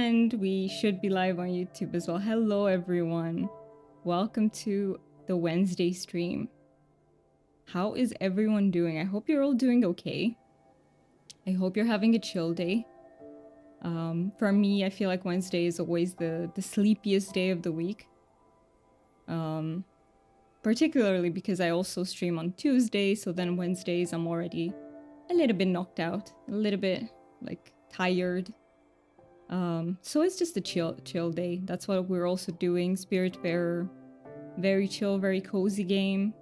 and we should be live on YouTube as well. Hello, everyone. Welcome to the Wednesday stream. How is everyone doing? I hope you're all doing okay. I hope you're having a chill day. For me, I feel like Wednesday is always the sleepiest day of the week. Particularly because I also stream on Tuesday, so then Wednesdays I'm already a little bit knocked out, a little bit like tired. So it's just a chill day. That's what we're also doing. Spiritfarer, very chill, very cozy game.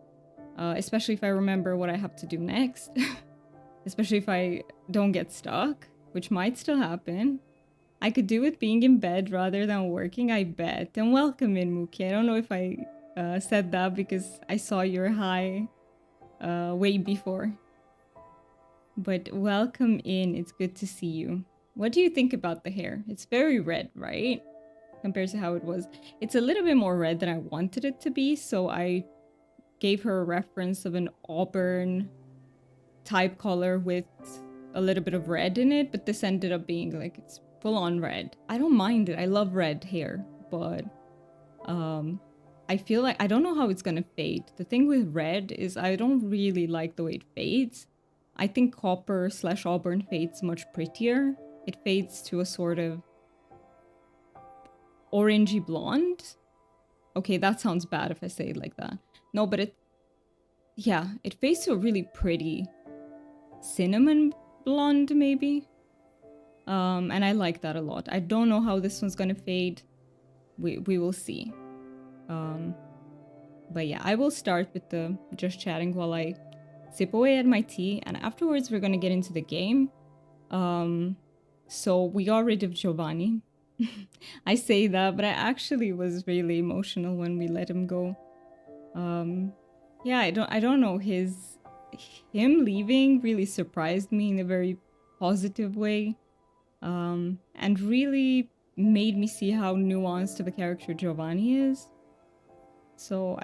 Especially if I remember what I have to do next. Especially if I don't get stuck, which might still happen. I could do it being in bed rather than working, I bet. And welcome in, Mookie. I don't know if I said that because I saw your hi way before. But welcome in. It's good to see you. What do you think about the hair? It's very red, right? Compared to how it was. It's a little bit more red than I wanted it to be, so I gave her a reference of an auburn type color with a little bit of red in it, but this ended up being like it's full on red. I don't mind it. I love red hair, but I feel like I don't know how it's gonna fade. The thing with red is I don't really like the way it fades. I think copper/auburn fades much prettier. It fades to a sort of orangey blonde. Okay, that sounds bad if I say it like that. No, but it fades to a really pretty cinnamon blonde, maybe. And I like that a lot. I don't know how this one's gonna fade. We will see. But yeah, I will start with the just chatting while I sip away at my tea, and afterwards we're gonna get into the game. So we got rid of Giovanni. I say that, but I actually was really emotional when we let him go. Yeah, I don't know, him leaving really surprised me in a very positive way. And really made me see how nuanced of a character Giovanni is. So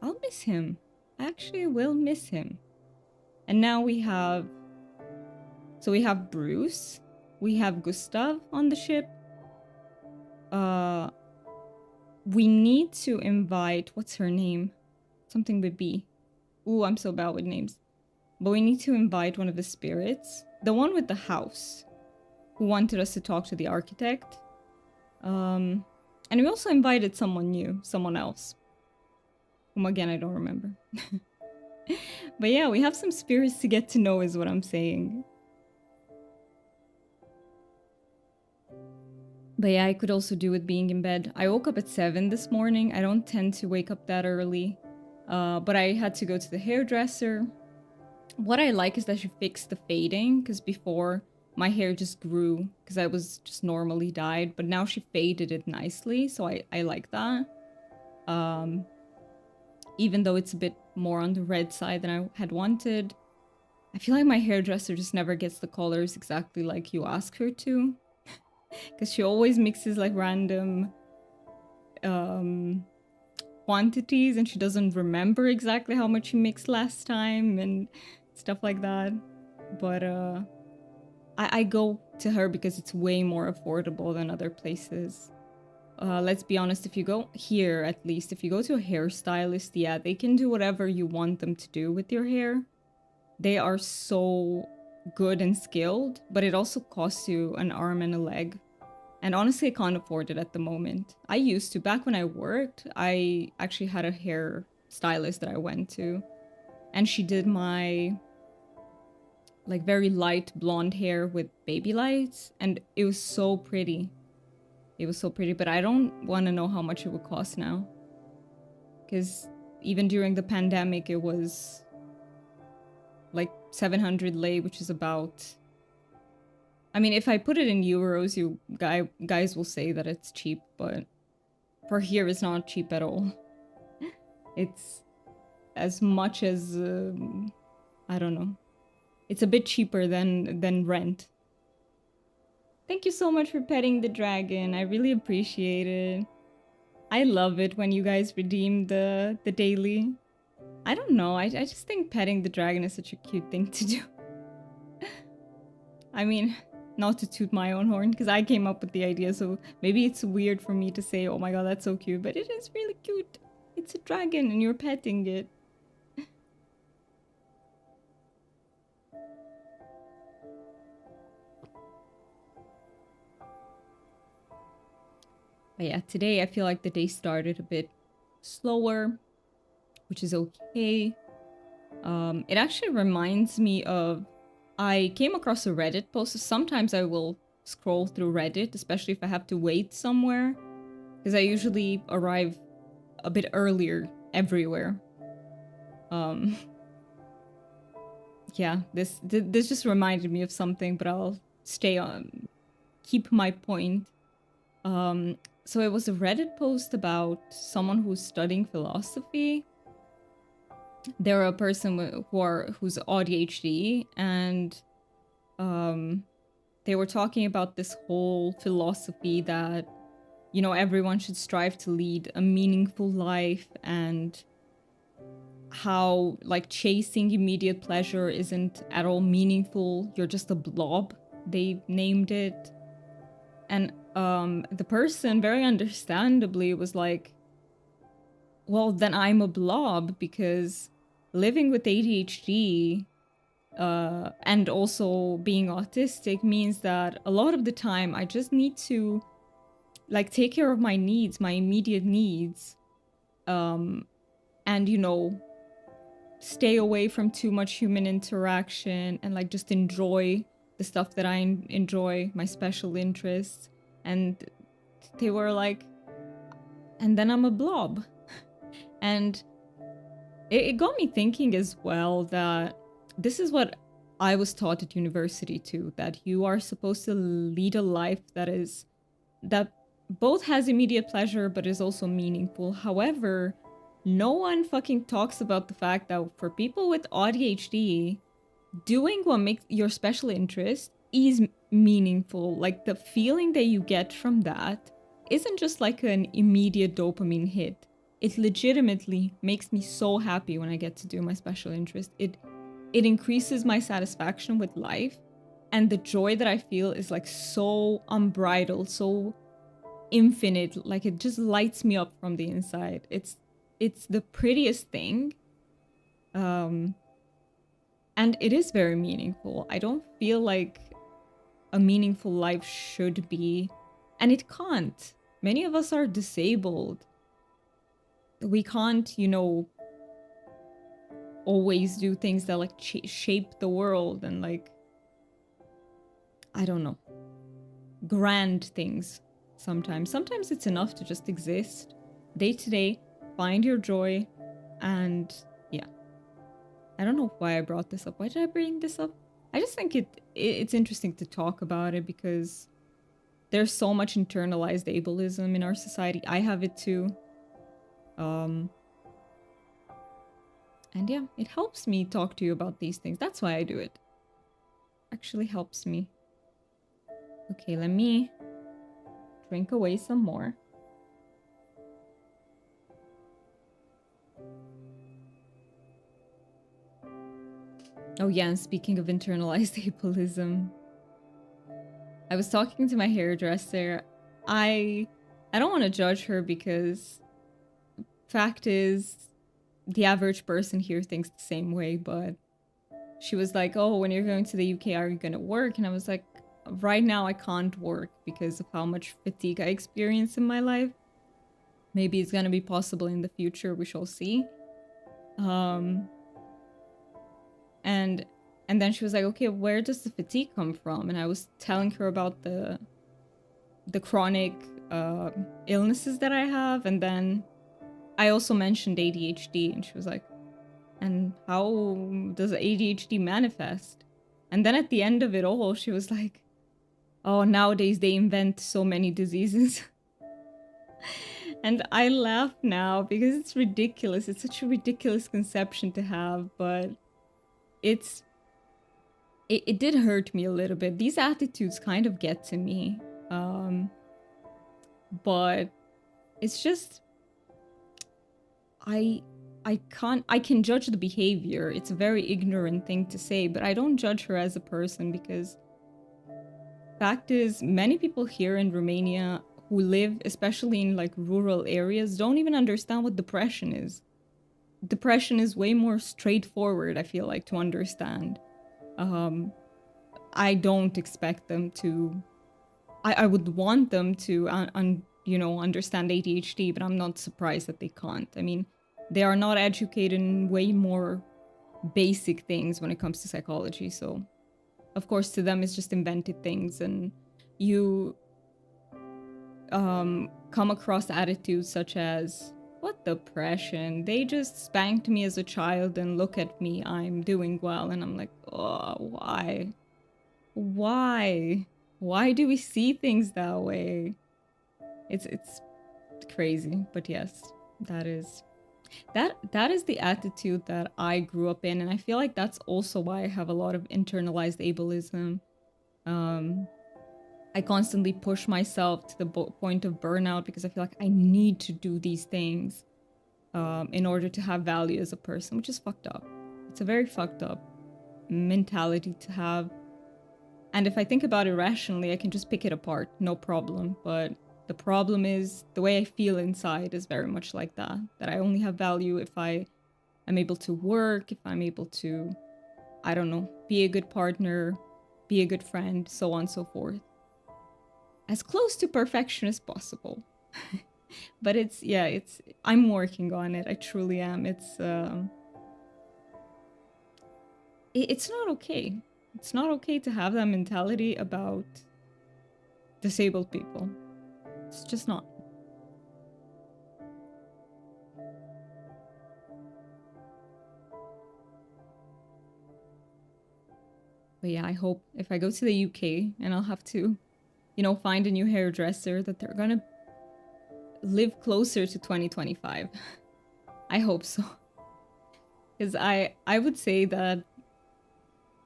I'll miss him. I actually will miss him. And now we have Bruce, we have Gustav on the ship. We need to invite, what's her name? Something with B. Ooh, I'm so bad with names. But we need to invite one of the spirits. The one with the house, who wanted us to talk to the architect. And we also invited someone new, someone else. Whom again, I don't remember. But yeah, we have some spirits to get to know is what I'm saying. But yeah, I could also do with being in bed. I woke up at 7 this morning. I don't tend to wake up that early. But I had to go to the hairdresser. What I like is that she fixed the fading, because before my hair just grew because I was just normally dyed, but now she faded it nicely, so I like that. Even though it's a bit more on the red side than I had wanted. I feel like my hairdresser just never gets the colors exactly like you ask her to. Because she always mixes like random quantities, and she doesn't remember exactly how much she mixed last time and stuff like that. But I go to her because it's way more affordable than other places. Let's be honest, if you go here, at least, if you go to a hairstylist, yeah, they can do whatever you want them to do with your hair. They are so good and skilled, but it also costs you an arm and a leg. And honestly, I can't afford it at the moment. I used to. Back when I worked, I actually had a hair stylist that I went to. And she did my like very light blonde hair with baby lights. And it was so pretty. It was so pretty, but I don't want to know how much it would cost now. Because even during the pandemic, it was like 700 lei, which is about... I mean, if I put it in euros, you guys will say that it's cheap, but for here, it's not cheap at all. It's as much as, I don't know. It's a bit cheaper than rent. Thank you so much for petting the dragon. I really appreciate it. I love it when you guys redeem the daily. I don't know, I just think petting the dragon is such a cute thing to do. I mean, not to toot my own horn, because I came up with the idea, so maybe it's weird for me to say, oh my god, that's so cute, but it is really cute. It's a dragon and you're petting it. But yeah, today I feel like the day started a bit slower, which is okay. It actually reminds me of, I came across a Reddit post. Sometimes I will scroll through Reddit, especially if I have to wait somewhere, because I usually arrive a bit earlier everywhere. Yeah, this just reminded me of something, but I'll stay on, keep my point. So it was a Reddit post about someone who's studying philosophy. They're a person who's ADHD, and they were talking about this whole philosophy that, you know, everyone should strive to lead a meaningful life, and how like chasing immediate pleasure isn't at all meaningful. You're just a blob, they named it. And the person very understandably was like, well, then I'm a blob, because living with ADHD and also being autistic means that a lot of the time I just need to like take care of my needs, my immediate needs, and, you know, stay away from too much human interaction, and like just enjoy the stuff that I enjoy, my special interests. And they were like, and then I'm a blob. And it got me thinking as well that this is what I was taught at university too, that you are supposed to lead a life that both has immediate pleasure but is also meaningful. However, no one fucking talks about the fact that for people with ADHD, doing what makes your special interest is meaningful. Like, the feeling that you get from that isn't just like an immediate dopamine hit. It legitimately makes me so happy when I get to do my special interest. It increases my satisfaction with life, and the joy that I feel is like so unbridled, so infinite. Like, it just lights me up from the inside. It's the prettiest thing. And it is very meaningful. I don't feel like a meaningful life should be, and it can't. Many of us are disabled. We can't, you know, always do things that like shape the world and like, I don't know, grand things. Sometimes it's enough to just exist day to day, find your joy, and yeah. I don't know why I brought this up. Why did I bring this up? I just think it's interesting to talk about it, because there's so much internalized ableism in our society. I have it too. And yeah, it helps me talk to you about these things. That's why I do it. Actually helps me. Okay, let me drink away some more. Oh yeah, and speaking of internalized ableism, I was talking to my hairdresser. I don't want to judge her, because fact is, the average person here thinks the same way, but she was like, oh, when you're going to the UK, are you going to work? And I was like, right now I can't work because of how much fatigue I experience in my life. Maybe it's going to be possible in the future. We shall see. And then she was like, okay, where does the fatigue come from? And I was telling her about the chronic illnesses that I have. And then I also mentioned ADHD, and she was like, and how does ADHD manifest? And then at the end of it all, she was like, oh, nowadays they invent so many diseases. And I laugh now because it's ridiculous. It's such a ridiculous conception to have, but it did hurt me a little bit. These attitudes kind of get to me. But it's just, I can judge the behavior. It's a very ignorant thing to say, but I don't judge her as a person, because fact is, many people here in Romania who live, especially in like rural areas, don't even understand what depression is. Depression is way more straightforward, I feel like, to understand. I don't expect them to. I would want them to, understand ADHD, but I'm not surprised that they can't. I mean, they are not educated in way more basic things when it comes to psychology. So, of course, to them, it's just invented things, and you come across attitudes such as, "What depression? They just spanked me as a child, and look at me, I'm doing well." And I'm like, oh, why? Why? Why do we see things that way? It's crazy, but yes, that is the attitude that I grew up in, and I feel like that's also why I have a lot of internalized ableism. I constantly push myself to the point of burnout because I feel like I need to do these things in order to have value as a person, which is fucked up. It's a very fucked up mentality to have. And if I think about it rationally, I can just pick it apart, no problem. But the problem is the way I feel inside is very much like that. That I only have value if I am able to work, if I'm able to, I don't know, be a good partner, be a good friend, so on and so forth. As close to perfection as possible. But I'm working on it. I truly am. It's not okay. It's not okay to have that mentality about disabled people. It's just not. But yeah, I hope if I go to the UK and I'll have to, find a new hairdresser, that they're gonna live closer to 2025. I hope so. Because I would say that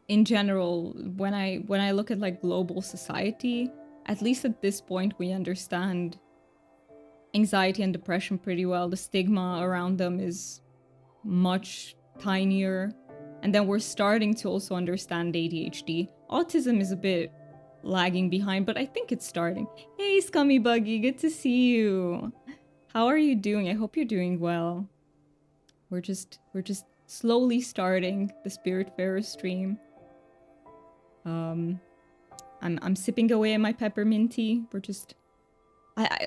in general, when I look at like global society, at least at this point, we understand anxiety and depression pretty well. The stigma around them is much tinier. And then we're starting to also understand ADHD. Autism is a bit lagging behind, but I think it's starting. Hey, Scummy Buggy, good to see you. How are you doing? I hope you're doing well. We're just slowly starting the Spiritfarer stream. I'm sipping away at my peppermint tea.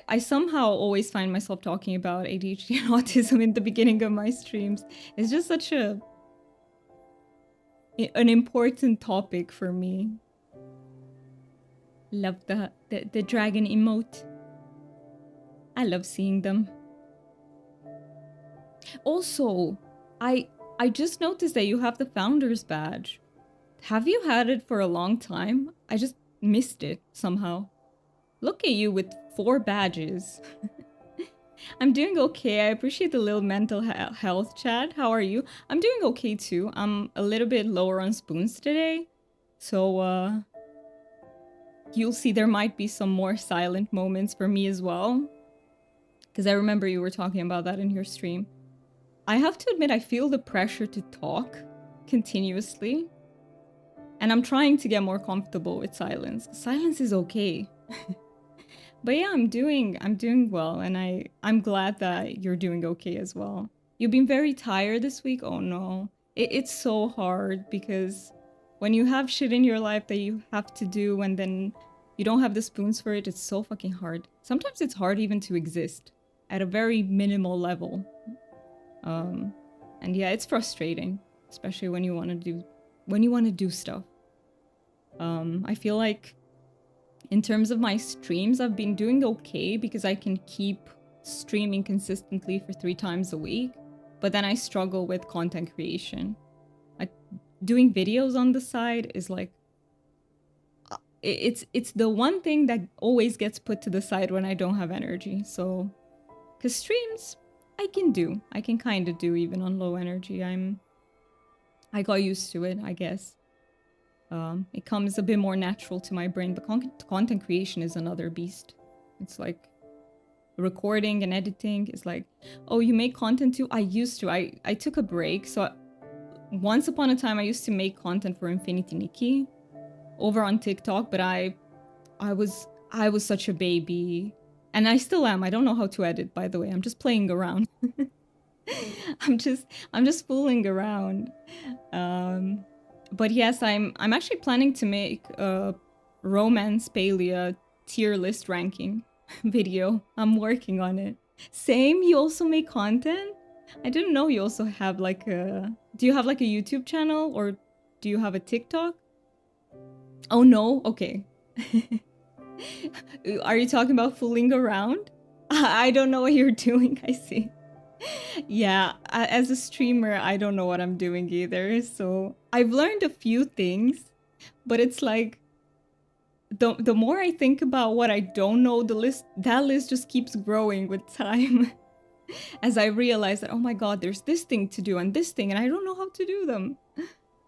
I somehow always find myself talking about ADHD and autism in the beginning of my streams. It's just such an important topic for me. Love the dragon emote. I love seeing them. Also, I just noticed that you have the founder's badge. Have you had it for a long time? I just missed it somehow. Look at you with 4 badges. I'm doing okay. I appreciate the little mental health chat. How are you? I'm doing okay too. I'm a little bit lower on spoons today. So, you'll see there might be some more silent moments for me as well. Because I remember you were talking about that in your stream. I have to admit, I feel the pressure to talk continuously. And I'm trying to get more comfortable with silence. Silence is okay. But yeah, I'm doing well, and I'm glad that you're doing okay as well. You've been very tired this week? Oh no. It's so hard because when you have shit in your life that you have to do and then you don't have the spoons for it, it's so fucking hard. Sometimes it's hard even to exist at a very minimal level. And yeah, it's frustrating, especially when you want to do stuff. I feel like in terms of my streams, I've been doing okay because I can keep streaming consistently for 3 times a week, but then I struggle with content creation. Like doing videos on the side is like, it's the one thing that always gets put to the side when I don't have energy. So, because streams, I can kind of do even on low energy. I got used to it, I guess. It comes a bit more natural to my brain, but content creation is another beast. It's like recording and editing is like, oh, you make content too? I used to. I took a break. So once upon a time, I used to make content for Infinity Nikki over on TikTok, but I I was such a baby. And I still am. I don't know how to edit, by the way. I'm just playing around. I'm just fooling around. But yes, I'm actually planning to make a romance palea tier list ranking video. I'm working on it. Same, you also make content? I didn't know you also have like a... Do you have like a YouTube channel or do you have a TikTok? Oh no? Okay. Are you talking about fooling around? I don't know what you're doing, I see. Yeah, as a streamer, I don't know what I'm doing either. So I've learned a few things, but it's like the more I think about what I don't know, that list just keeps growing with time. As I realize that, oh my god, there's this thing to do and this thing, and I don't know how to do them.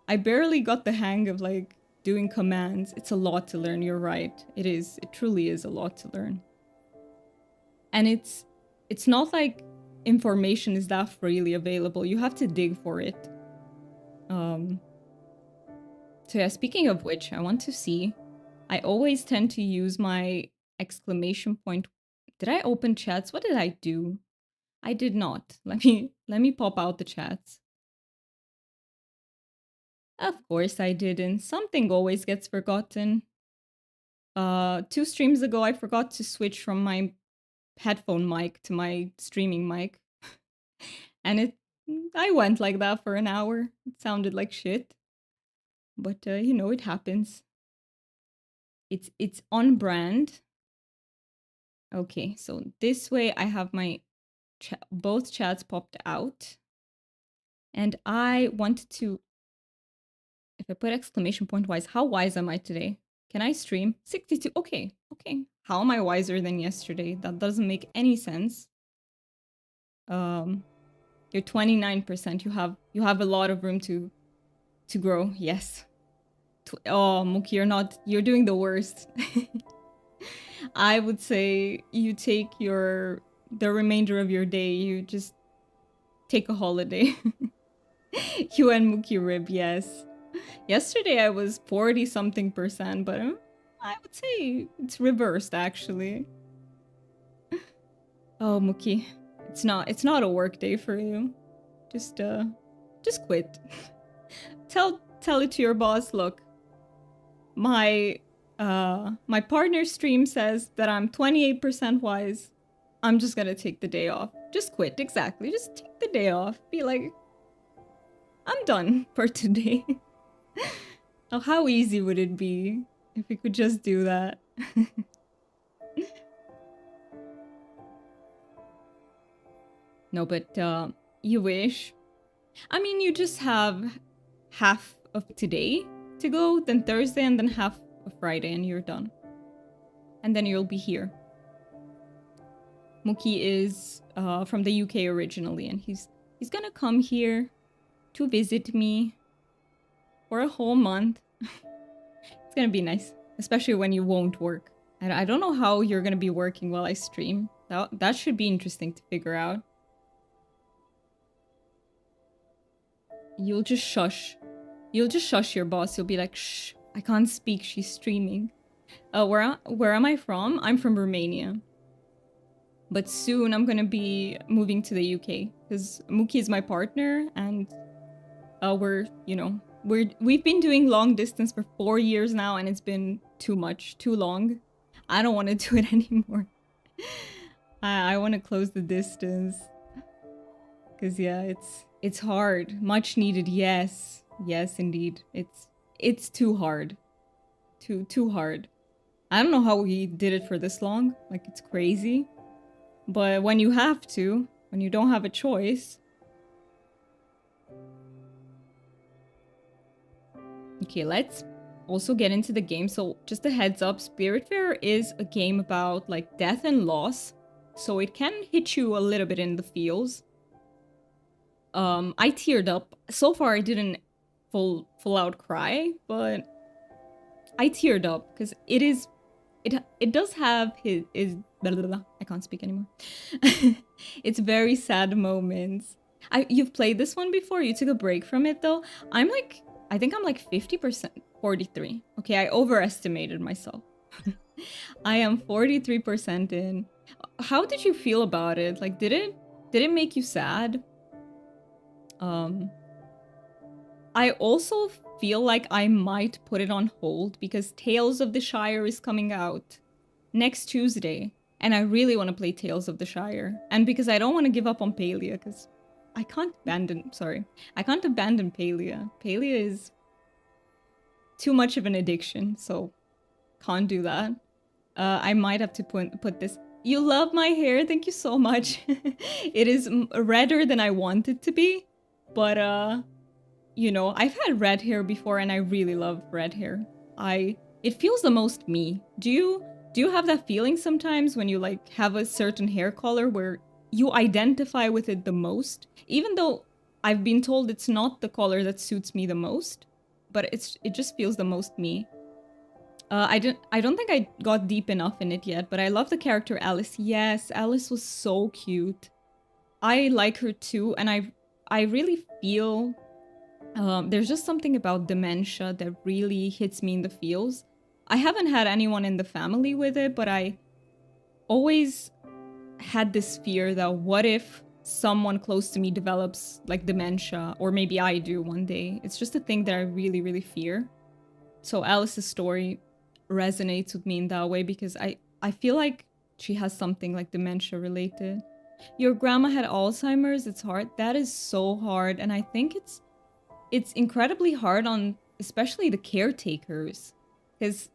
I barely got the hang of like doing commands. It's a lot to learn, you're right. It is. It truly is a lot to learn. And it's not like information is that freely available. You have to dig for it. So yeah, speaking of which, I want to see. I always tend to use my exclamation point. Did I open chats? What did I do? I did not. Let me pop out the chats. Of course I didn't. Something always gets forgotten. 2 streams ago I forgot to switch from my headphone mic to my streaming mic. And I went like that for an hour. It sounded like shit. But you know, it happens. It's on brand. Okay, so this way I have my both chats popped out. And I wanted to, if I put exclamation point wise, how wise am I today? Can I stream? 62. Okay. How am I wiser than yesterday? That doesn't make any sense. You're 29%. You have a lot of room to grow. Yes. Oh, Mookie, you're doing the worst. I would say you take the remainder of your day, you just take a holiday. You and Mookie rib, yes. Yesterday I was 40 something percent, but I would say it's reversed actually. Oh, Mookie, it's not a work day for you. Just quit. Tell it to your boss. Look, my partner's stream says that I'm 28% wise. I'm just gonna take the day off. Just quit, exactly. Just take the day off. Be like, I'm done for today. Oh, how easy would it be if we could just do that? No, but you wish. I mean, you just have half of today to go, then Thursday, and then half of Friday, and you're done. And then you'll be here. Mookie is from the UK originally, and he's gonna come here to visit me for a whole month. It's gonna be nice, especially when you won't work. And I don't know how you're gonna be working while I stream. That should be interesting to figure out. You'll just shush. You'll just shush your boss. You'll be like, shh, I can't speak, she's streaming. Where am I from? I'm from Romania. But soon I'm gonna be moving to the UK because Mookie is my partner, and we've been doing long distance for 4 years now, and it's been too long. I don't want to do it anymore. I want to close the distance because yeah, it's hard. Much needed. Yes, indeed. It's too hard. Too hard. I don't know how we did it for this long. Like, it's crazy. But when you have to, when you don't have a choice. Okay, let's also get into the game. So just a heads up, Spiritfarer is a game about like death and loss. So it can hit you a little bit in the feels. I teared up. So far I didn't full out cry, but I teared up because it does have his blah, blah, blah. I can't speak anymore. It's very sad moments. You've played this one before? You took a break from it though? I think I'm like 50%, 43. Okay, I overestimated myself. I am 43% in. How did you feel about it? Like, did it make you sad? I also feel like I might put it on hold because Tales of the Shire is coming out next Tuesday, and I really want to play Tales of the Shire. And because I don't want to give up on Palia, because I can't abandon, sorry, I can't abandon Palia. Palia is too much of an addiction, so can't do that. I might have to put this. You love my hair, thank you so much. It is redder than I want it to be, but you know, I've had red hair before and I really love red hair. It feels the most me. Do you have that feeling sometimes when you like have a certain hair color where you identify with it the most? Even though I've been told it's not the color that suits me the most, but it just feels the most me. I don't think I got deep enough in it yet, but I love the character Alice. Yes, Alice was so cute. I like her too, and I really feel there's just something about dementia that really hits me in the feels. I haven't had anyone in the family with it, but I always had this fear that what if someone close to me develops like dementia, or maybe I do one day. It's just a thing that I really, really fear. So Alice's story resonates with me in that way because I feel like she has something like dementia related. Your grandma had Alzheimer's, it's hard. That is so hard, and I think it's incredibly hard on especially the caretakers, because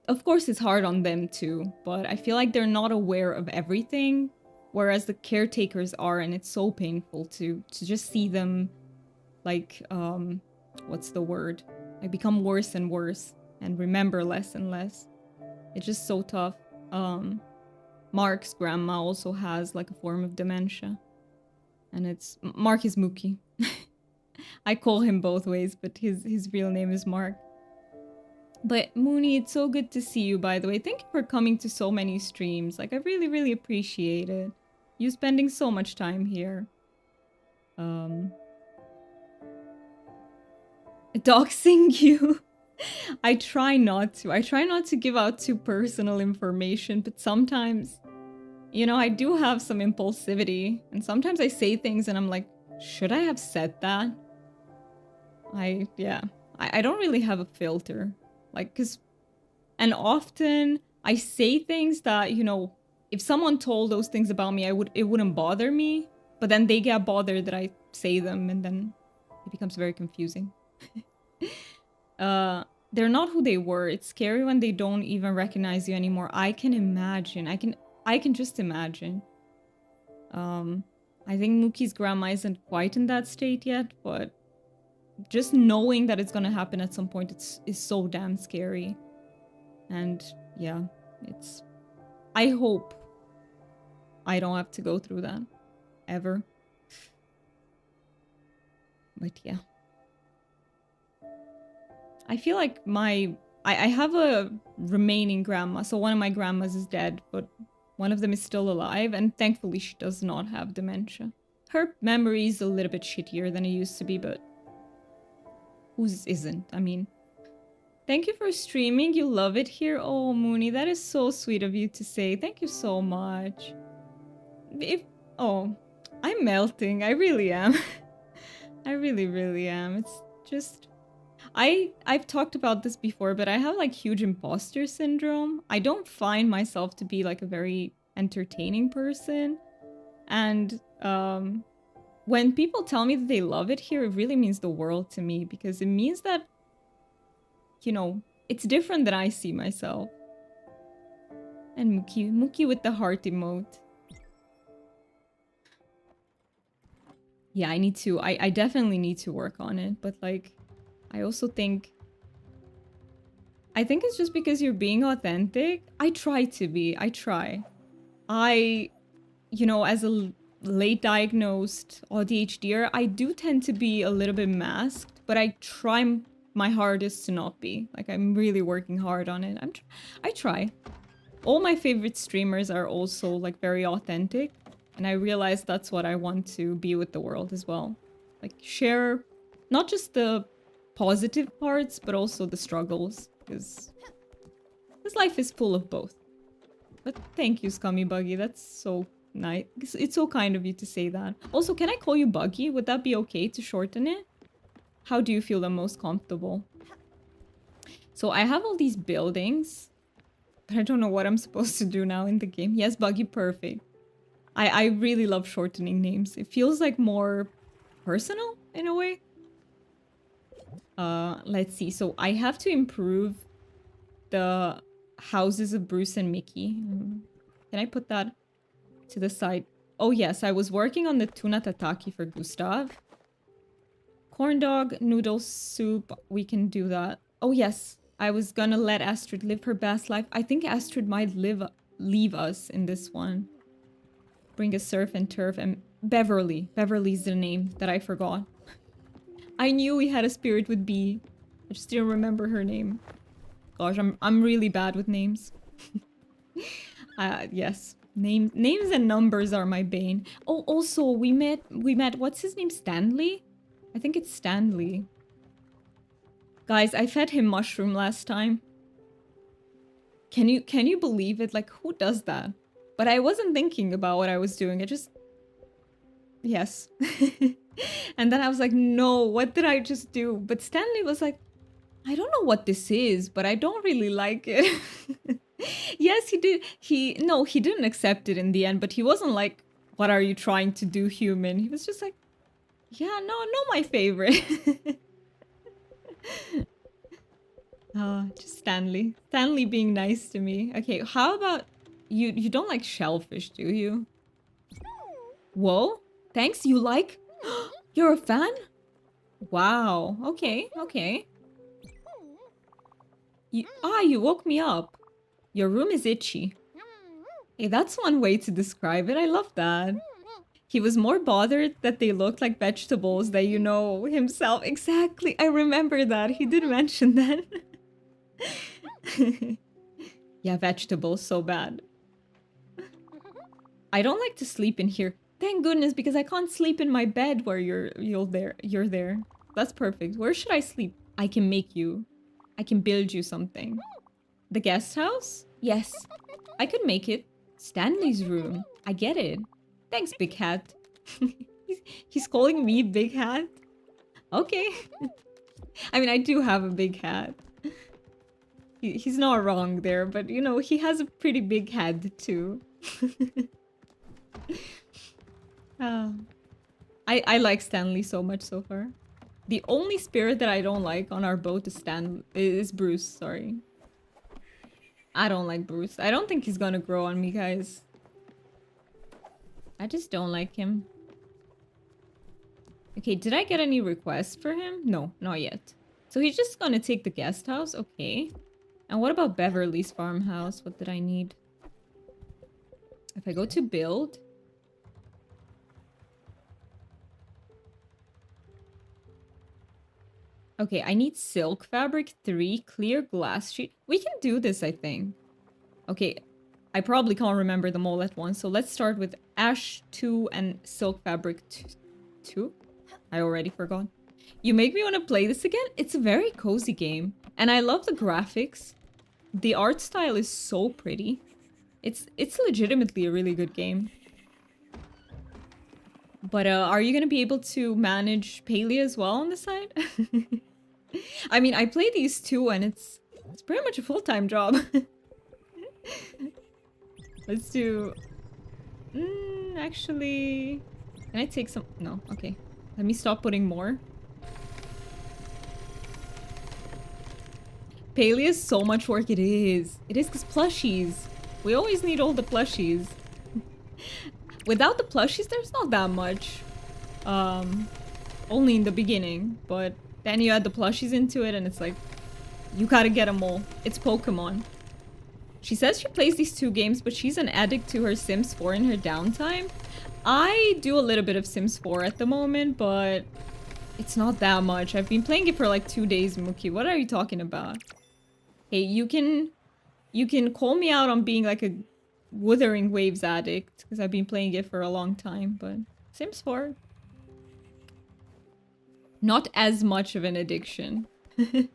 of course it's hard on them too, but I feel like they're not aware of everything, whereas the caretakers are, and it's so painful to just see them like what's the word, like become worse and worse and remember less and less. It's just so tough. Mark's grandma also has like a form of dementia, and it's Mark is Mookie. I call him both ways, but his real name is Mark. But Mooney, it's so good to see you, by the way. Thank you for coming to so many streams. Like, I really, really appreciate it. You spending so much time here. Doxing you. I try not to. I try not to give out too personal information, but sometimes, you know, I do have some impulsivity. And sometimes I say things and I'm like, should I have said that? I don't really have a filter. Like, and often I say things that, you know, if someone told those things about me, it wouldn't bother me, but then they get bothered that I say them, and then it becomes very confusing. They're not who they were. It's scary when they don't even recognize you anymore. I can imagine. I can just imagine. I think Mookie's grandma isn't quite in that state yet, but just knowing that it's gonna happen at some point is so damn scary. And yeah, I hope I don't have to go through that ever. But yeah, I feel like I have a remaining grandma, so one of my grandmas is dead, but one of them is still alive, and thankfully she does not have dementia. Her memory is a little bit shittier than it used to be, but whose isn't? I mean, thank you for streaming. You love it here. Oh, Mooney, that is so sweet of you to say. Thank you so much. Oh, I'm melting. I really am. I really, really am. It's just... I've talked about this before, but I have like huge imposter syndrome. I don't find myself to be like a very entertaining person. And when people tell me that they love it here, it really means the world to me, because it means that, you know, it's different than I see myself. And Mookie with the heart emote. Yeah, I definitely need to work on it, but like, I also think it's just because you're being authentic. I try to be. I try. You know, as a late diagnosed ADHDer, I do tend to be a little bit masked, but I try my hardest to not be. Like, I'm really working hard on it. I try. All my favorite streamers are also like very authentic, and I realize that's what I want to be with the world as well. Like, share not just the positive parts, but also the struggles, because Because life is full of both. But thank you, Scummy Buggy. That's so nice. It's so kind of you to say that. Also, can I call you Buggy? Would that be okay to shorten it? How do you feel the most comfortable? So I have all these buildings, but I don't know what I'm supposed to do now in the game. Yes, Buggy, perfect. I really love shortening names. It feels like more personal in a way. Let's see. So I have to improve the houses of Bruce and Mickey. Can I put that to the side? Oh yes, I was working on the tuna tataki for Gustav. Corn dog, noodle soup, we can do that. Oh yes, I was gonna let Astrid live her best life. I think Astrid might leave us in this one. Bring a surf and turf and Beverly. Beverly's the name that I forgot. I knew we had a spirit with B. I just didn't remember her name. Gosh, I'm really bad with names. Yes. Names and numbers are my bane. Oh, also we met what's his name? Stanley? I think it's Stanley. Guys, I fed him mushroom last time. Can you believe it? Like, who does that? But I wasn't thinking about what I was doing. I just... Yes. And then I was like, no, what did I just do? But Stanley was like, I don't know what this is, but I don't really like it. Yes, he did. No, he didn't accept it in the end, but he wasn't like, what are you trying to do, human? He was just like, yeah, no, my favorite. Just Stanley. Stanley being nice to me. Okay, how about you don't like shellfish, do you? Whoa. Thanks, you like? You're a fan? Wow. Okay, okay. You woke me up. Your room is itchy. Hey, that's one way to describe it. I love that. He was more bothered that they looked like vegetables than you know himself. Exactly. I remember that. He did mention that. Yeah, vegetables, so bad. I don't like to sleep in here. Thank goodness, because I can't sleep in my bed where you're there. That's perfect. Where should I sleep? I can make you. I can build you something. The guest house? Yes. I could make it. Stanley's room. I get it. Thanks, Big Hat. He's calling me Big Hat? Okay. I mean, I do have a big hat. He's not wrong there, but you know, he has a pretty big head too. I like Stanley so much so far. The only spirit that I don't like on our boat is Bruce, sorry. I don't like Bruce. I don't think he's gonna grow on me, guys. I just don't like him. Okay, did I get any requests for him? No, not yet. So he's just gonna take the guest house? Okay. And what about Beverly's farmhouse? What did I need? If I go to build... Okay, I need silk fabric 3, clear glass sheet. We can do this, I think. Okay, I probably can't remember them all at once. So let's start with ash 2 and silk fabric 2. I already forgot. You make me want to play this again. It's a very cozy game. And I love the graphics. The art style is so pretty. It's legitimately a really good game. But are you going to be able to manage Palea as well on the side? I mean, I play these two and it's pretty much a full-time job. Let's do... actually... Can I take some... No, okay. Let me stop putting more. Palea is so much work. It is. It is because plushies. We always need all the plushies. Without the plushies, there's not that much. Only in the beginning. But then you add the plushies into it and it's like... You gotta get them all. It's Pokemon. She says she plays these two games, but she's an addict to her Sims 4 in her downtime. I do a little bit of Sims 4 at the moment, but... It's not that much. I've been playing it for like 2 days, Mookie. What are you talking about? Hey, you can call me out on being like a Wuthering Waves addict, because I've been playing it for a long time, but Sims 4. Not as much of an addiction. Do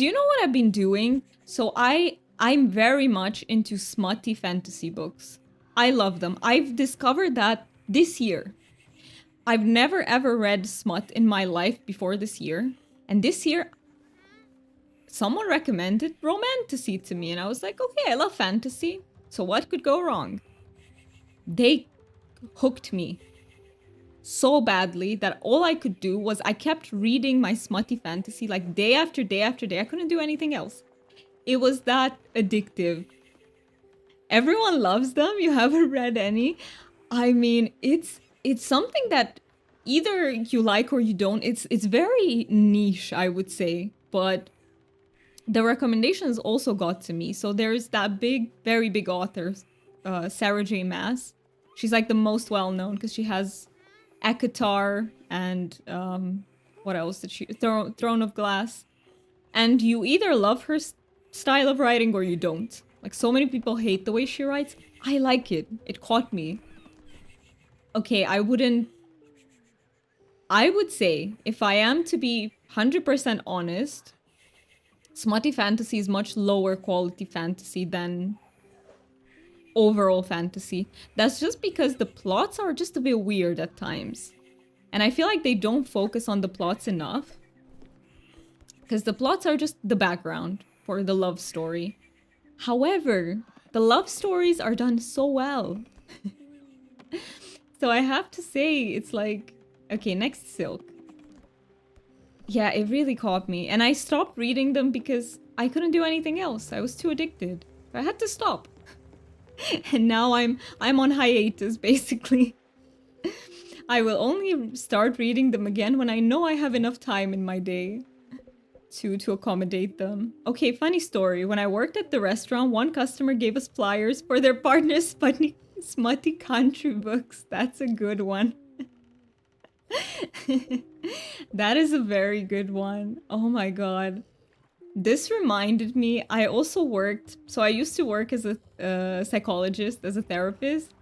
you know what I've been doing? So I'm very much into smutty fantasy books. I love them. I've discovered that this year. I've never ever read smut in my life before this year. And this year, someone recommended romantasy to me. And I was like, okay, I love fantasy. So what could go wrong? They hooked me so badly that all I could do was I kept reading my smutty fantasy like day after day after day. I couldn't do anything else. It was that addictive. Everyone loves them. You haven't read any. I mean, it's something that either you like or you don't. It's very niche, I would say, but the recommendations also got to me. So there's that very big author, Sarah J. Maas. She's like the most well-known because she has ACOTAR and what else did she? Throne of Glass. And you either love her style of writing or you don't. Like, so many people hate the way she writes. I like it. It caught me. Okay, I would say, if I am to be 100% honest, smutty fantasy is much lower quality fantasy than overall fantasy. That's just because the plots are just a bit weird at times. And I feel like they don't focus on the plots enough. Because the plots are just the background for the love story. However, the love stories are done so well. So I have to say, it's like... Okay, next Silk. Yeah, it really caught me. And I stopped reading them because I couldn't do anything else. I was too addicted. I had to stop. And now I'm on hiatus, basically. I will only start reading them again when I know I have enough time in my day to accommodate them. Okay, funny story. When I worked at the restaurant, one customer gave us flyers for their partner's smutty country books. That's a good one. That is a very good one. Oh my god. This reminded me, I also worked, so I used to work as a psychologist, as a therapist,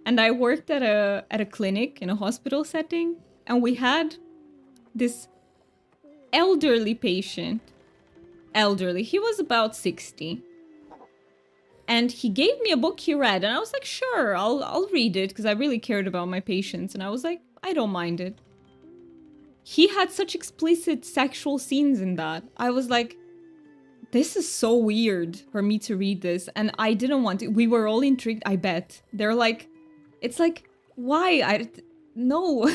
and I worked at a clinic in a hospital setting, and we had this elderly patient. Elderly, he was about 60. And he gave me a book he read, and I was like, sure, I'll read it, because I really cared about my patients, and I was like, I don't mind it. He had such explicit sexual scenes in that. I was like, this is so weird for me to read this, and I didn't want to. We were all intrigued, I bet. They're like, it's like, why? No.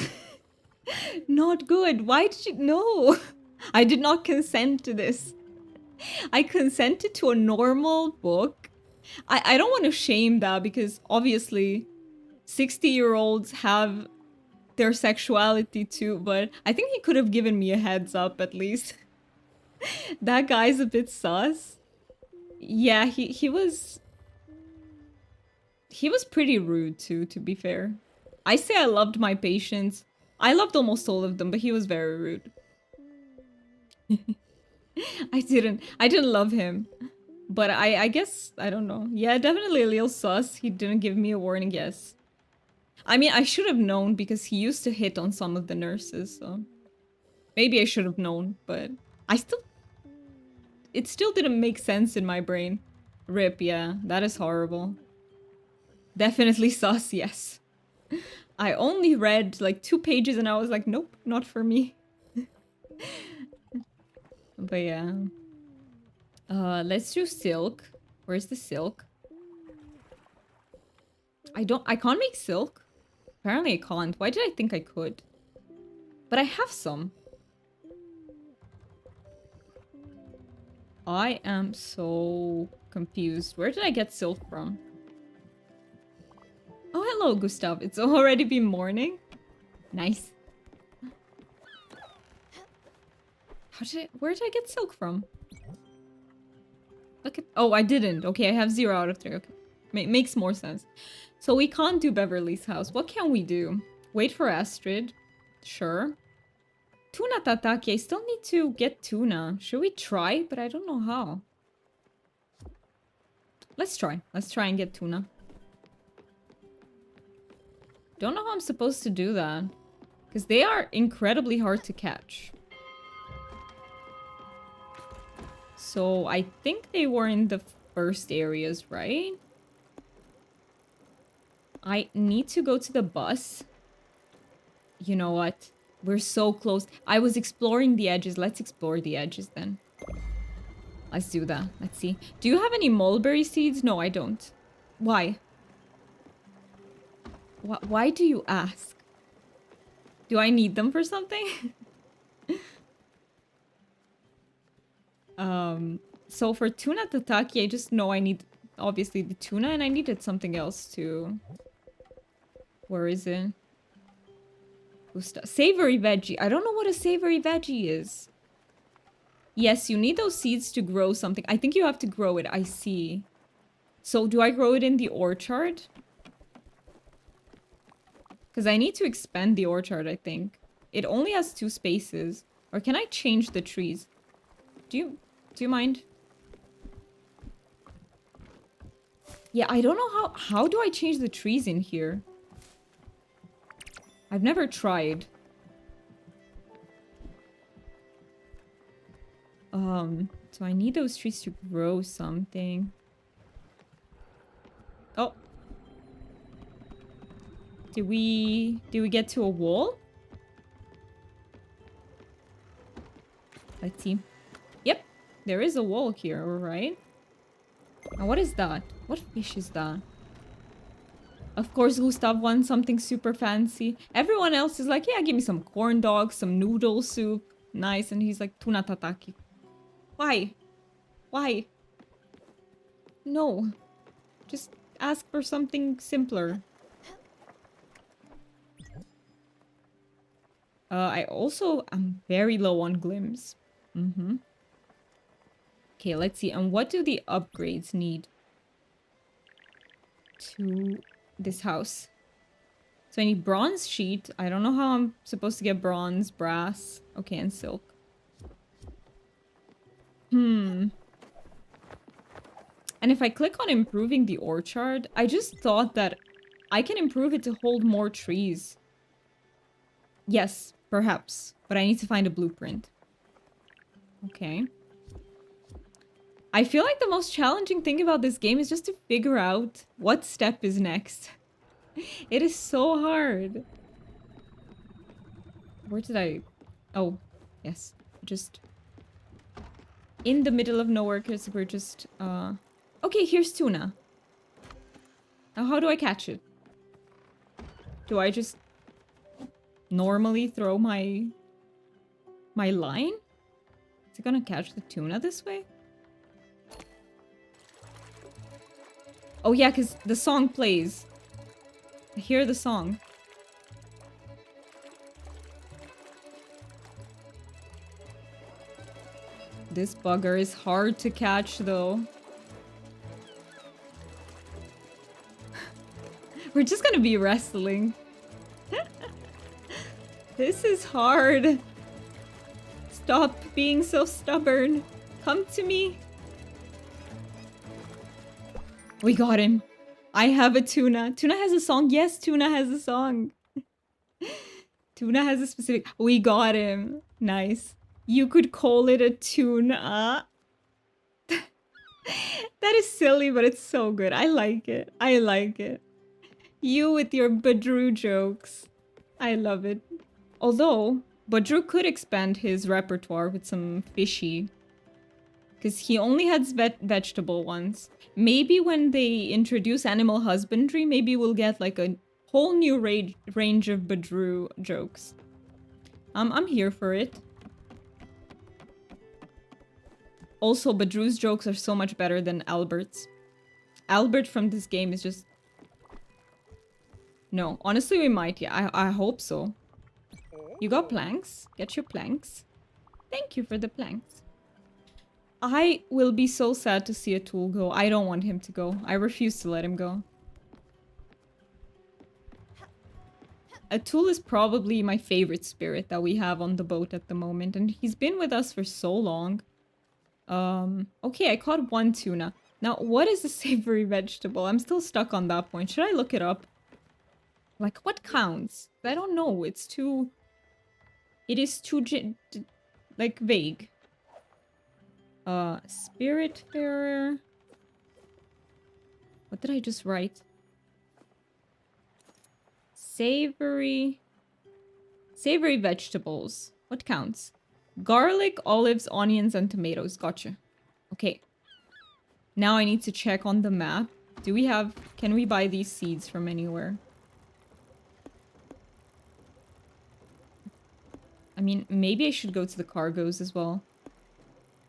Not good. Why did you? No. I did not consent to this. I consented to a normal book. I don't want to shame that because obviously 60-year-olds have their sexuality too, but I think he could have given me a heads up at least. That guy's a bit sus. Yeah, he was pretty rude too, to be fair. I say I loved my patients. I loved almost all of them, but he was very rude. I didn't love him. But I guess, I don't know. Yeah, definitely a little sus. He didn't give me a warning, yes. I mean, I should have known because he used to hit on some of the nurses, so... Maybe I should have known, but... It still didn't make sense in my brain. Rip, yeah. That is horrible. Definitely sus, yes. I only read like 2 pages and I was like, nope, not for me. But yeah. Let's do silk. Where's the silk? I can't make silk. Apparently I can't. Why did I think I could? But I have some. I am so confused. Where did I get silk from? Oh, hello, Gustav. It's already been morning. Nice. Where did I get silk from? Look at... Oh, I didn't. Okay, I have 0 out of 3. Okay. Makes more sense. So we can't do Beverly's house. What can we do? Wait for Astrid. Sure. Tuna tataki. I still need to get tuna. Should we try? But I don't know how. Let's try. Let's try and get tuna. Don't know how I'm supposed to do that. Because they are incredibly hard to catch. So I think they were in the first areas, right? I need to go to the bus. You know what? We're so close. I was exploring the edges. Let's explore the edges then. Let's do that. Let's see. Do you have any mulberry seeds? No, I don't. Why? Why do you ask? Do I need them for something? So for tuna tataki, I just know I need, obviously, the tuna, and I needed something else too. Where is it? Savory veggie. I don't know what a savory veggie is. Yes, you need those seeds to grow something. I think you have to grow it. I see. So do I grow it in the orchard? Because I need to expand the orchard, I think. It only has 2 spaces. Or can I change the trees? Do you mind? Yeah, I don't know how do I change the trees in here? I've never tried. So I need those trees to grow something. Oh. Did we get to a wall? Let's see. Yep, there is a wall here, alright. Now what is that? What fish is that? Of course, Gustav wants something super fancy. Everyone else is like, yeah, give me some corn dogs, some noodle soup. Nice, and he's like, tuna tataki. Why? Why? No. Just ask for something simpler. I also am very low on glims. Okay, let's see. And what do the upgrades need to this house? So I need bronze sheet. I don't know how I'm supposed to get bronze, brass. Okay, and silk. And if I click on improving the orchard, I just thought that I can improve it to hold more trees. Yes, perhaps. But I need to find a blueprint. Okay. I feel like the most challenging thing about this game is just to figure out what step is next. It is so hard. Where did I... Oh, yes. Just... in the middle of nowhere, because we're just... Okay, here's tuna. Now how do I catch it? Do I just... normally throw my line? Is it gonna catch the tuna this way? Oh yeah, because the song plays. I hear the song. This bugger is hard to catch though. We're just gonna be wrestling. This is hard. Stop being so stubborn. Come to me. We got him. I have a tuna. Tuna has a song. Yes, tuna has a song. Tuna has a specific... We got him. Nice. You could call it a tuna. That is silly, but it's so good. I like it. I like it. You with your Badru jokes. I love it. Although, Badru could expand his repertoire with some fishy. Because he only has vegetable ones. Maybe when they introduce animal husbandry, maybe we'll get like a whole new range of Badru jokes. I'm here for it. Also, Badru's jokes are so much better than Albert's. Albert from this game is just... No, honestly we might, yeah. I hope so. You got planks? Get your planks. Thank you for the planks. I will be so sad to see a tool go. I don't want him to go. I refuse to let him go. A tool is probably my favorite spirit that we have on the boat at the moment. And he's been with us for so long. Okay, I caught 1 tuna. Now, what is a savory vegetable? I'm still stuck on that point. Should I look it up? Like, what counts? I don't know. It's too... It is too... like, vague. Spiritfarer. What did I just write? Savory vegetables. What counts? Garlic, olives, onions, and tomatoes. Gotcha. Okay. Now I need to check on the map. Do we have... Can we buy these seeds from anywhere? I mean, maybe I should go to the cargoes as well.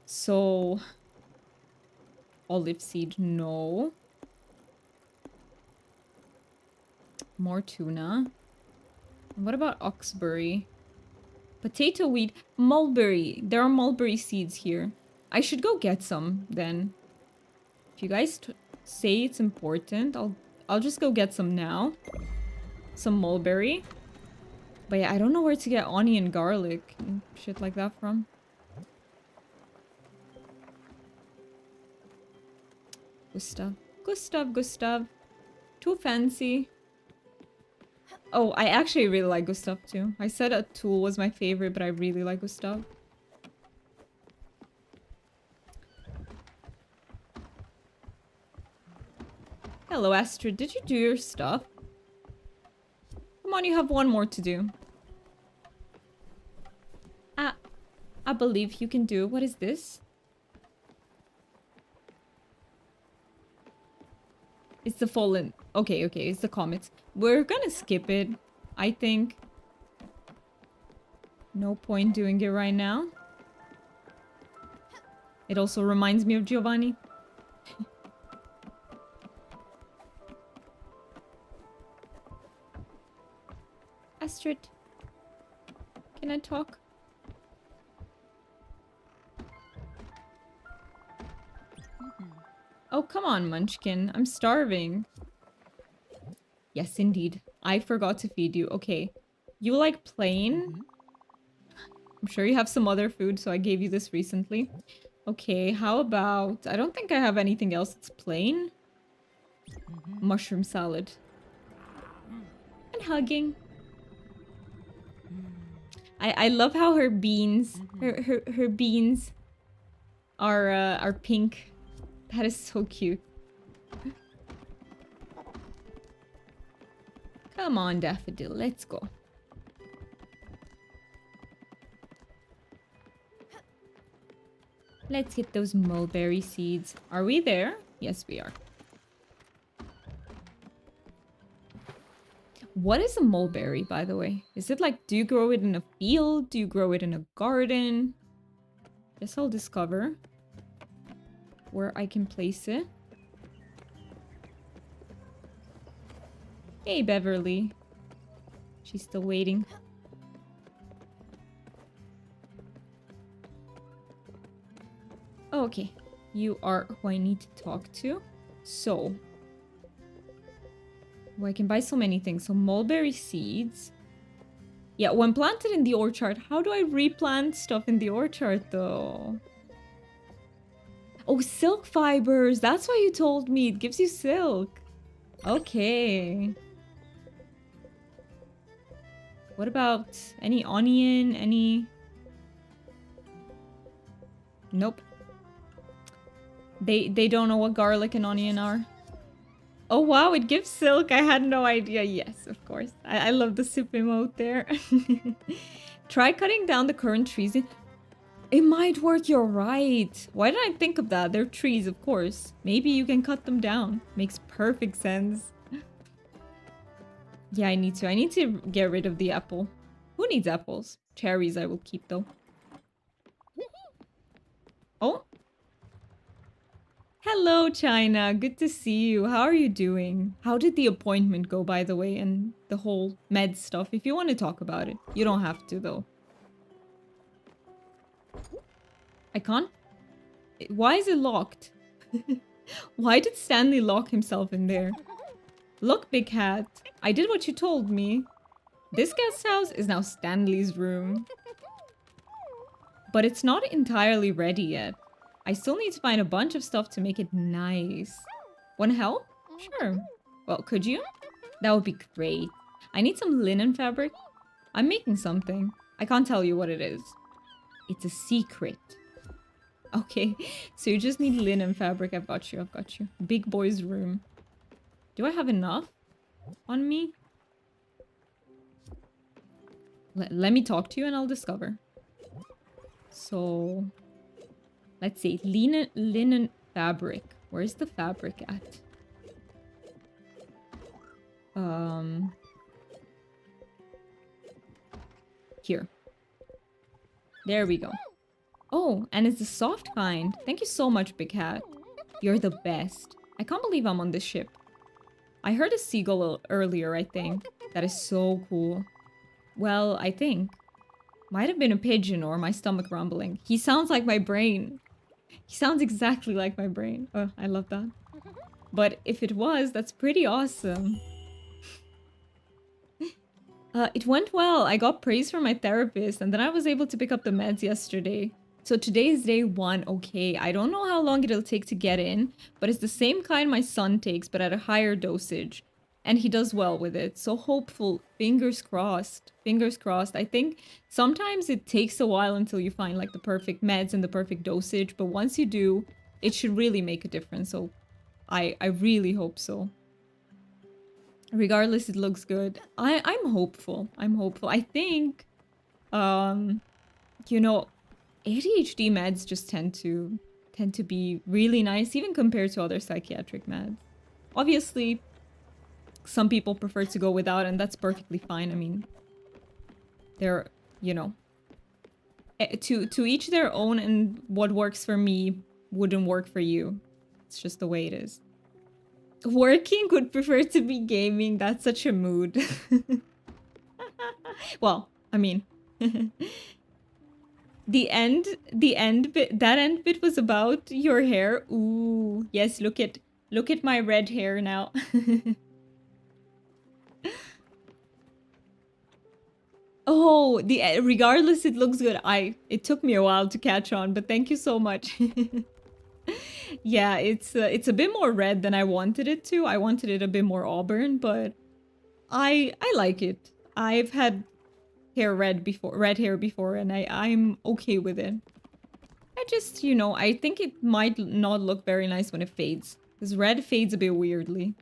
So... Olive seed, no. More tuna. What about oxberry? Potato weed. Mulberry. There are mulberry seeds here. I should go get some then. If you guys say it's important, I'll just go get some now. Some mulberry. But yeah, I don't know where to get onion, garlic, and shit like that from. Gustav. Too fancy. Oh, I actually really like Gustav too. I said Atul was my favorite, but I really like Gustav. Hello, Astrid. Did you do your stuff? Come on, you have one more to do. I believe you can do. What is this? It's the fallen. Okay, it's the comets. We're gonna skip it, I think. No point doing it right now. It also reminds me of Giovanni. Astrid, can I talk? Oh, come on, Munchkin. I'm starving. Yes, indeed. I forgot to feed you. Okay. You like plain? I'm sure you have some other food, so I gave you this recently. Okay, how about... I don't think I have anything else that's plain. Mushroom salad. And hugging. I love how her beans... Her beans are pink. That is so cute. Come on, Daffodil, let's go. Let's get those mulberry seeds. Are we there? Yes, we are. What is a mulberry, by the way? Is it like, do you grow it in a field? Do you grow it in a garden? Guess I'll discover where I can place it. Hey, Beverly. She's still waiting. Oh, okay. You are who I need to talk to. So. Oh, I can buy so many things. So, mulberry seeds. Yeah, when planted in the orchard. How do I replant stuff in the orchard, though? Oh, silk fibers. That's why you told me. It gives you silk. Okay. What about any onion? Any... Nope. They don't know what garlic and onion are. Oh, wow. It gives silk. I had no idea. Yes, of course. I love the sip emote there. Try cutting down the current trees. It might work, you're right. Why didn't I think of that? They're trees, of course. Maybe you can cut them down. Makes perfect sense. Yeah, I need to. I need to get rid of the apple. Who needs apples? Cherries I will keep, though. Oh. Hello, China. Good to see you. How are you doing? How did the appointment go, by the way, and the whole med stuff? If you want to talk about it. You don't have to, though. I can't? Why is it locked? Why did Stanley lock himself in there? Look, Big Hat. I did what you told me. This guest house is now Stanley's room. But it's not entirely ready yet. I still need to find a bunch of stuff to make it nice. Want help? Sure. Well, could you? That would be great. I need some linen fabric. I'm making something. I can't tell you what it is. It's a secret. Okay, so you just need linen fabric. I've got you, I've got you. Big boy's room. Do I have enough on me? Let me talk to you and I'll discover. So, let's see. Linen fabric. Where's the fabric at? Here. There we go. Oh, and it's the soft kind. Thank you so much, Big Hat. You're the best. I can't believe I'm on this ship. I heard a seagull earlier, I think. That is so cool. Well, I think. Might have been a pigeon or my stomach rumbling. He sounds like my brain. He sounds exactly like my brain. Oh, I love that. But if it was, that's pretty awesome. It went well. I got praise from my therapist and then I was able to pick up the meds yesterday. So today is day 1. Okay, I don't know how long it'll take to get in, but it's the same kind my son takes, but at a higher dosage. And he does well with it. So hopeful. Fingers crossed. Fingers crossed. I think sometimes it takes a while until you find like the perfect meds and the perfect dosage. But once you do, it should really make a difference. So I really hope so. Regardless, it looks good. I'm hopeful. I'm hopeful. I think, you know, ADHD meds just tend to be really nice, even compared to other psychiatric meds. Obviously, some people prefer to go without, and that's perfectly fine. I mean, they're, you know, to each their own, and what works for me wouldn't work for you. It's just the way it is. Working would prefer to be gaming. That's such a mood. Well, I mean, the end bit, that end bit was about your hair. Ooh, yes, look at my red hair now. Oh, regardless, it looks good. It took me a while to catch on, but thank you so much. Yeah, it's a bit more red than I wanted it to. I wanted it a bit more auburn, but I like it. I've had red hair before, and I'm okay with it. I just, you know, I think it might not look very nice when it fades, because red fades a bit weirdly.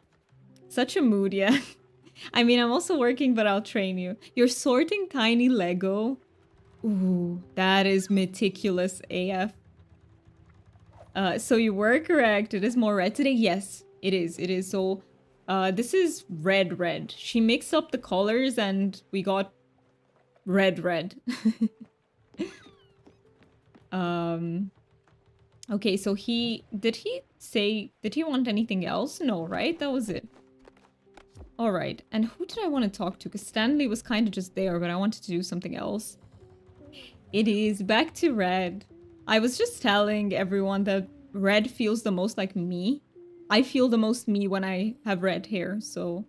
Such a mood, yeah. I mean, I'm also working, but I'll train you. You're sorting tiny Lego. Ooh, that is meticulous AF. So you were correct. It is more red today. Yes, it is. It is. So, this is red. She mixed up the colors and we got red. Okay, so did he want anything else? No, right? That was it. All right. And who did I want to talk to? Because Stanley was kind of just there, but I wanted to do something else. It is back to red. I was just telling everyone that red feels the most like me. I feel the most me when I have red hair, so...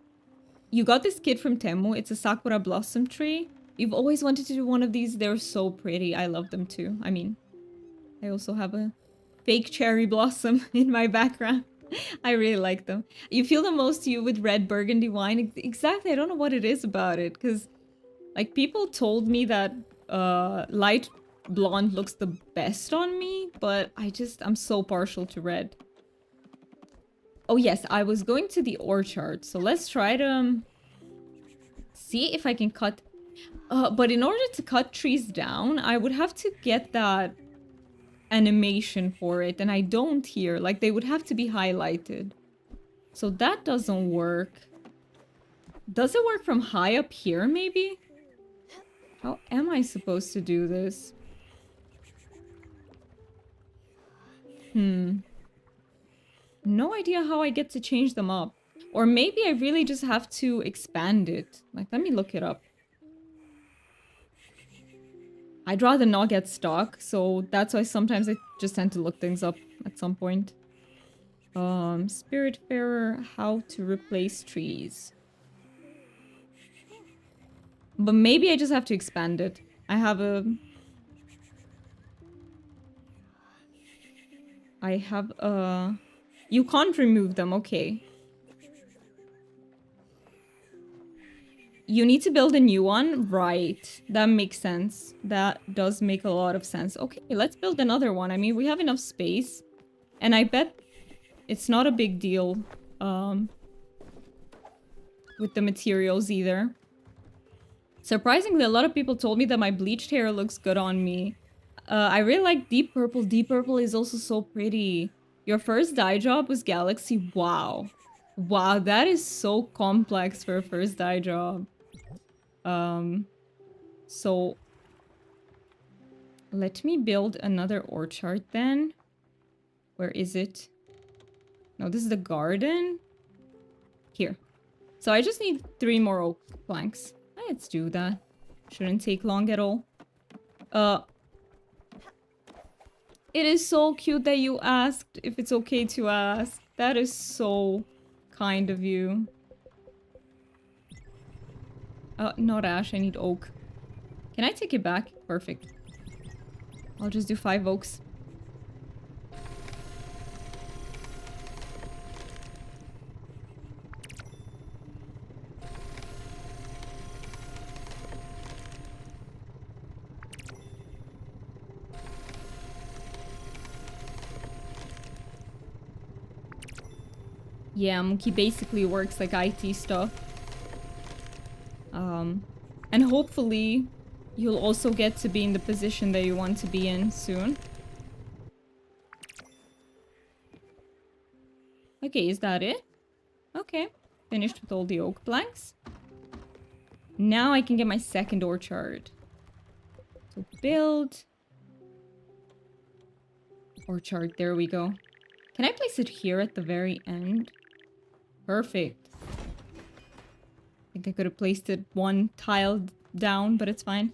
You got this kit from Temu. It's a Sakura blossom tree. You've always wanted to do one of these. They're so pretty. I love them too. I mean, I also have a fake cherry blossom in my background. I really like them. You feel the most you with red burgundy wine. Exactly. I don't know what it is about it, because like people told me that light blonde looks the best on me, but I'm so partial to red. Oh yes, I was going to the orchard, so let's try to see if I can cut. But in order to cut trees down, I would have to get that animation for it, and I don't here. Like, they would have to be highlighted. So that doesn't work. Does it work from high up here, maybe? How am I supposed to do this? No idea how I get to change them up. Or maybe I really just have to expand it. Like, let me look it up. I'd rather not get stuck, so that's why sometimes I just tend to look things up at some point. Spiritfarer, how to replace trees. But maybe I just have to expand it. I have a... You can't remove them, okay. You need to build a new one? Right. That makes sense. That does make a lot of sense. Okay, let's build another one. I mean, we have enough space. And I bet it's not a big deal with the materials either. Surprisingly, a lot of people told me that my bleached hair looks good on me. I really like deep purple. Deep purple is also so pretty. Your first dye job was Galaxy. Wow. Wow, that is so complex for a first dye job. So let me build another orchard then. Where is it? No, this is the garden. Here. So I just need 3 more oak planks. Let's do that. Shouldn't take long at all. It is so cute that you asked if it's okay to ask. That is so kind of you. Not ash, I need oak. Can I take it back? Perfect. I'll just do 5 oaks. Yeah, Monkey basically works like IT stuff. And hopefully you'll also get to be in the position that you want to be in soon. Okay, is that it? Okay, finished with all the oak planks. Now I can get my second orchard. So build. Orchard, there we go. Can I place it here at the very end? Perfect. I think I could have placed it 1 tile down, but it's fine.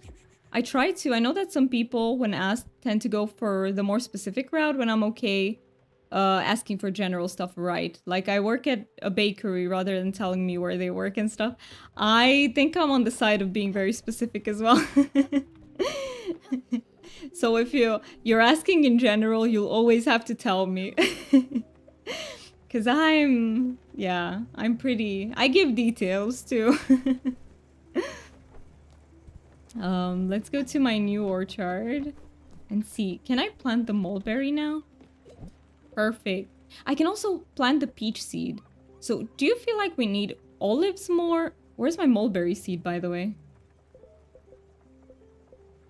I try to. I know that some people, when asked, tend to go for the more specific route when I'm okay asking for general stuff, right? Like, I work at a bakery rather than telling me where they work and stuff. I think I'm on the side of being very specific as well. So if you're asking in general, you'll always have to tell me. Because I'm pretty... I give details, too. Let's go to my new orchard and see. Can I plant the mulberry now? Perfect. I can also plant the peach seed. So, do you feel like we need olives more? Where's my mulberry seed, by the way?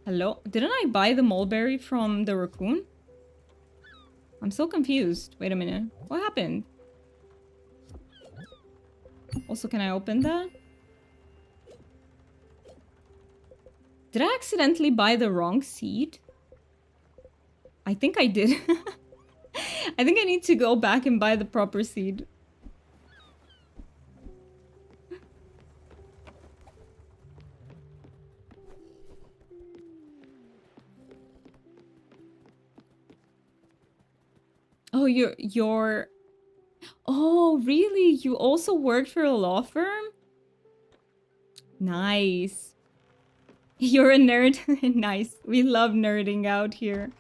Hello? Didn't I buy the mulberry from the raccoon? I'm so confused. Wait a minute. What happened? Also, can I open that? Did I accidentally buy the wrong seed? I think I did. I think I need to go back and buy the proper seed. Oh, you're... Oh, really? You also worked for a law firm? Nice. You're a nerd? Nice. We love nerding out here.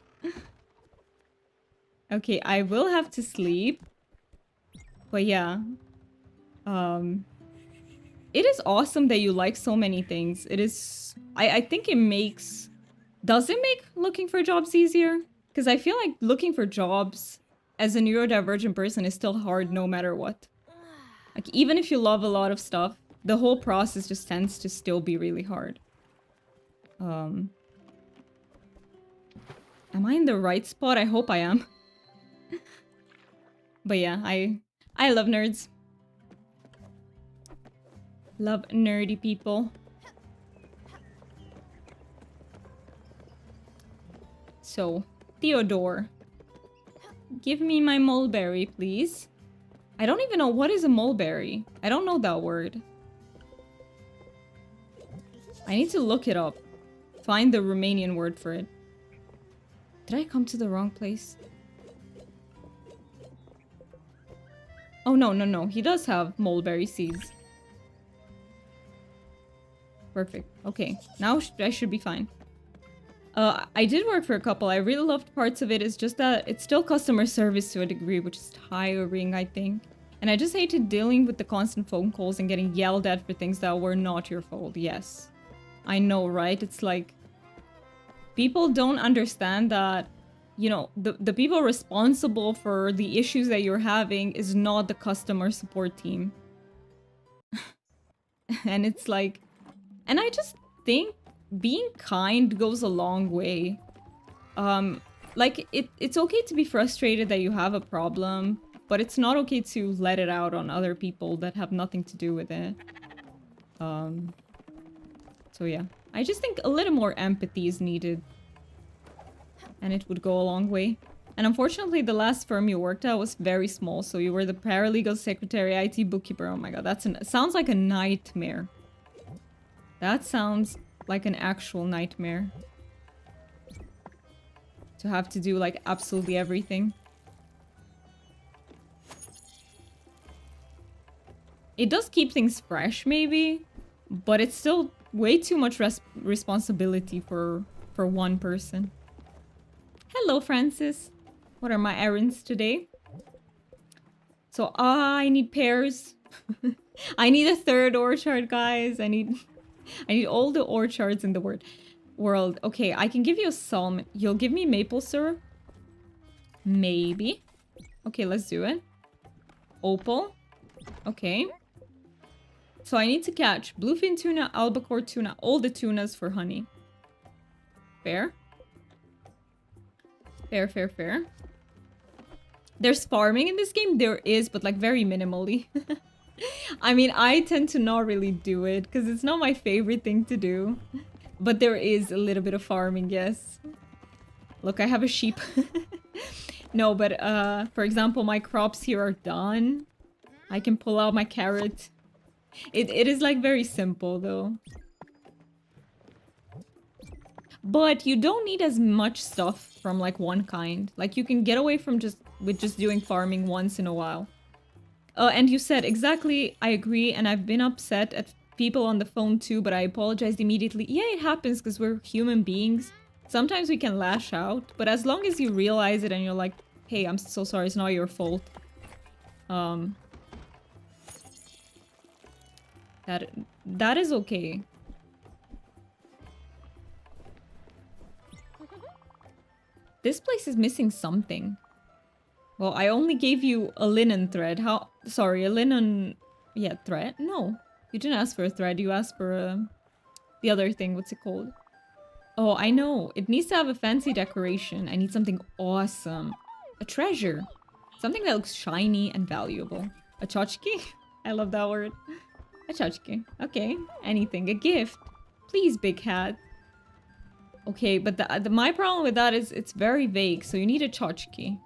Okay, I will have to sleep. But yeah. It is awesome that you like so many things. It is... I think it makes... Does it make looking for jobs easier? Because I feel like looking for jobs as a neurodivergent person is still hard no matter what. Like, even if you love a lot of stuff, the whole process just tends to still be really hard. Am I in the right spot? I hope I am. But yeah, I love nerds. Love nerdy people. So, Theodore. Give me my mulberry, please. I don't even know what is a mulberry. I don't know that word. I need to look it up. Find the Romanian word for it. Did I come to the wrong place? Oh, no. He does have mulberry seeds. Perfect. Okay. Now I should be fine. I did work for a couple. I really loved parts of it. It's just that it's still customer service to a degree, which is tiring, I think. And I just hated dealing with the constant phone calls and getting yelled at for things that were not your fault. Yes. I know, right? It's like, people don't understand that, you know, the people responsible for the issues that you're having is not the customer support team. And it's like, and I just think being kind goes a long way. Like, it's okay to be frustrated that you have a problem, but it's not okay to let it out on other people that have nothing to do with it. So yeah. I just think a little more empathy is needed. And it would go a long way. And unfortunately, the last firm you worked at was very small, so you were the paralegal, secretary, IT, bookkeeper. Oh my god, sounds like a nightmare. That sounds like an actual nightmare. To have to do, like, absolutely everything. It does keep things fresh, maybe, but it's still way too much responsibility for one person. Hello, Francis. What are my errands today? So I need pears. I need a third orchard, guys. I need all the orchards in the world. Okay, I can give you a salmon. You'll give me maple syrup? Maybe. Okay, let's do it. Opal. Okay. So I need to catch bluefin tuna, albacore tuna, all the tunas for honey. Fair. Fair, fair, fair. There's farming in this game? There is, but like very minimally. I mean, I tend to not really do it because it's not my favorite thing to do. But there is a little bit of farming, yes. Look, I have a sheep. No, but for example, my crops here are done. I can pull out my carrot. It is like very simple though. But you don't need as much stuff from like one kind. Like you can get away from just doing farming once in a while. And you said exactly, I agree, and I've been upset at people on the phone too, but I apologized immediately. Yeah, it happens because we're human beings. Sometimes we can lash out, but as long as you realize it and you're like, hey, I'm so sorry, it's not your fault. That is okay. This place is missing something. Well, I only gave you a linen thread. Sorry, a linen... Yeah, thread? No. You didn't ask for a thread. You asked for the other thing. What's it called? Oh, I know. It needs to have a fancy decoration. I need something awesome. A treasure. Something that looks shiny and valuable. A tchotchke? I love that word. A tchotchke. Okay. Anything. A gift. Please, big hat. Okay, but my problem with that is it's very vague, so you need a tchotchke.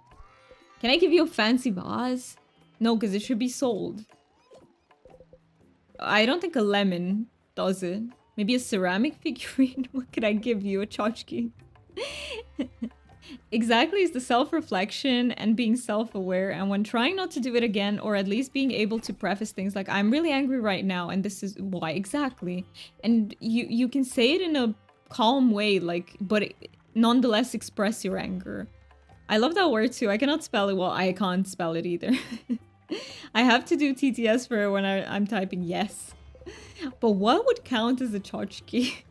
Can I give you a fancy vase? No, because it should be sold. I don't think a lemon does it. Maybe a ceramic figurine? What could I give you? A tchotchke? Exactly, it's the self-reflection and being self-aware, and when trying not to do it again, or at least being able to preface things like, I'm really angry right now, and this is why exactly. And you can say it in a calm way, like, but nonetheless express your anger. I love that word too. I cannot spell it. Well, I can't spell it either. I have to do TTS for when I'm typing yes. But what would count as a tchotchke?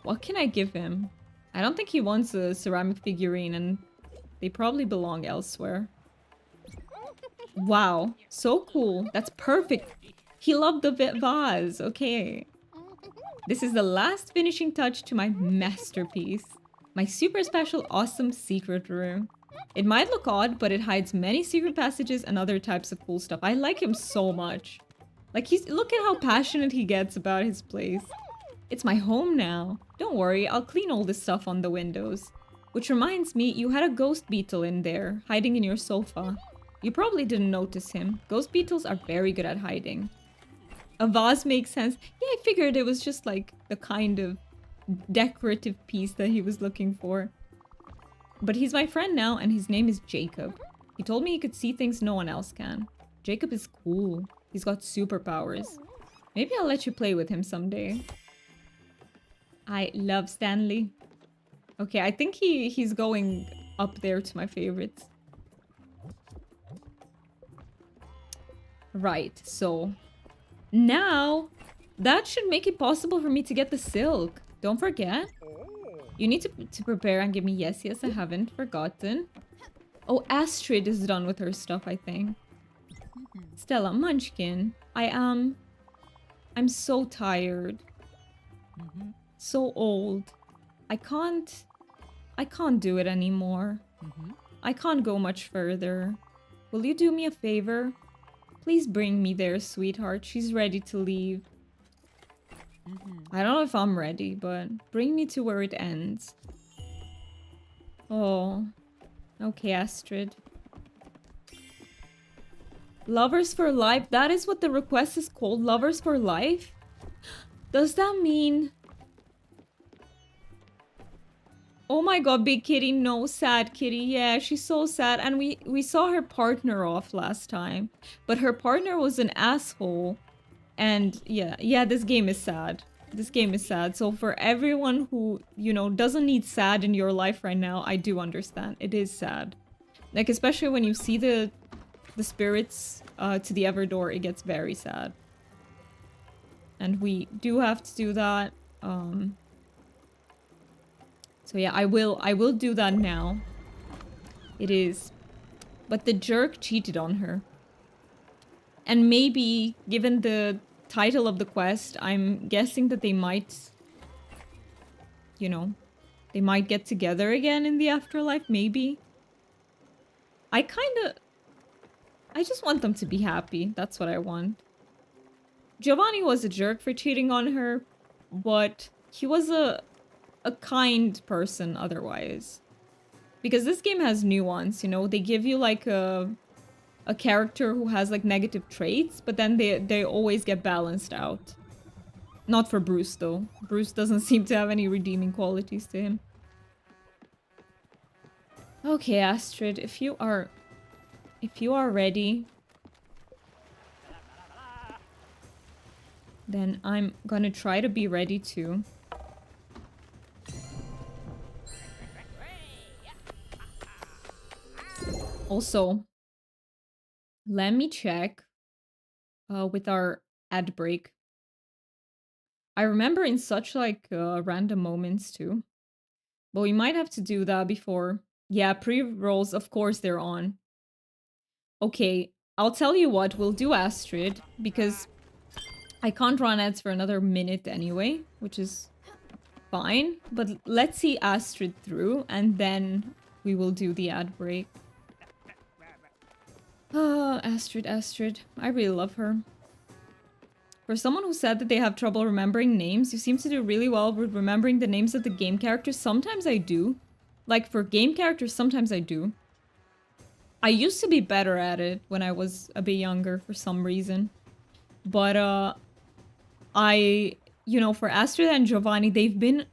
What can I give him? I don't think he wants a ceramic figurine, and they probably belong elsewhere. Wow, so cool. That's perfect. He loved the vase. Okay. This is the last finishing touch to my masterpiece. My super special, awesome secret room. It might look odd, but it hides many secret passages and other types of cool stuff. I like him so much. Like, look at how passionate he gets about his place. It's my home now. Don't worry, I'll clean all this stuff on the windows. Which reminds me, you had a ghost beetle in there, hiding in your sofa. You probably didn't notice him. Ghost beetles are very good at hiding. A vase makes sense. Yeah, I figured it was just like the kind of decorative piece that he was looking for. But he's my friend now, and his name is Jacob. He told me he could see things no one else can. Jacob is cool. He's got superpowers. Maybe I'll let you play with him someday. I love Stanley. Okay, I think he's going up there to my favorites. Right, so now that should make it possible for me to get the silk. Don't forget. You need to prepare and give me yes, I haven't forgotten. Oh, Astrid is done with her stuff, I think. Stella, Munchkin. I'm so tired. So old. I can't do it anymore. I can't go much further. Will you do me a favor? Please bring me there, sweetheart. She's ready to leave. I don't know if I'm ready, but bring me to where it ends. Oh. Okay, Astrid. Lovers for life? That is what the request is called? Lovers for life? Does that mean... Oh my god, big kitty. No, sad kitty. Yeah, she's so sad. And we saw her partner off last time. But her partner was an asshole. And yeah, this game is sad. This game is sad. So for everyone who, you know, doesn't need sad in your life right now, I do understand. It is sad. Like, especially when you see the spirits to the Everdoor, it gets very sad. And we do have to do that. So yeah, I will do that now. It is. But the jerk cheated on her. And maybe, given the title of the quest, I'm guessing that they might, you know, they might get together again in the afterlife, maybe. I just want them to be happy. That's what I want. Giovanni was a jerk for cheating on her, but he was a kind person otherwise. Because this game has nuance, you know? They give you like a character who has like negative traits, but then they always get balanced out. Not for Bruce though. Bruce doesn't seem to have any redeeming qualities to him. Okay, Astrid, if you are ready, then I'm gonna try to be ready too. Also, let me check with our ad break. I remember in such like random moments too. But we might have to do that before. Yeah, pre-rolls, of course they're on. Okay, I'll tell you what, we'll do Astrid, because I can't run ads for another minute anyway, which is fine. But let's see Astrid through, and then we will do the ad break. Astrid. I really love her. For someone who said that they have trouble remembering names, you seem to do really well with remembering the names of the game characters. Sometimes I do. Like, for game characters, sometimes I do. I used to be better at it when I was a bit younger for some reason. But, you know, for Astrid and Giovanni, they've been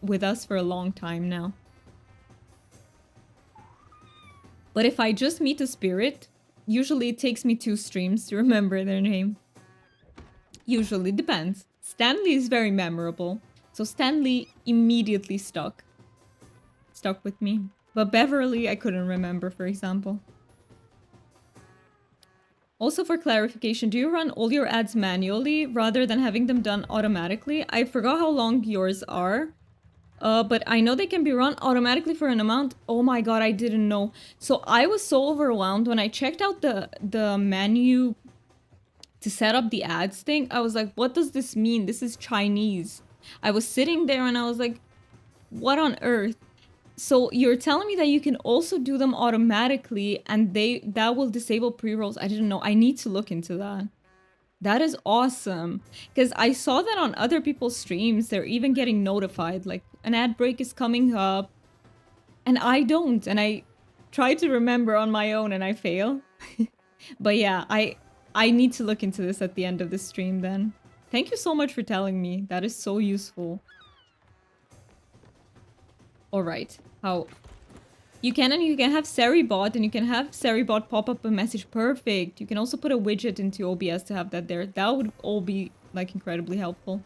with us for a long time now. But if I just meet a spirit, usually it takes me 2 streams to remember their name. Usually, depends. Stanley is very memorable. So Stanley immediately stuck with me. But Beverly, I couldn't remember, for example. Also, for clarification, do you run all your ads manually rather than having them done automatically? I forgot how long yours are. But I know they can be run automatically for an amount. Oh my god, I didn't know. So I was so overwhelmed when I checked out the menu to set up the ads thing. I was like, what does this mean? This is Chinese. I was sitting there and I was like, what on earth? So you're telling me that you can also do them automatically and that will disable pre-rolls? I didn't know. I need to look into that. That is awesome. Because I saw that on other people's streams. They're even getting notified. Like, an ad break is coming up. And I don't. And I try to remember on my own and I fail. But yeah, I need to look into this at the end of the stream then. Thank you so much for telling me. That is so useful. Alright. How? You can have Seribot, and you can have Seribot pop up a message. Perfect. You can also put a widget into OBS to have that there. That would all be, like, incredibly helpful.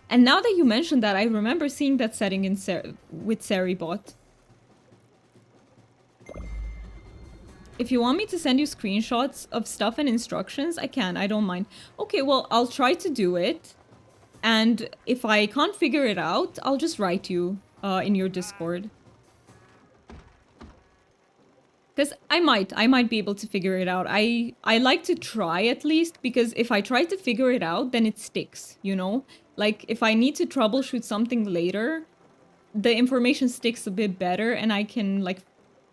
And now that you mentioned that, I remember seeing that setting in with Seribot. If you want me to send you screenshots of stuff and instructions, I can. I don't mind. Okay, well, I'll try to do it. And if I can't figure it out, I'll just write you in your Discord. Because I might be able to figure it out. I like to try at least, because if I try to figure it out, then it sticks, you know? Like, if I need to troubleshoot something later, the information sticks a bit better and I can, like,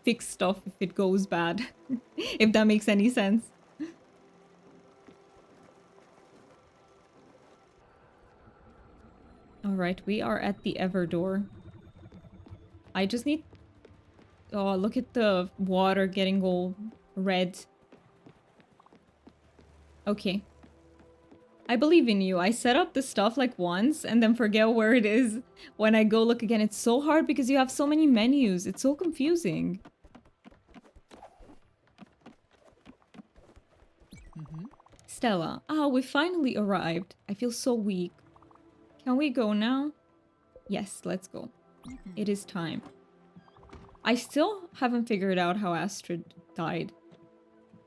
fix stuff if it goes bad. If that makes any sense. Alright, we are at the Ever door. I just need... Oh, look at the water getting all red. Okay. I believe in you. I set up the stuff like once and then forget where it is when I go look again. It's so hard because you have so many menus. It's so confusing. Stella. Ah, we finally arrived. I feel so weak. Can we go now? Yes, let's go. It is time. I still haven't figured out how Astrid died.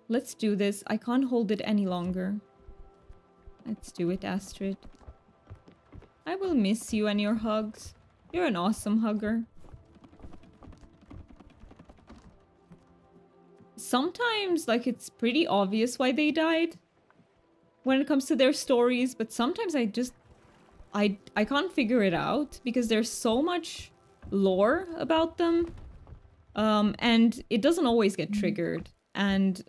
Let's do this. I can't hold it any longer. Let's do it, Astrid. I will miss you and your hugs. You're an awesome hugger. Sometimes, like, it's pretty obvious why they died when it comes to their stories, but sometimes I can't figure it out because there's so much lore about them. And it doesn't always get triggered. And,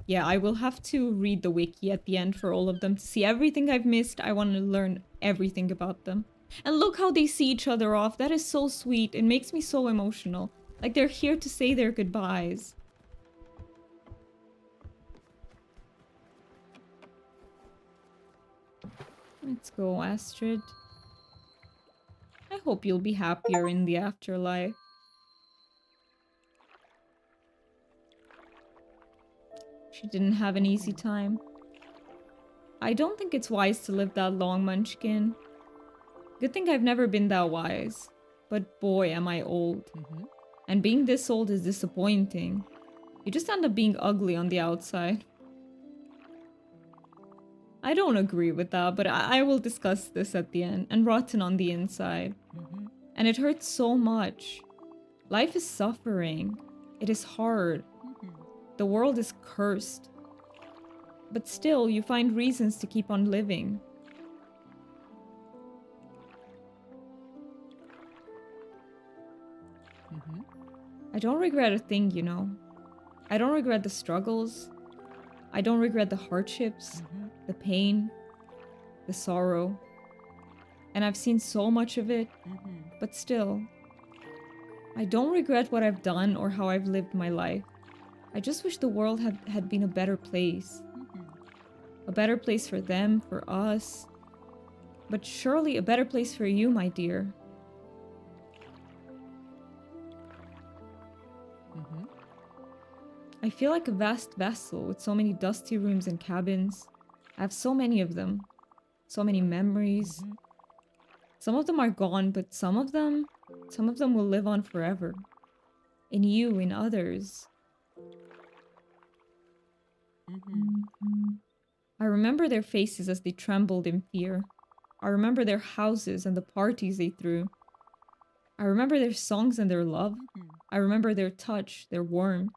yeah, I will have to read the wiki at the end for all of them to see everything I've missed. I want to learn everything about them. And look how they see each other off. That is so sweet. It makes me so emotional. Like, they're here to say their goodbyes. Let's go, Astrid. I hope you'll be happier in the afterlife. She didn't have an easy time. I don't think it's wise to live that long, Munchkin. Good thing I've never been that wise. But boy, am I old. And being this old is disappointing. You just end up being ugly on the outside. I don't agree with that, but I will discuss this at the end. And rotten on the inside. And it hurts so much. Life is suffering. It is hard. The world is cursed. But still, you find reasons to keep on living. I don't regret a thing, you know. I don't regret the struggles. I don't regret the hardships, the pain, the sorrow. And I've seen so much of it, but still, I don't regret what I've done or how I've lived my life. I just wish the world had been a better place. A better place for them, for us. But surely a better place for you, my dear. I feel like a vast vessel with so many dusty rooms and cabins. I have so many of them. So many memories. Some of them are gone, but some of them will live on forever. In you, in others. I remember their faces as they trembled in fear. I remember their houses and the parties they threw. I remember their songs and their love. I remember their touch, their warmth.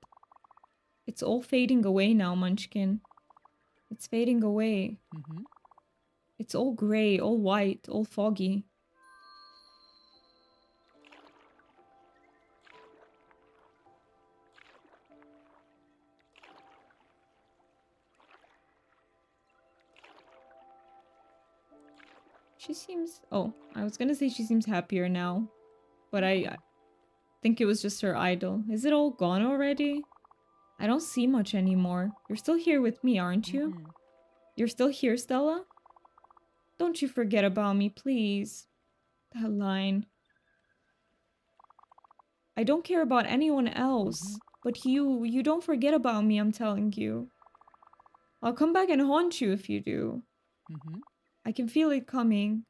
It's all fading away now, Munchkin. It's fading away. It's all grey, all white, all foggy. She seems... Oh, I was gonna say she seems happier now. But I think it was just her idol. Is it all gone already? I don't see much anymore. You're still here with me, aren't you? You're still here, Stella? Don't you forget about me, please. That line. I don't care about anyone else. But you don't forget about me, I'm telling you. I'll come back and haunt you if you do. I can feel it coming.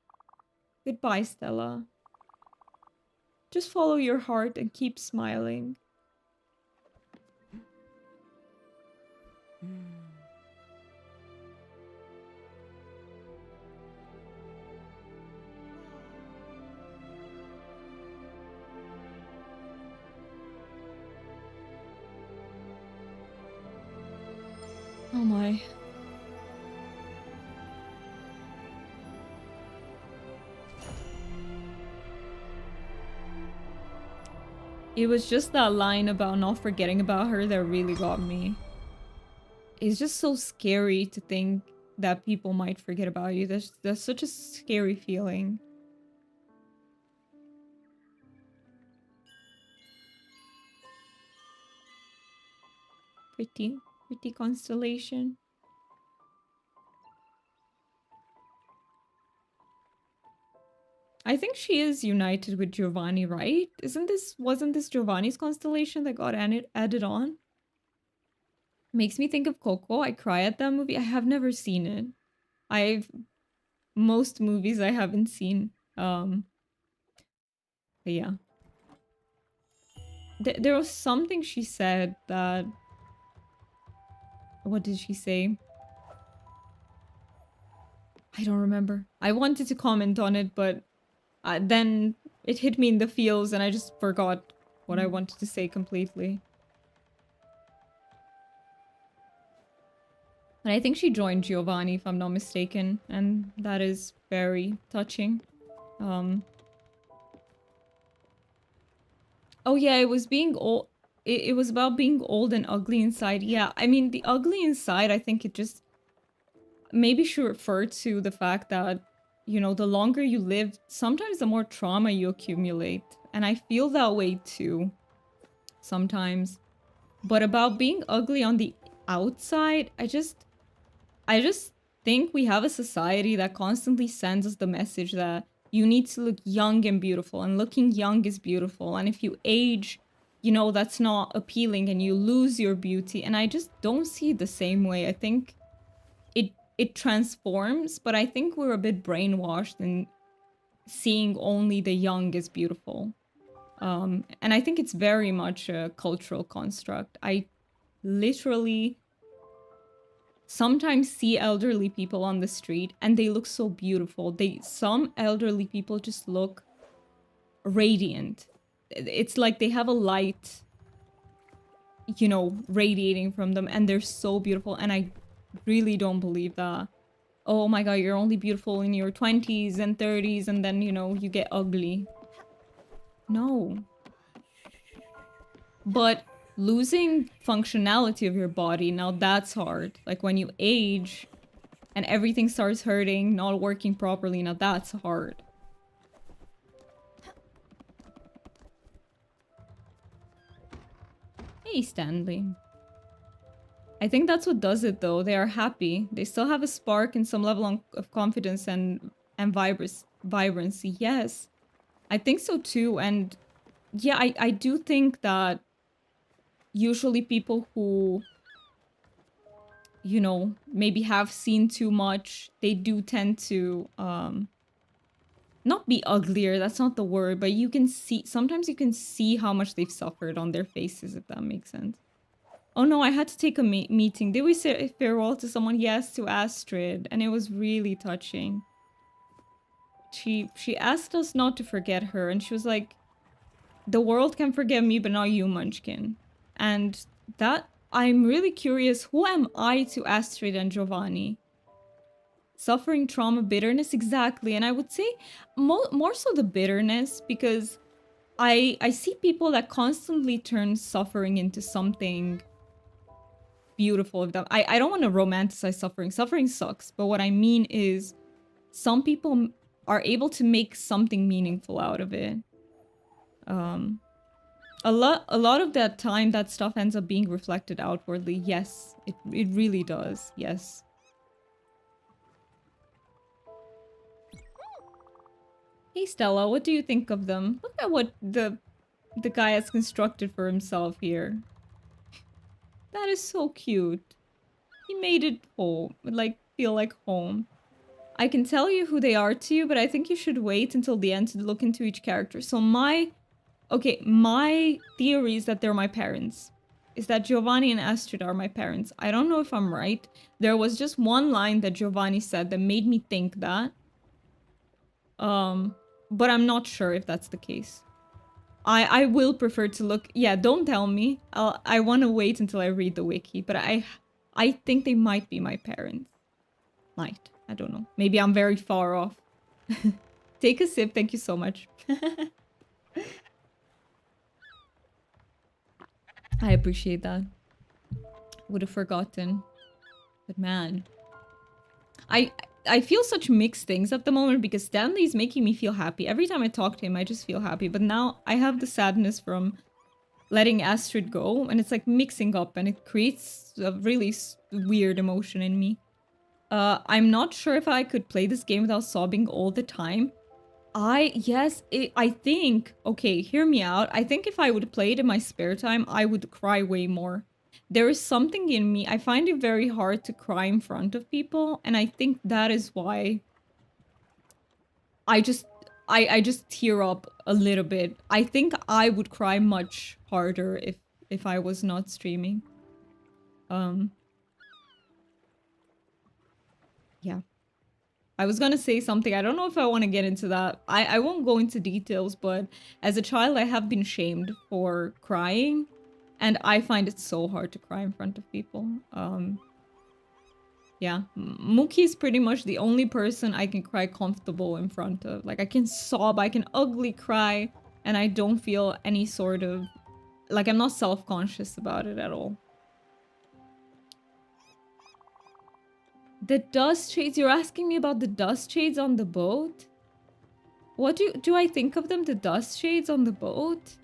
Goodbye, Stella. Just follow your heart and keep smiling. Oh my. It was just that line about not forgetting about her that really got me. It's just so scary to think that people might forget about you. That's such a scary feeling. Pretty constellation. I think she is united with Giovanni, right? Wasn't this Giovanni's constellation that got added on? Makes me think of Coco. I cry at that movie. I have never seen it. I've most movies I haven't seen. But yeah. There was something she said that... What did she say? I don't remember. I wanted to comment on it, but then it hit me in the feels and I just forgot what I wanted to say completely. And I think she joined Giovanni, if I'm not mistaken, and that is very touching. Oh yeah, it was being old. It was about being old and ugly inside. Yeah, I mean, the ugly inside, I think it just... Maybe she referred to the fact that, you know, the longer you live, sometimes the more trauma you accumulate. And I feel that way too, sometimes. But about being ugly on the outside, I just think we have a society that constantly sends us the message that you need to look young and beautiful, and looking young is beautiful. And if you age, you know, that's not appealing and you lose your beauty. And I just don't see it the same way. I think it transforms, but I think we're a bit brainwashed in seeing only the young as beautiful. And I think it's very much a cultural construct. I literally sometimes see elderly people on the street and they look so beautiful. Some elderly people just look radiant. It's like they have a light, you know, radiating from them, and they're so beautiful. And I really don't believe that. Oh my god, you're only beautiful in your 20s and 30s and then, you know, you get ugly. No. But losing functionality of your body, now that's hard. Like when you age and everything starts hurting, not working properly, now that's hard. Hey, Stanley. I think that's what does it though. They are happy. They still have a spark and some level of confidence and vibrancy. Yes, I think so too. And yeah, I do think that usually people who, you know, maybe have seen too much, they do tend to not be uglier, that's not the word, but you can see, sometimes you can see how much they've suffered on their faces, if that makes sense. Oh no, I had to take a meeting. Did we say farewell to someone? Yes, to Astrid, and it was really touching. She asked us not to forget her, and she was like, the world can forget me, but not you, Munchkin. And that, I'm really curious, who am I to Astrid and Giovanni? Suffering, trauma, bitterness, exactly. And I would say more so the bitterness, because I see people that constantly turn suffering into something beautiful of them. I don't want to romanticize suffering. Suffering sucks, but what I mean is some people are able to make something meaningful out of it. A lot of that time, that stuff ends up being reflected outwardly. Yes, it really does. Yes. Hey Stella, what do you think of them? Look at what the guy has constructed for himself here. That is so cute. He made it home, like feel like home. I can tell you who they are to you, but I think you should wait until the end to look into each character. So my theory is that they're my parents. is that Giovanni and Astrid are my parents. I don't know if I'm right. There was just one line that Giovanni said that made me think that. But I'm not sure if that's the case. I will prefer to look. Yeah, don't tell me. I want to wait until I read the wiki. But I think they might be my parents. Might. I don't know. Maybe I'm very far off. Take a sip. Thank you so much. I appreciate that. Would have forgotten. But man. I feel such mixed things at the moment because Stanley's making me feel happy. Every time I talk to him, I just feel happy. But now I have the sadness from letting Astrid go. And it's like mixing up and it creates a really weird emotion in me. I'm not sure if I could play this game without sobbing all the time. I think, okay, hear me out. I think if I would play it in my spare time, I would cry way more. There is something in me. I find it very hard to cry in front of people. And I think that is why I just tear up a little bit. I think I would cry much harder if I was not streaming. Yeah. I was gonna say something. I don't know if I want to get into that. I won't go into details, but as a child, I have been shamed for crying. And I find it so hard to cry in front of people. Yeah. Mookie is pretty much the only person I can cry comfortable in front of. Like, I can sob, I can ugly cry, and I don't feel any sort of... Like, I'm not self-conscious about it at all. The dust shades? You're asking me about the dust shades on the boat? What do I think of them? The dust shades on the boat?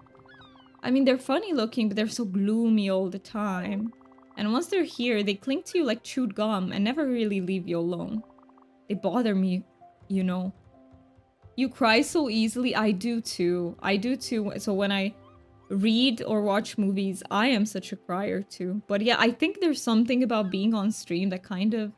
I mean, they're funny looking, but they're so gloomy all the time. And once they're here, they cling to you like chewed gum and never really leave you alone. They bother me, you know. You cry so easily. I do too. I do too. So when I read or watch movies, I am such a crier too. But yeah, I think there's something about being on stream that kind of...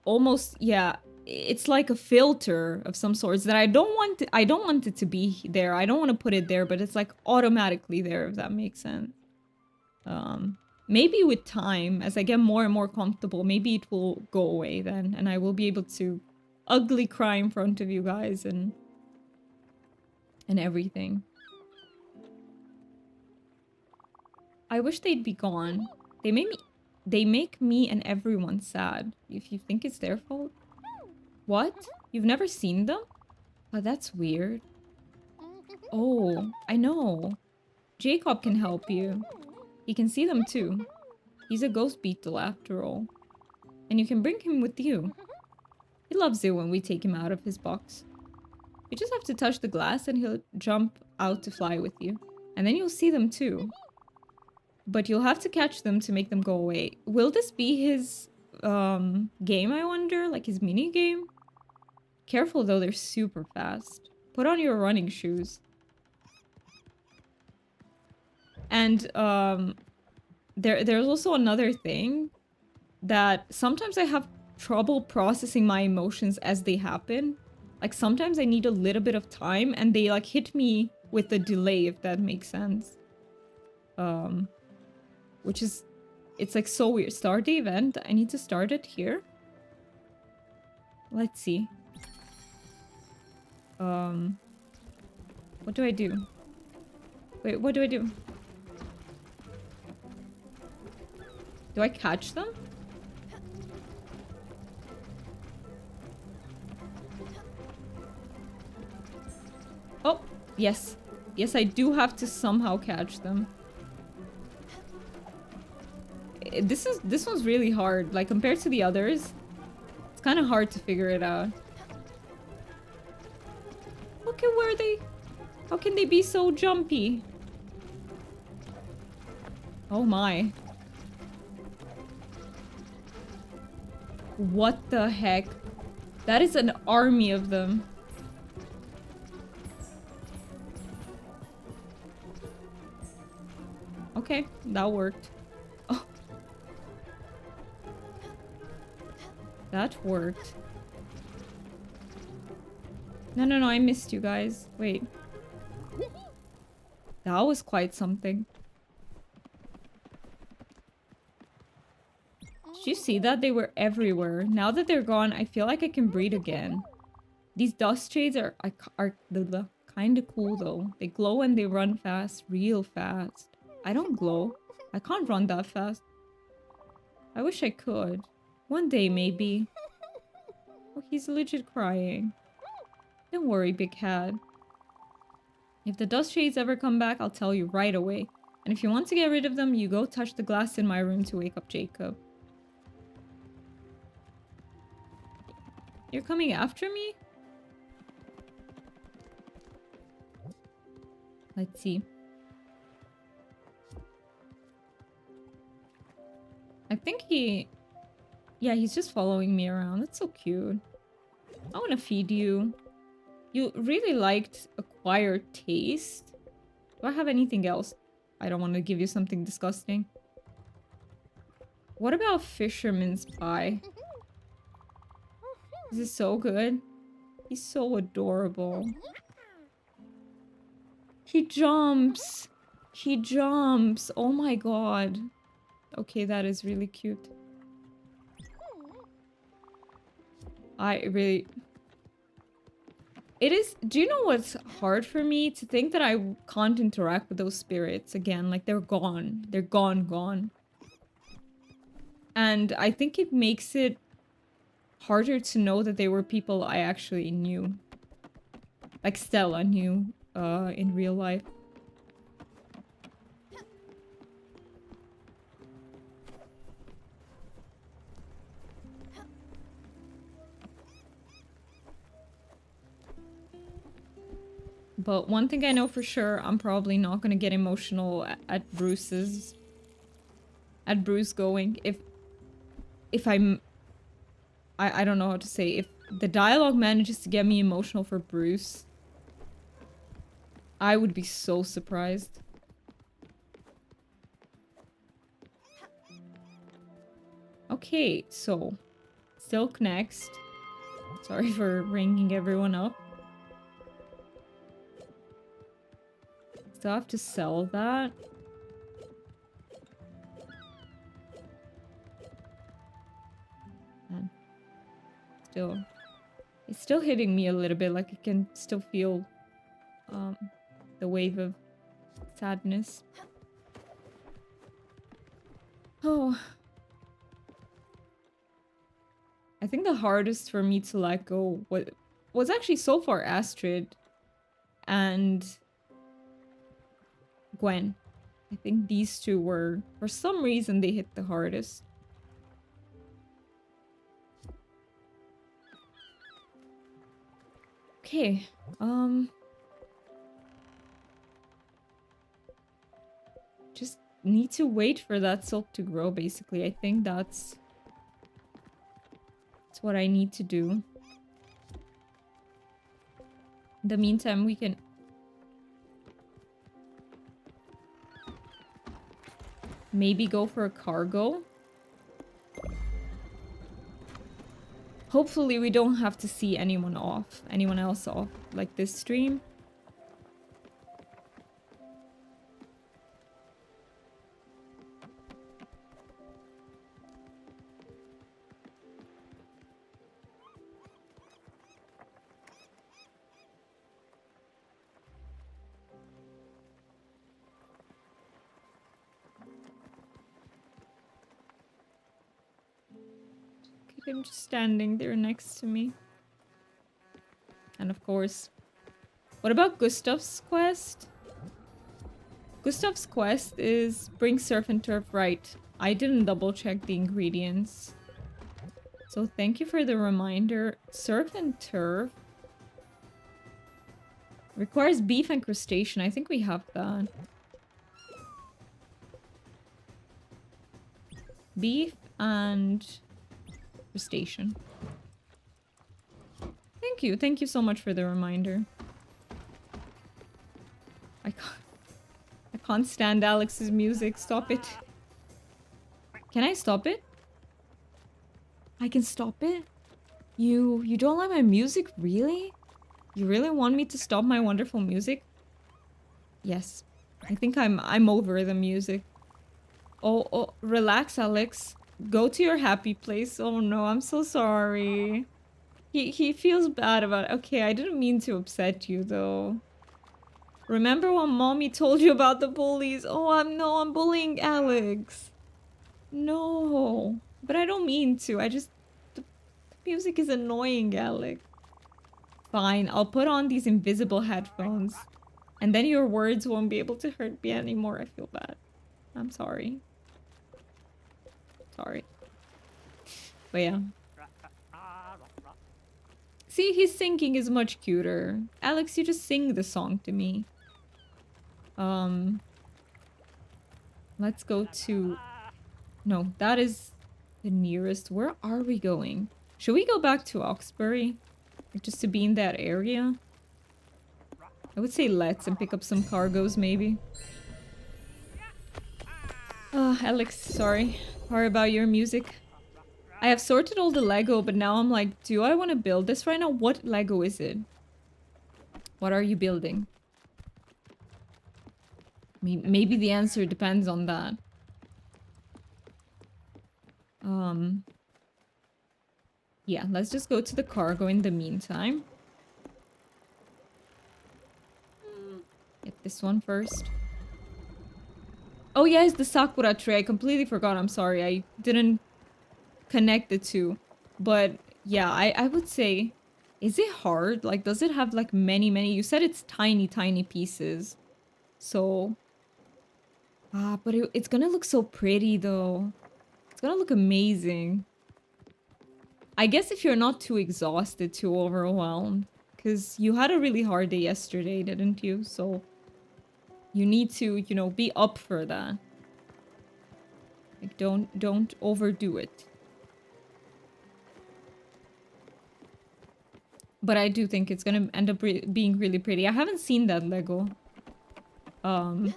Almost, yeah... It's like a filter of some sorts that I don't want it to be there. I don't want to put it there, but it's like automatically there, if that makes sense. Maybe with time, as I get more and more comfortable, maybe it will go away then, and I will be able to ugly cry in front of you guys and everything. I wish they'd be gone. They make me and everyone sad. If you think it's their fault. What? You've never seen them? Oh, that's weird. Oh, I know. Jacob can help you. He can see them too. He's a ghost beetle after all. And you can bring him with you. He loves it when we take him out of his box. You just have to touch the glass and he'll jump out to fly with you. And then you'll see them too. But you'll have to catch them to make them go away. Will this be his game, I wonder? Like his mini game? Careful though, they're super fast. Put on your running shoes. And there's also another thing that sometimes I have trouble processing my emotions as they happen. Like sometimes I need a little bit of time and they like hit me with a delay, if that makes sense. Which is, it's like so weird. Start the event. I need to start it here. Let's see. What do I do? Wait, what do I do? Do I catch them? Oh, yes. Yes, I do have to somehow catch them. This one's really hard. Like, compared to the others, it's kind of hard to figure it out. Look at where they... How can they be so jumpy? Oh my. What the heck? That is an army of them. Okay, that worked. Oh. That worked. No, no, no, I missed you guys. Wait. That was quite something. Did you see that? They were everywhere. Now that they're gone, I feel like I can breathe again. These dust shades are kind of cool though. They glow and they run fast, real fast. I don't glow. I can't run that fast. I wish I could. One day, maybe. Oh, he's legit crying. Don't worry, big cat. If the dust shades ever come back, I'll tell you right away. And if you want to get rid of them, you go touch the glass in my room to wake up Jacob. You're coming after me? Let's see. I think he... Yeah, he's just following me around. That's so cute. I want to feed you. You really liked acquired taste. Do I have anything else? I don't want to give you something disgusting. What about fisherman's pie? This is so good. He's so adorable. He jumps. He jumps. Oh my god. Okay, that is really cute. I really... It is... Do you know what's hard for me? To think that I can't interact with those spirits again. Like, they're gone. They're gone. And I think it makes it harder to know that they were people I actually knew. Like Stella knew in real life. But one thing I know for sure, I'm probably not gonna get emotional at Bruce's... At Bruce going. If I'm... I don't know how to say. If the dialogue manages to get me emotional for Bruce, I would be so surprised. Okay, so... Silk next. Sorry for ringing everyone up. Still have to sell that. Man. Still. It's still hitting me a little bit, like I can still feel the wave of sadness. Oh. I think the hardest for me to let go was actually so far Astrid and Gwen. I think these two were, for some reason, they hit the hardest. Okay, just need to wait for that silk to grow, basically. I think that's what I need to do. In the meantime, we can... maybe go for a cargo. Hopefully we don't have to see anyone else off, like this stream. Him just standing there next to me. And of course, what about Gustav's quest? Gustav's quest is bring surf and turf, right. I didn't double check the ingredients. So thank you for the reminder. Surf and turf requires beef and crustacean. I think we have that. Beef and crustacean. Thank you so much for the reminder. I can't stand Alex's music. Stop it. Can I stop it? I can stop it? You don't like my music, really? You really want me to stop my wonderful music? Yes. I think I'm over the music. Oh, relax, Alex. go to your happy place. Oh no, I'm so sorry. He feels bad about it. Okay, I didn't mean to upset you though. Remember when mommy told you about the bullies? Oh, I'm bullying Alex. No, but I don't mean to. The music is annoying, Alex. Fine, I'll put on these invisible headphones. And then your words won't be able to hurt me anymore. I feel bad. I'm sorry. Sorry. But yeah. See, his singing is much cuter. Alex, you just sing the song to me. Let's go to... No, that is the nearest. Where are we going? Should we go back to Oxbury? Just to be in that area? I would say let's and pick up some cargoes, maybe. Alex, sorry. Sorry about your music. I have sorted all the Lego, but now I'm like, do I want to build this right now? What Lego is it? What are you building? I mean, maybe the answer depends on that. Yeah, let's just go to the cargo in the meantime. Get this one first. Oh yeah, it's the Sakura tree. I completely forgot. I'm sorry. I didn't connect the two. But yeah, I would say... Is it hard? Like, does it have like many... You said it's tiny pieces. So... but it's gonna look so pretty though. It's gonna look amazing. I guess if you're not too exhausted, too overwhelmed. Because you had a really hard day yesterday, didn't you? So... You need to, you know, be up for that. Like, don't overdo it. But I do think it's gonna end up being really pretty. I haven't seen that Lego. But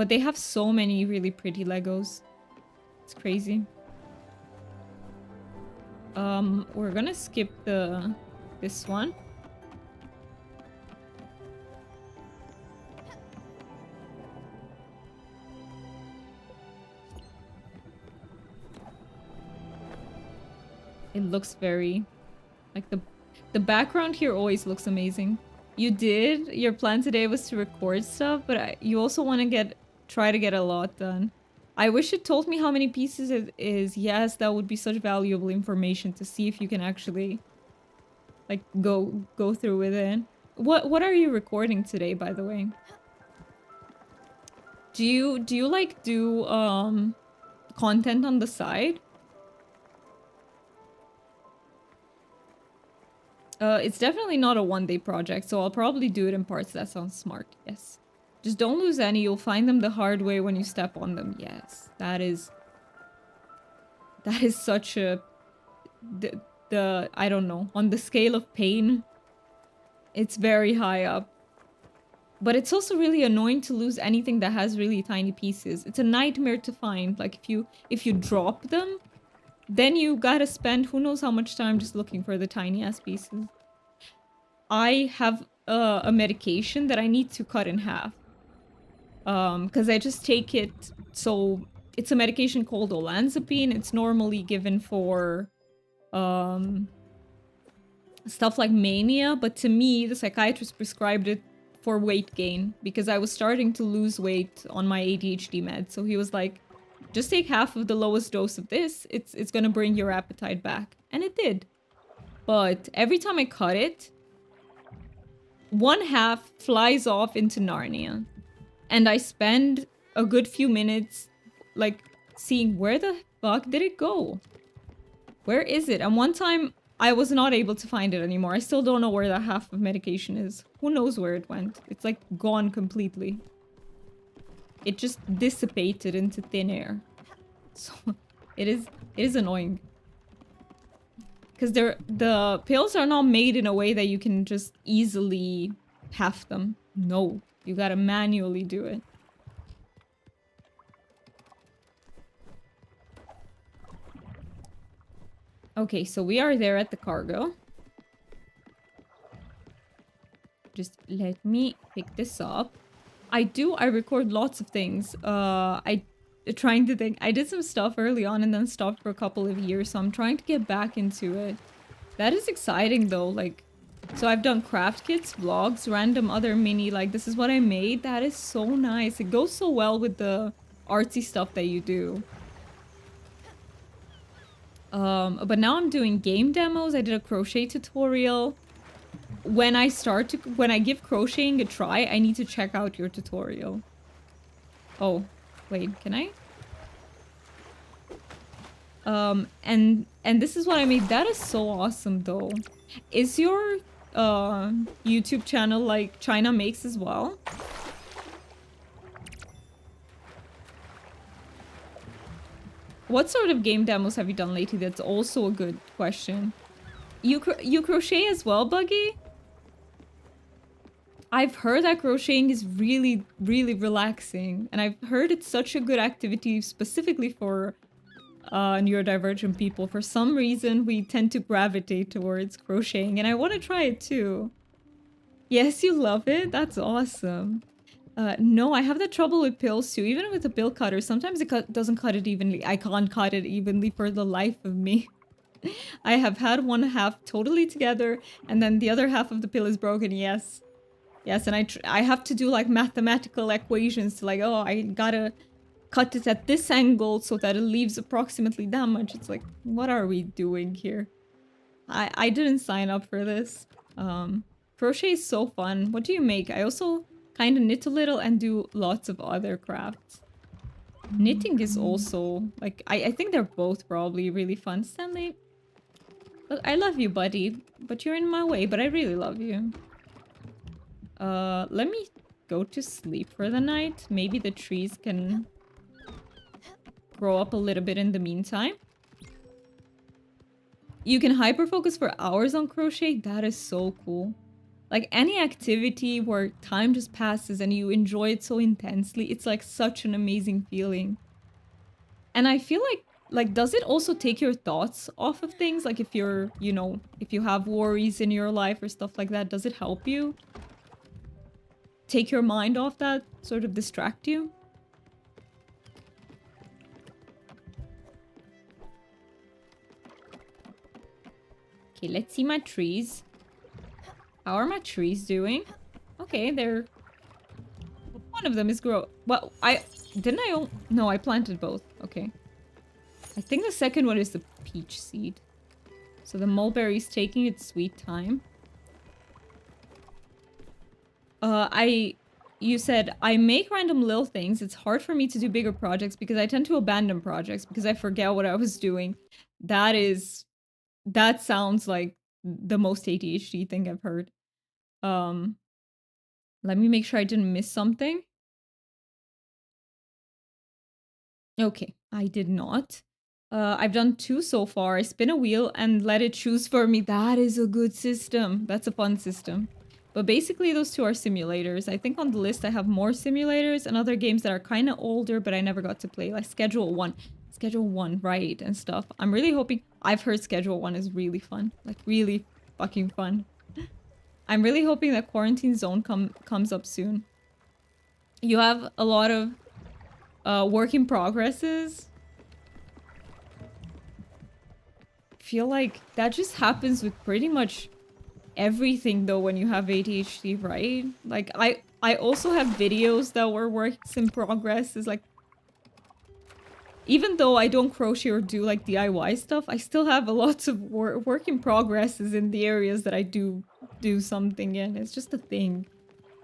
they have so many really pretty Legos. It's crazy. We're gonna skip this one. It looks very... Like, the background here always looks amazing. You did? Your plan today was to record stuff, but you also want to try to get a lot done. I wish it told me how many pieces it is. Yes, that would be such valuable information to see if you can actually, like, go through with it. What are you recording today, by the way? Do you like do content on the side? It's definitely not a one-day project, so I'll probably do it in parts. That sounds smart, yes. Just don't lose any, you'll find them the hard way when you step on them. Yes, that is such a... I don't know, on the scale of pain, it's very high up. But it's also really annoying to lose anything that has really tiny pieces. It's a nightmare to find. Like, if you drop them, then you gotta spend who knows how much time just looking for the tiny-ass pieces. I have a medication that I need to cut in half. Because I just take it... So, it's a medication called olanzapine. It's normally given for... stuff like mania. But to me, the psychiatrist prescribed it for weight gain. Because I was starting to lose weight on my ADHD med. So he was like... Just take half of the lowest dose of this. It's gonna bring your appetite back. And it did. But every time I cut it, one half flies off into Narnia. And I spend a good few minutes, like, seeing where the fuck did it go? Where is it? And one time, I was not able to find it anymore. I still don't know where that half of medication is. Who knows where it went? It's, like, gone completely. It just dissipated into thin air. So, it is annoying. Because the pills are not made in a way that you can just easily half them. No, you gotta manually do it. Okay, so we are there at the cargo. Just let me pick this up. I record lots of things. I trying to think. I did some stuff early on and then stopped for a couple of years, so I'm trying to get back into it. That is exciting though, like, so I've done craft kits, vlogs, random other mini, like, this is what I made. That is so nice. It goes so well with the artsy stuff that you do. But now I'm doing game demos. I did a crochet tutorial. When I give crocheting a try, I need to check out your tutorial. Oh, wait, can I? And this is what I made. That is so awesome though. Is your YouTube channel like China Makes as well? What sort of game demos have you done lately? That's also a good question. You crochet as well, Buggy? I've heard that crocheting is really, really relaxing. And I've heard it's such a good activity specifically for neurodivergent people. For some reason, we tend to gravitate towards crocheting. And I want to try it too. Yes, you love it? That's awesome. No, I have that trouble with pills too. Even with a pill cutter, sometimes it doesn't cut it evenly. I can't cut it evenly for the life of me. I have had one half totally together, and then the other half of the pill is broken, yes. Yes, and I have to do like mathematical equations to like, oh, I gotta cut it at this angle so that it leaves approximately that much. It's like, what are we doing here? I didn't sign up for this. Crochet is so fun. What do you make? I also kind of knit a little and do lots of other crafts. Knitting is also, like, I think they're both probably really fun. Stanley, look, I love you, buddy, but you're in my way, but I really love you. Let me go to sleep for the night. Maybe the trees can grow up a little bit in the meantime. You can hyper-focus for hours on crochet. That is so cool. Like, any activity where time just passes and you enjoy it so intensely, it's like such an amazing feeling. And I feel like, does it also take your thoughts off of things? Like, if you're, you know, if you have worries in your life or stuff like that, does it help you take your mind off that, sort of distract you? Okay, let's see my trees. How are my trees doing? Okay, they're... One of them is grow... Well, No, I planted both. Okay. I think the second one is the peach seed. So the mulberry is taking its sweet time. You said, I make random little things. It's hard for me to do bigger projects because I tend to abandon projects because I forget what I was doing. That sounds like the most ADHD thing I've heard. Let me make sure I didn't miss something. Okay, I did not. I've done 2 so far. I spin a wheel and let it choose for me. That is a good system. That's a fun system. But basically, those 2 are simulators. I think on the list I have more simulators and other games that are kind of older, but I never got to play. Like Schedule 1. Schedule 1, right, and stuff. I'm really hoping... I've heard Schedule 1 is really fun. Like, really fucking fun. I'm really hoping that Quarantine Zone comes up soon. You have a lot of work in progresses. Feel like that just happens with pretty much everything though when you have ADHD, right? Like I also have videos that were works in progress. Is like, even though I don't crochet or do like DIY stuff, I still have a lot of work in progresses in the areas that I do something in. It's just a thing.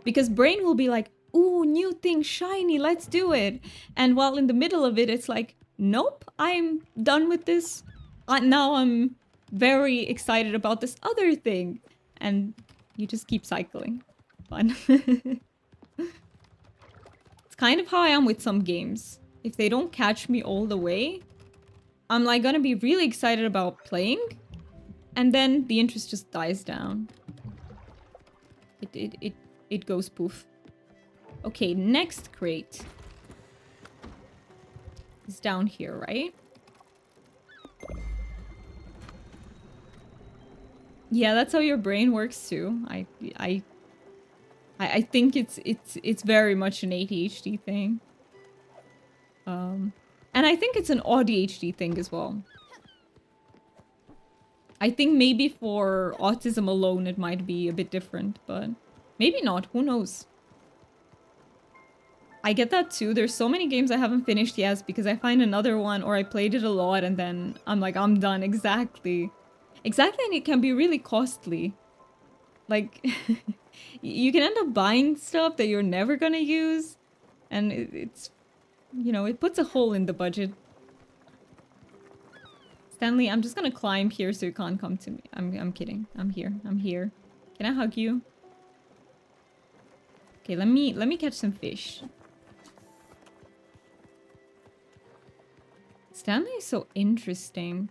Because brain will be like, ooh, new thing, shiny, let's do it. And while in the middle of it, it's like, nope, I'm done with this. Now I'm very excited about this other thing. And you just keep cycling. Fun. It's kind of how I am with some games. If they don't catch me all the way, I'm like gonna be really excited about playing. And then the interest just dies down. It goes poof. Okay, next crate is down here, right? Yeah, that's how your brain works too. I think it's very much an ADHD thing. And I think it's an ADHD thing as well. I think maybe for autism alone it might be a bit different, but maybe not. Who knows? I get that too. There's so many games I haven't finished yet because I find another one or I played it a lot and then I'm like, I'm done. Exactly. Exactly, and it can be really costly. Like, you can end up buying stuff that you're never gonna use. And it's, you know, it puts a hole in the budget. Stanley, I'm just gonna climb here so you can't come to me. I'm kidding. I'm here. I'm here. Can I hug you? Okay, let me catch some fish. Stanley is so interesting.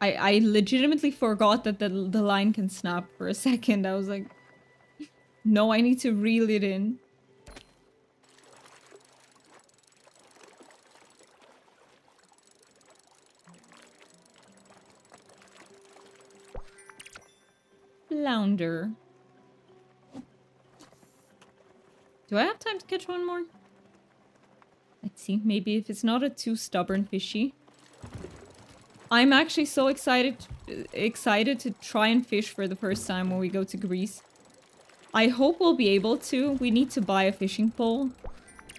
I legitimately forgot that the line can snap for a second. I was like, no, I need to reel it in. Flounder. Do I have time to catch one more? Let's see. Maybe if it's not a too stubborn fishy. I'm actually so excited to try and fish for the first time when we go to Greece. I hope we'll be able to. We need to buy a fishing pole.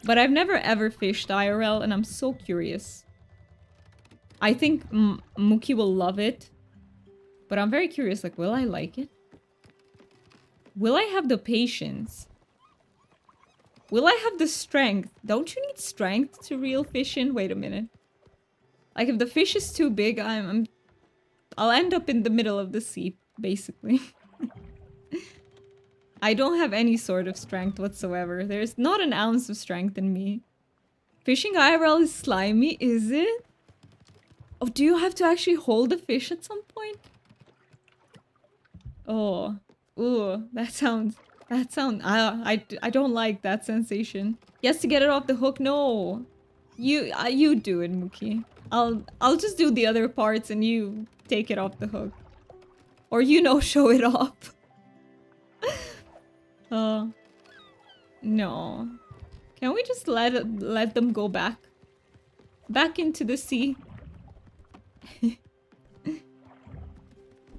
But I've never ever fished IRL and I'm so curious. I think Mookie will love it. But I'm very curious, like, will I like it? Will I have the patience? Will I have the strength? Don't you need strength to reel fish in? Wait a minute. Like, if the fish is too big, I'll end up in the middle of the sea, basically. I don't have any sort of strength whatsoever. There's not an ounce of strength in me. Fishing IRL is slimy, is it? Oh, do you have to actually hold the fish at some point? Oh, ooh, that sounds, I don't like that sensation. Yes, to get it off the hook, no. You do it, Mookie. I'll just do the other parts and you take it off the hook. Or, you know, show it off. No. Can we just let them go back? Back into the sea?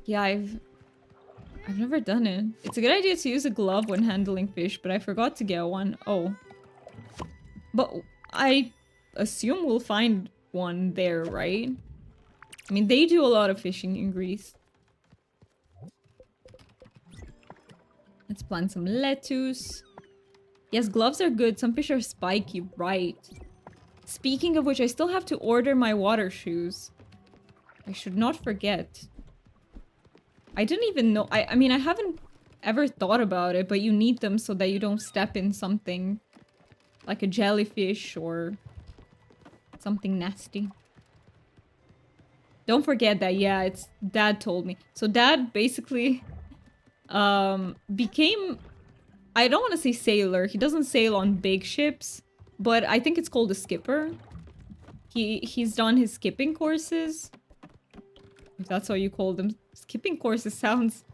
Yeah, I've never done it. It's a good idea to use a glove when handling fish, but I forgot to get one. Oh. But I assume we'll find one there, right? I mean, they do a lot of fishing in Greece. Let's plant some lettuce. Yes, gloves are good. Some fish are spiky, right? Speaking of which, I still have to order my water shoes. I should not forget. I didn't even know. I mean, I haven't ever thought about it, but you need them so that you don't step in something like a jellyfish or something nasty. Don't forget that, yeah, it's Dad told me. So Dad basically became, I don't want to say sailor. He doesn't sail on big ships, but I think it's called a skipper. He's done his skipping courses. If that's how you call them. Skipping courses sounds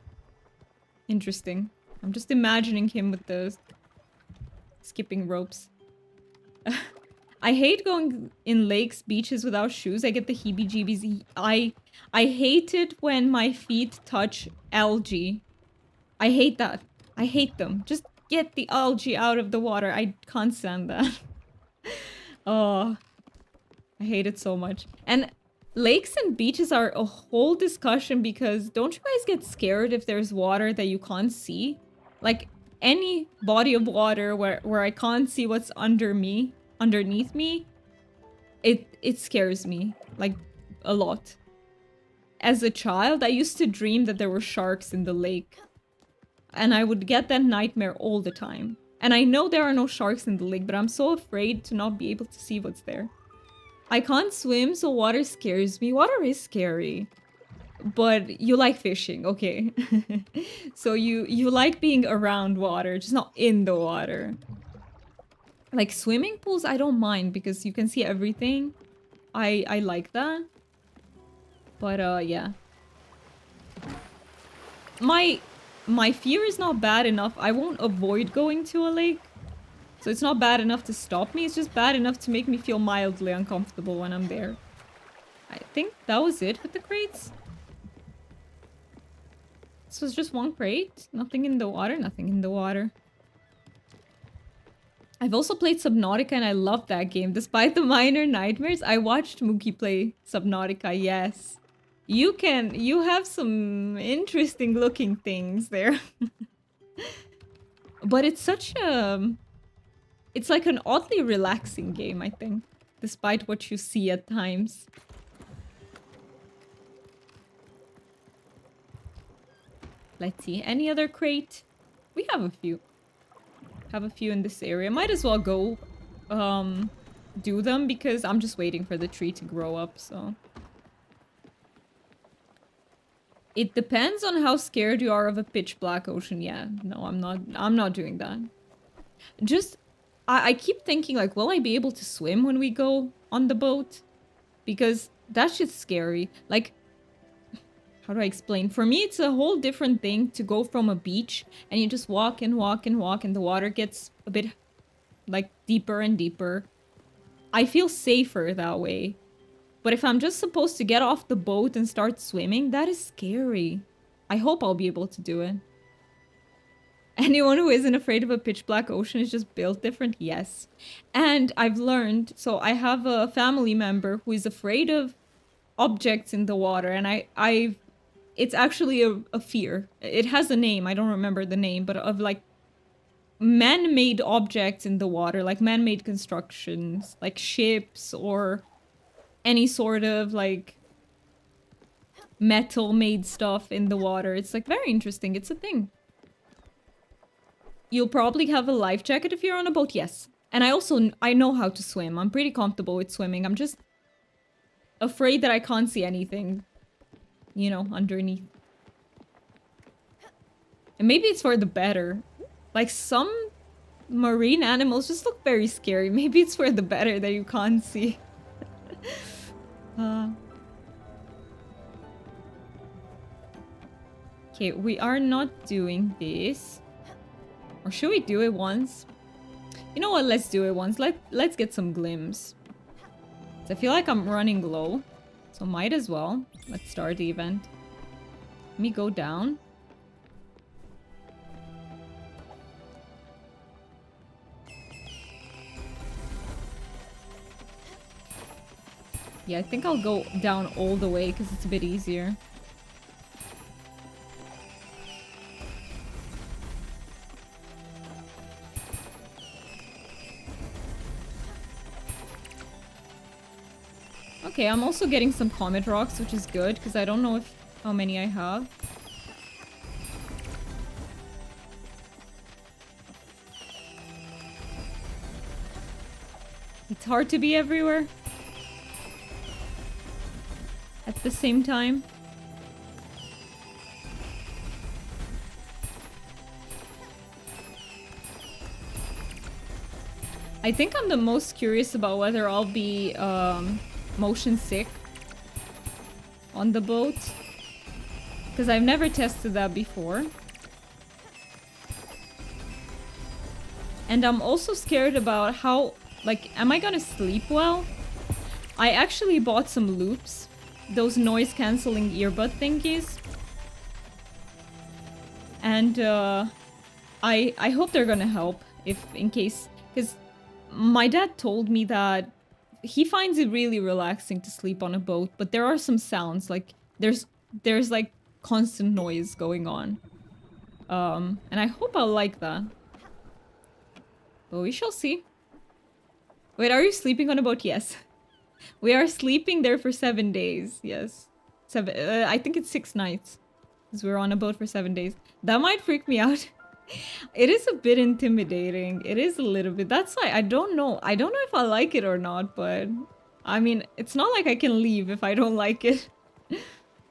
interesting. I'm just imagining him with the skipping ropes. I hate going in lakes, beaches without shoes. I get the heebie-jeebies. I hate it when my feet touch algae. I hate that. I hate them. Just get the algae out of the water. I can't stand that. Oh, I hate it so much. And lakes and beaches are a whole discussion because don't you guys get scared if there's water that you can't see? Like any body of water where I can't see what's underneath me, it scares me like a lot. As a child, I used to dream that there were sharks in the lake. And I would get that nightmare all the time. And I know there are no sharks in the lake, but I'm so afraid to not be able to see what's there. I can't swim, so water scares me. Water is scary. But you like fishing, okay. So you like being around water, just not in the water. Like swimming pools, I don't mind because you can see everything. I like that. But yeah. my fear is not bad enough. I won't avoid going to a lake. So it's not bad enough to stop me. It's just bad enough to make me feel mildly uncomfortable when I'm there. I think that was it with the crates. This was just one crate. Nothing in the water. Nothing in the water. I've also played Subnautica and I love that game. Despite the minor nightmares, I watched Mookie play Subnautica, yes. You have some interesting looking things there. But it's such a... It's like an oddly relaxing game, I think. Despite what you see at times. Let's see, any other crate? We have a few. Have a few in this area. Might as well go do them because I'm just waiting for the tree to grow up, so. It depends on how scared you are of a pitch black ocean. Yeah, no, I'm not doing that. Just, I keep thinking like, will I be able to swim when we go on the boat? Because that's just scary. Like, how do I explain? For me, it's a whole different thing to go from a beach and you just walk and walk and walk and the water gets a bit like deeper and deeper. I feel safer that way. But if I'm just supposed to get off the boat and start swimming, that is scary. I hope I'll be able to do it. Anyone who isn't afraid of a pitch black ocean is just built different? Yes. And I've learned, so I have a family member who is afraid of objects in the water and it's actually a fear. It has a name, I don't remember the name, but of like man-made objects in the water, like man-made constructions, like ships or any sort of like metal-made stuff in the water. It's like very interesting. It's a thing. You'll probably have a life jacket if you're on a boat, yes. And I know how to swim. I'm pretty comfortable with swimming. I'm just afraid that I can't see anything, you know, underneath. And maybe it's for the better. Like some marine animals just look very scary. Maybe it's for the better that you can't see. Okay, we are not doing this. Or should we do it once? You know what? Let's do it once. Let's get some glims. So I feel like I'm running low. So might as well. Let's start the event. Let me go down. Yeah, I think I'll go down all the way because it's a bit easier. Okay, I'm also getting some comet rocks, which is good because I don't know how many I have. It's hard to be everywhere at the same time. I think I'm the most curious about whether I'll be motion sick on the boat, because I've never tested that before. And I'm also scared about how, like, am I gonna sleep well? I actually bought some loops, those noise cancelling earbud thingies. And I hope they're gonna help if in case, because my dad told me that he finds it really relaxing to sleep on a boat, but there are some sounds, like there's like constant noise going on. And I hope I'll like that. But we shall see. Wait, are you sleeping on a boat? Yes. We are sleeping there for 7 days. Yes. I think it's 6 nights. Because we're on a boat for 7 days. That might freak me out. It is a bit intimidating. It is a little bit. That's why I don't know. I don't know if I like it or not, but I mean, it's not like I can leave if I don't like it.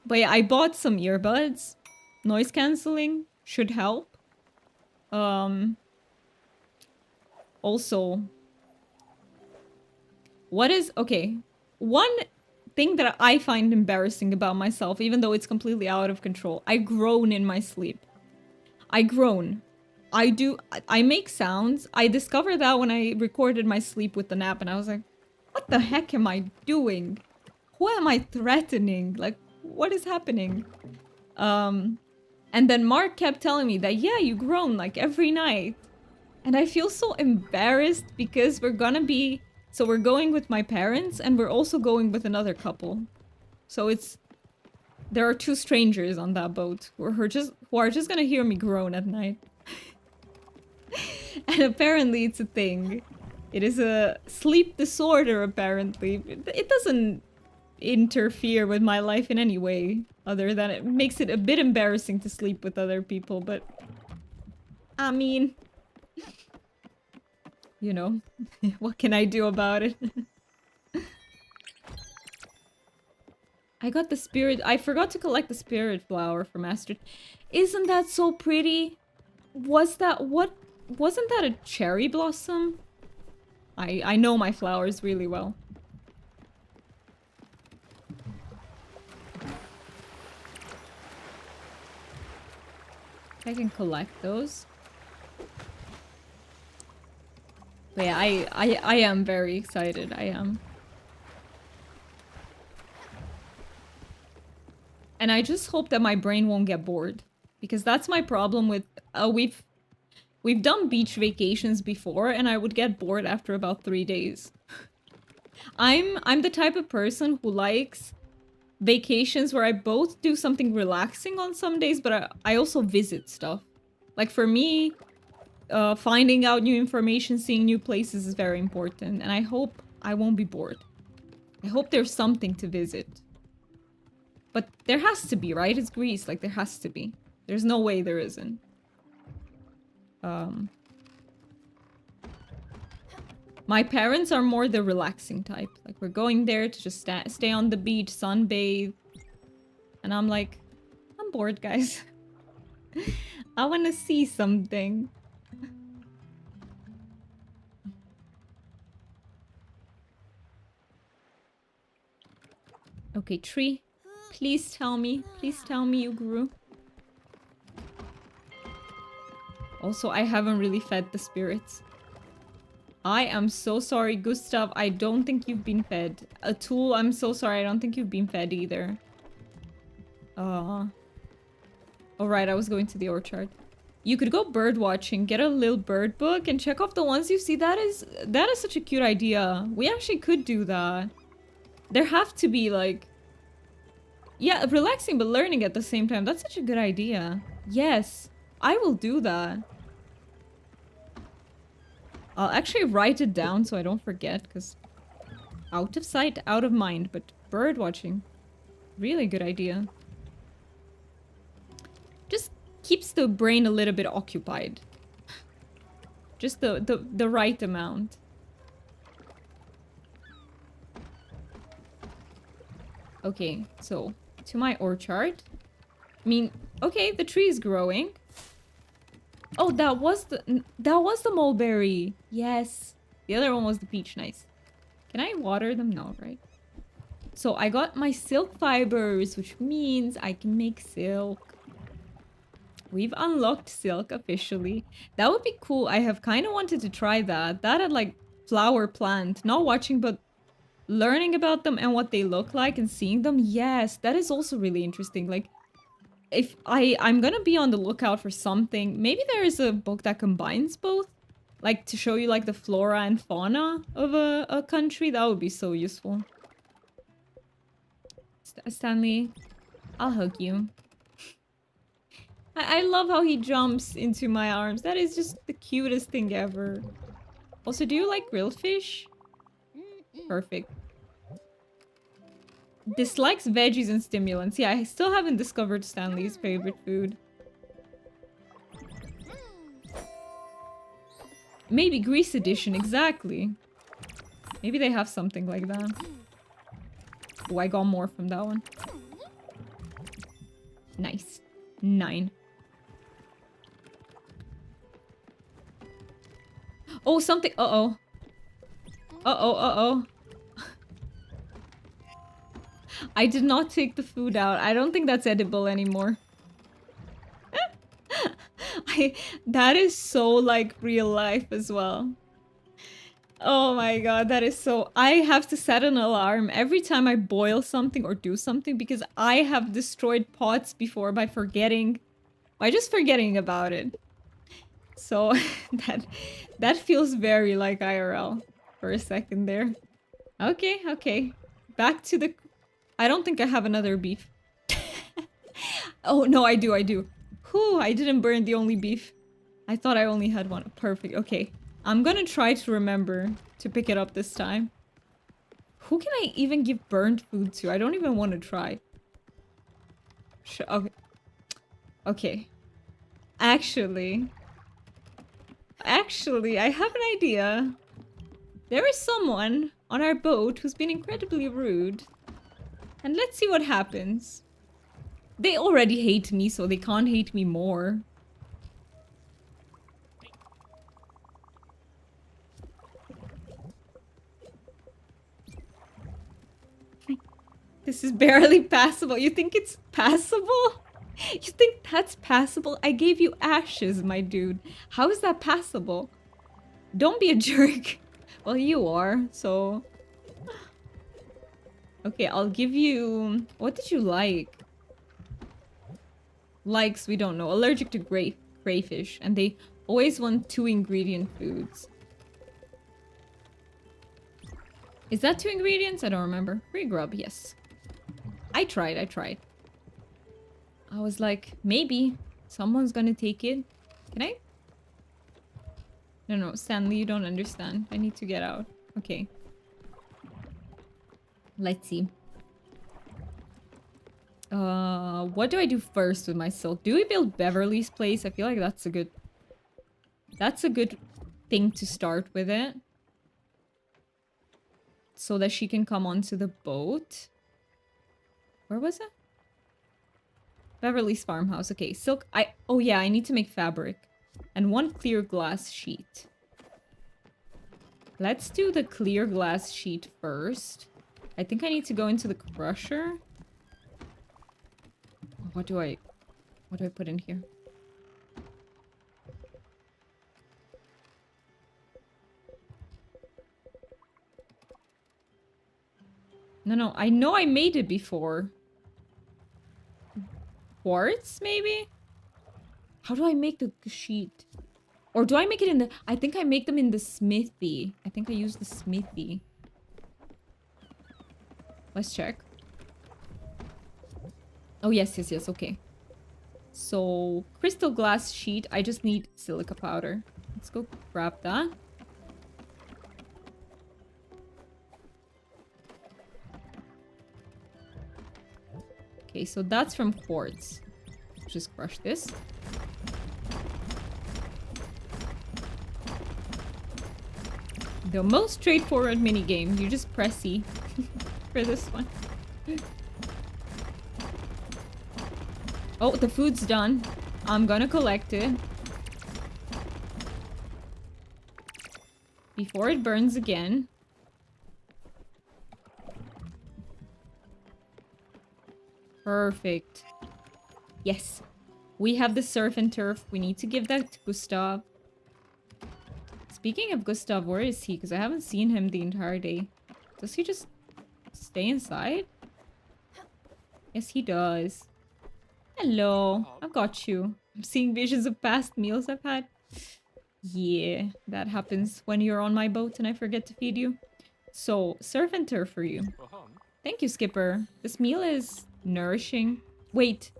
But yeah, I bought some earbuds. Noise cancelling should help. Also, what is... Okay. One thing that I find embarrassing about myself, even though it's completely out of control. I groan in my sleep. I groan. I make sounds. I discovered that when I recorded my sleep with the nap, and I was like, what the heck am I doing? Who am I threatening? Like, what is happening? And then Mark kept telling me that, yeah, you groan like every night. And I feel so embarrassed because we're going with my parents and we're also going with another couple. So there are two strangers on that boat who are just gonna hear me groan at night. And apparently it's a thing. It is a sleep disorder, apparently. It doesn't interfere with my life in any way, other than it makes it a bit embarrassing to sleep with other people, but... I mean... You know, what can I do about it? I got the spirit... I forgot to collect the spirit flower from Astrid. Isn't that so pretty? Wasn't that a cherry blossom? I know my flowers really well. I can collect those. But yeah, I am very excited. I am. And I just hope that my brain won't get bored. Because that's my problem with... We've done beach vacations before, and I would get bored after about 3 days. I'm the type of person who likes vacations where I both do something relaxing on some days, but I also visit stuff. Like for me, finding out new information, seeing new places is very important, and I hope I won't be bored. I hope there's something to visit. But there has to be, right? It's Greece, like there has to be. There's no way there isn't. My parents are more the relaxing type. Like, we're going there to just stay on the beach, sunbathe. And I'm like, I'm bored, guys. I want to see something. Okay, tree. Please tell me you grew. Also, I haven't really fed the spirits. I am so sorry, Gustav. I don't think you've been fed. Atul, I'm so sorry. I don't think you've been fed either. Alright, I was going to the orchard. You could go bird watching, get a little bird book, and check off the ones you see. That is such a cute idea. We actually could do that. There have to be, like... Yeah, relaxing but learning at the same time. That's such a good idea. Yes, I will do that. I'll actually write it down so I don't forget, because out of sight, out of mind. But bird watching, really good idea. Just keeps the brain a little bit occupied. Just the right amount. Okay, so to my orchard. I mean, okay, the tree is growing. Oh, that was the mulberry. Yes. The other one was the peach. Nice. Can I water them? No, right? So I got my silk fibers, which means I can make silk. We've unlocked silk officially. That would be cool. I have kind of wanted to try that. That had like flower plant. Not watching, but learning about them and what they look like and seeing them. Yes, that is also really interesting. Like, if I'm gonna be on the lookout for something. Maybe there is a book that combines both, like to show you like the flora and fauna of a country. That would be so useful. Stanley, I'll hug you. I love how he jumps into my arms. That is just the cutest thing ever. Also, do you like grilled fish? Perfect. Dislikes veggies and stimulants. Yeah, I still haven't discovered Stanley's favorite food. Maybe Greece edition, exactly. Maybe they have something like that. Oh, I got more from that one. Nice. 9. Oh, something. Uh-oh. Uh-oh, uh-oh. I did not take the food out. I don't think that's edible anymore. That is so like real life as well. Oh my god, that is so... I have to set an alarm every time I boil something or do something because I have destroyed pots before by forgetting... by just forgetting about it. So that feels very like IRL for a second there. Okay, okay. Back to the... I don't think I have another beef. Oh, no, I do, I do. Whew, I didn't burn the only beef. I thought I only had one. Perfect, okay. I'm gonna try to remember to pick it up this time. Who can I even give burned food to? I don't even want to try. Okay. Okay. Actually, I have an idea. There is someone on our boat who's been incredibly rude. And let's see what happens. They already hate me, so they can't hate me more. This is barely passable. You think it's passable? You think that's passable? I gave you ashes, my dude. How is that passable? Don't be a jerk. Well, you are, so... Okay, I'll give you... What did you like? Likes, we don't know. Allergic to crayfish. And they always want 2 ingredient foods. Is that 2 ingredients? I don't remember. Free grub, yes. I tried. I was like, maybe someone's gonna take it. Can I? No, Stanley, you don't understand. I need to get out. Okay. Let's see. What do I do first with my silk? Do we build Beverly's place? I feel like that's a good thing to start with it. So that she can come onto the boat. Where was it? Beverly's farmhouse. Okay, silk. Oh yeah, I need to make fabric. And 1 clear glass sheet. Let's do the clear glass sheet first. I think I need to go into the crusher. What do I put in here? No, I know I made it before. Quartz, maybe? How do I make the sheet? Or do I make it in the... I think I make them in the smithy. I think I use the smithy. Let's check. Oh, yes, okay. So, crystal glass sheet. I just need silica powder. Let's go grab that. Okay, so that's from quartz. Just crush this. The most straightforward minigame. You just press C for this one. Oh, the food's done. I'm gonna collect it. Before it burns again. Perfect. Yes. We have the surf and turf. We need to give that to Gustav. Speaking of Gustav, where is he? Because I haven't seen him the entire day. Does he just stay inside? Yes, he does. Hello. I've got you. I'm seeing visions of past meals I've had. Yeah, that happens when you're on my boat and I forget to feed you. So, surf and turf for you. Thank you, Skipper. This meal is nourishing. Wait.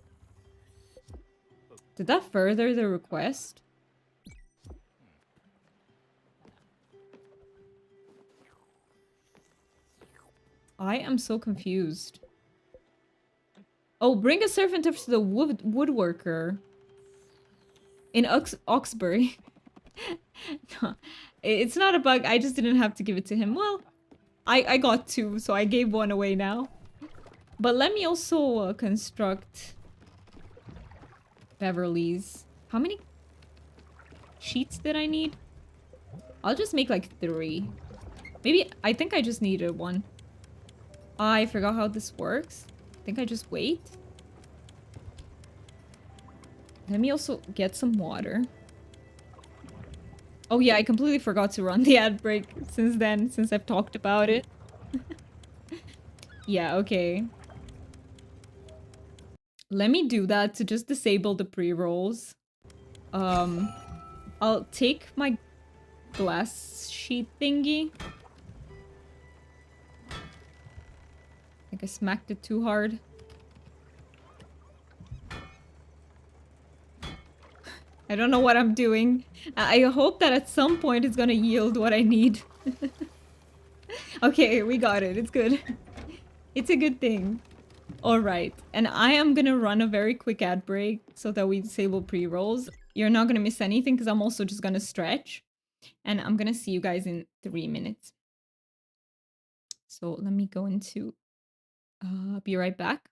Did that further the request? I am so confused. Oh, bring a surf and turf to the woodworker. In Oxbury. No, it's not a bug. I just didn't have to give it to him. Well, I got 2, so I gave 1 away now. But let me also construct Beverly's. How many sheets did I need? I'll just make like 3. Maybe, I think I just needed 1. I forgot how this works. I think I just wait. Let me also get some water. Oh yeah, I completely forgot to run the ad break since I've talked about it. Yeah, okay. Let me do that to just disable the pre-rolls. I'll take my glass sheet thingy. I think I smacked it too hard. I don't know what I'm doing. I hope that at some point it's gonna yield what I need. Okay, we got it. It's good. It's a good thing. Alright, and I am gonna run a very quick ad break so that we disable pre-rolls. You're not gonna miss anything because I'm also just gonna stretch. And I'm gonna see you guys in 3 minutes. So let me go into... be right back.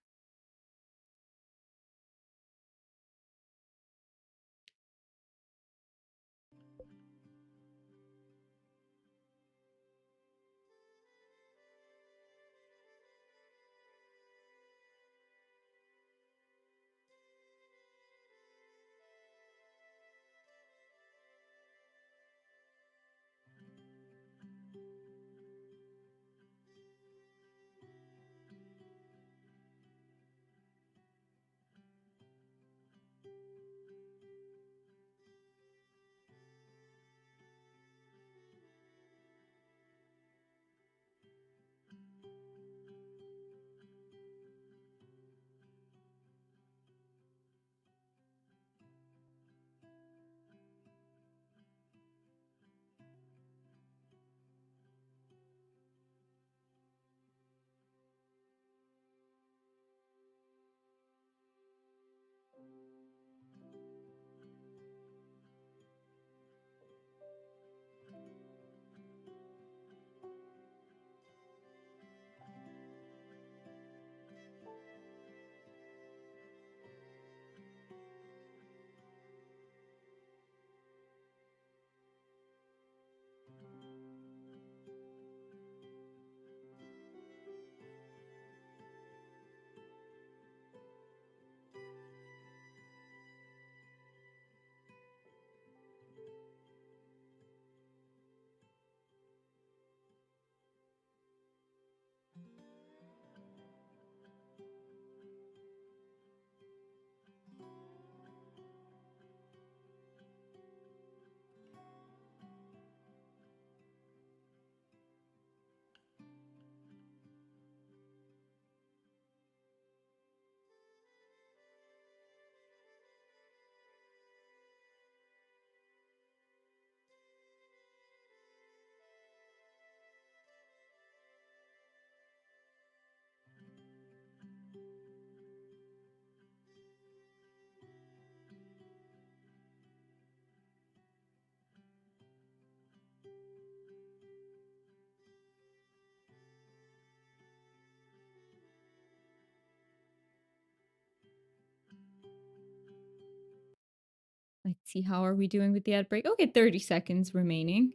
Let's see, how are we doing with the ad break? Okay, 30 seconds remaining.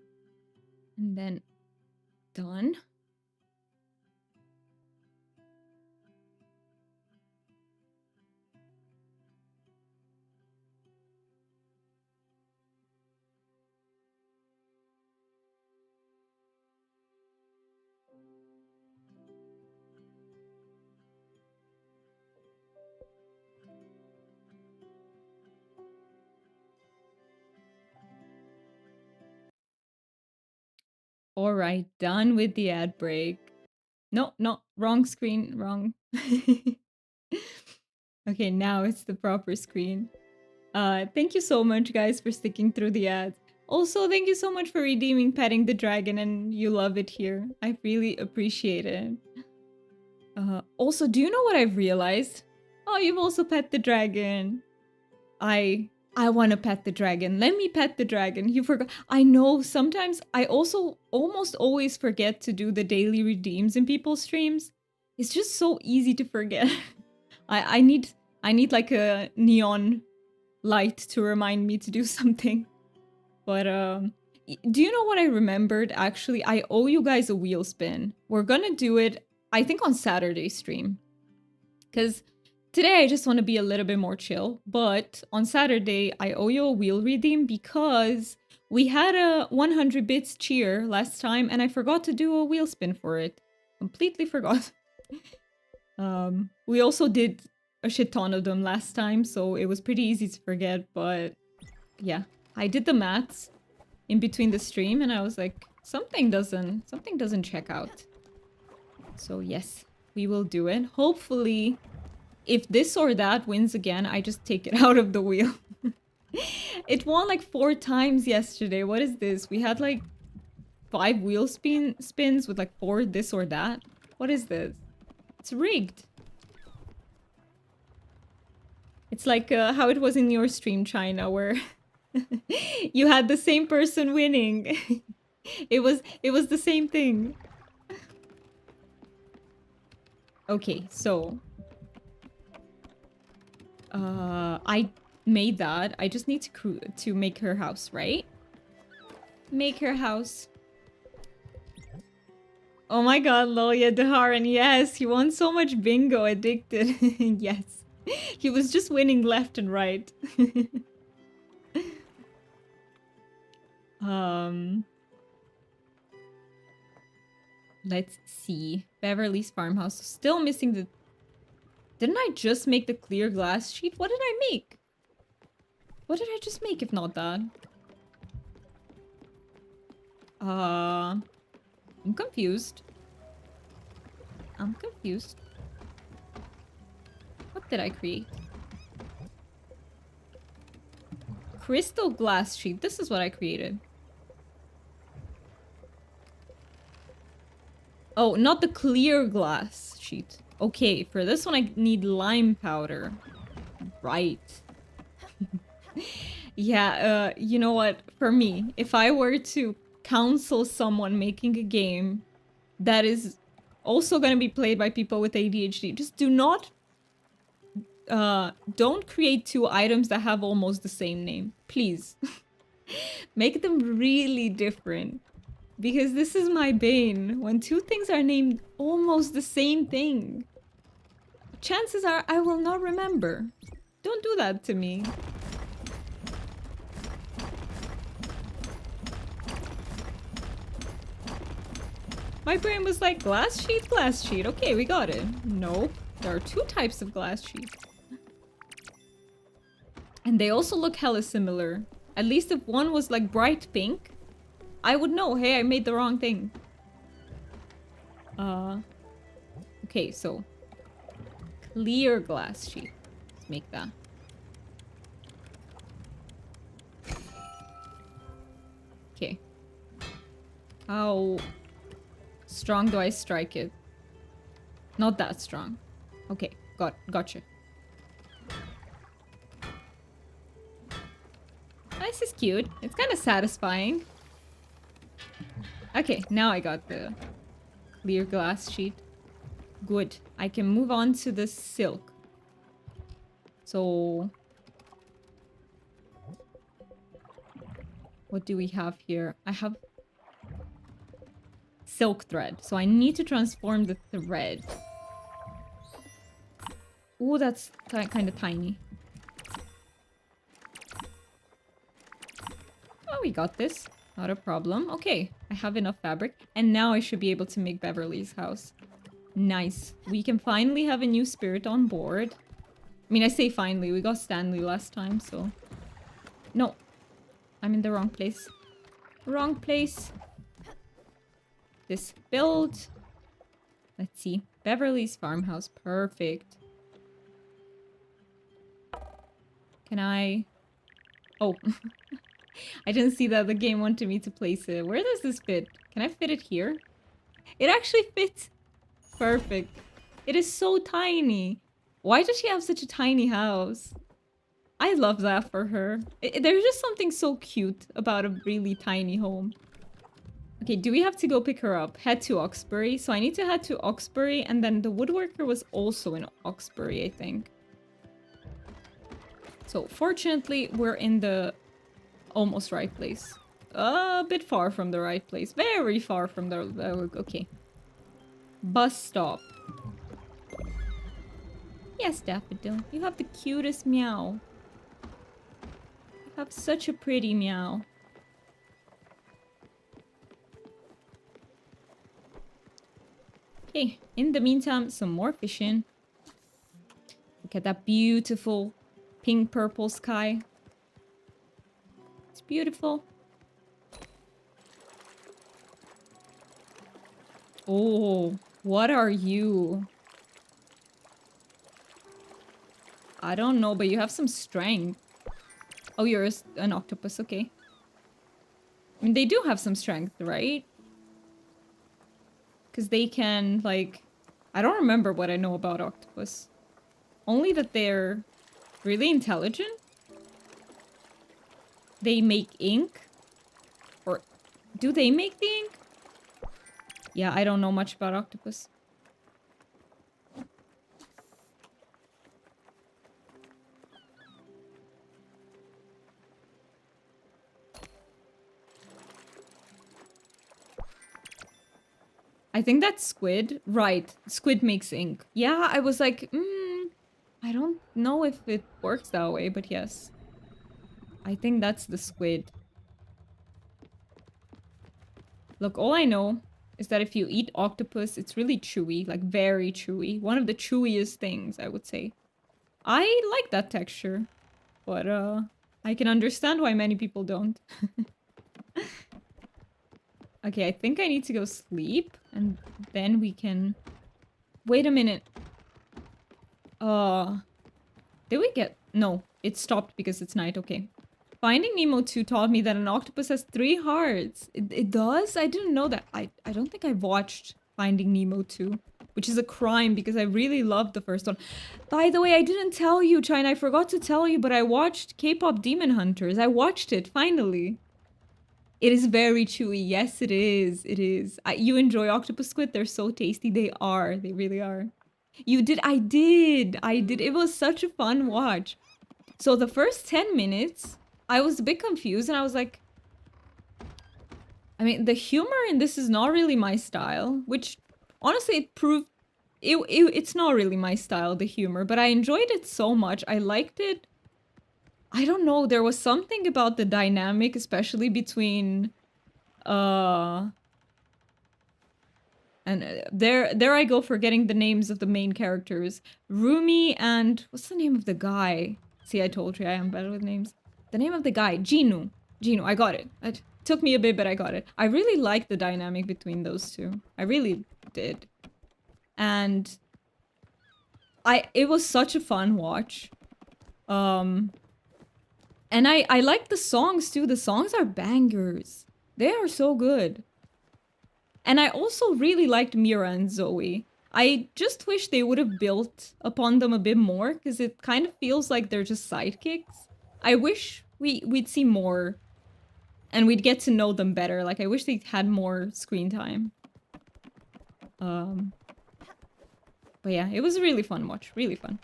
And then done. All right, done with the ad break. No, no, wrong screen, wrong. Okay, now it's the proper screen. Thank you so much, guys, for sticking through the ads. Also, thank you so much for redeeming Petting the Dragon, and you love it here. I really appreciate it. Also, do you know what I've realized? Oh, you've also pet the dragon. I want to pet the dragon. Let me pet the dragon. You forgot. I know sometimes I also almost always forget to do the daily redeems in people's streams. It's just so easy to forget. I need like a neon light to remind me to do something. But do you know what I remembered? Actually, I owe you guys a wheel spin. We're gonna do it I think on Saturday stream. Because today I just want to be a little bit more chill. But on Saturday, I owe you a wheel redeem because we had a 100 bits cheer last time and I forgot to do a wheel spin for it. Completely forgot. We also did a shit ton of them last time, so it was pretty easy to forget, but yeah. I did the maths in between the stream and I was like, something doesn't check out. So yes, we will do it. Hopefully, if this or that wins again, I just take it out of the wheel. It won like 4 times yesterday. What is this? We had like 5 wheel spins with like 4 this or that. What is this? It's rigged. It's like how it was in your stream, China, where you had the same person winning. It was the same thing. Okay, so I made that. I just need to make her house, right? Make her house. Oh my god, Loya Daharan, yes, he won so much bingo, addicted. Yes. He was just winning left and right. Let's see. Beverly's farmhouse. Still missing the... Didn't I just make the clear glass sheet? What did I make? What did I just make if not that? I'm confused. I'm confused. What did I create? Crystal glass sheet. This is what I created. Oh, not the clear glass sheet. Okay, for this one I need lime powder. Right. Yeah, you know what? For me, if I were to counsel someone making a game that is also going to be played by people with ADHD, just do not... don't create 2 items that have almost the same name. Please. Make them really different. Because this is my bane. When 2 things are named almost the same thing, chances are I will not remember. Don't do that to me. My brain was like, glass sheet, glass sheet. Okay, we got it. Nope. There are 2 types of glass sheets. And they also look hella similar. At least if one was like bright pink, I would know, hey, I made the wrong thing. Okay, so clear glass sheet. Let's make that. Okay. How strong do I strike it? Not that strong. Okay, gotcha. This is cute. It's kind of satisfying. Okay, now I got the clear glass sheet. Good. I can move on to the silk. So... what do we have here? I have... silk thread. So I need to transform the thread. Ooh, that's kind of tiny. Oh, we got this. Not a problem. Okay, I have enough fabric. And now I should be able to make Beverly's house. Nice. We can finally have a new spirit on board. I mean, I say finally. We got Stanley last time, so... No. I'm in the wrong place. Wrong place. This build. Let's see. Beverly's farmhouse. Perfect. Can I... Oh. I didn't see that the game wanted me to place it. Where does this fit? Can I fit it here? It actually fits. Perfect. It is so tiny. Why does she have such a tiny house? I love that for her. There's just something so cute about a really tiny home. Okay, do we have to go pick her up? Head to Oxbury. So I need to head to Oxbury, and then the woodworker was also in Oxbury, I think. So fortunately, we're in the almost right place. A bit far from the right place. Very far from the... okay. Bus stop. Yes, Daffodil. You have the cutest meow. You have such a pretty meow. Okay, in the meantime, some more fishing. Look at that beautiful pink-purple sky. It's beautiful. Oh, what are you? I don't know, but you have some strength. Oh, you're an octopus, okay. I mean, they do have some strength, right? Because they can, like... I don't remember what I know about octopus. Only that they're really intelligent. They make ink. Or do they make the ink? Yeah, I don't know much about octopus. I think that's squid. Right, squid makes ink. Yeah, I was like, I don't know if it works that way, but yes. I think that's the squid. Look, all I know is that if you eat octopus, it's really chewy, like very chewy. One of the chewiest things, I would say. I like that texture, but I can understand why many people don't. Okay, I think I need to go sleep, and then we can... Wait a minute. Did we get... No, it stopped because it's night, okay. Finding Nemo 2 taught me that an octopus has 3 hearts. It does? I didn't know that. I don't think I watched Finding Nemo 2, which is a crime because I really loved the first one. By the way, I didn't tell you, China. I forgot to tell you, but I watched K-pop Demon Hunters. I watched it, finally. It is very chewy. Yes, it is. It is. You enjoy octopus squid? They're so tasty. They are. They really are. You did? I did. I did. It was such a fun watch. So the first 10 minutes, I was a bit confused and I was like... I mean, the humor in this is not really my style, which honestly it proved... It's not really my style, the humor, but I enjoyed it so much. I liked it. I don't know, there was something about the dynamic, especially between... And there I go forgetting the names of the main characters. Rumi and... What's the name of the guy? See, I told you I am better with names. The name of the guy, Jinu. Jinu, I got it. It took me a bit, but I got it. I really liked the dynamic between those two. I really did. And... It was such a fun watch. And I like the songs too. The songs are bangers. They are so good. And I also really liked Mira and Zoe. I just wish they would have built upon them a bit more, because it kind of feels like they're just sidekicks. I wish we'd see more, and we'd get to know them better. Like, I wish they had more screen time. But yeah, it was a really fun watch. Really fun.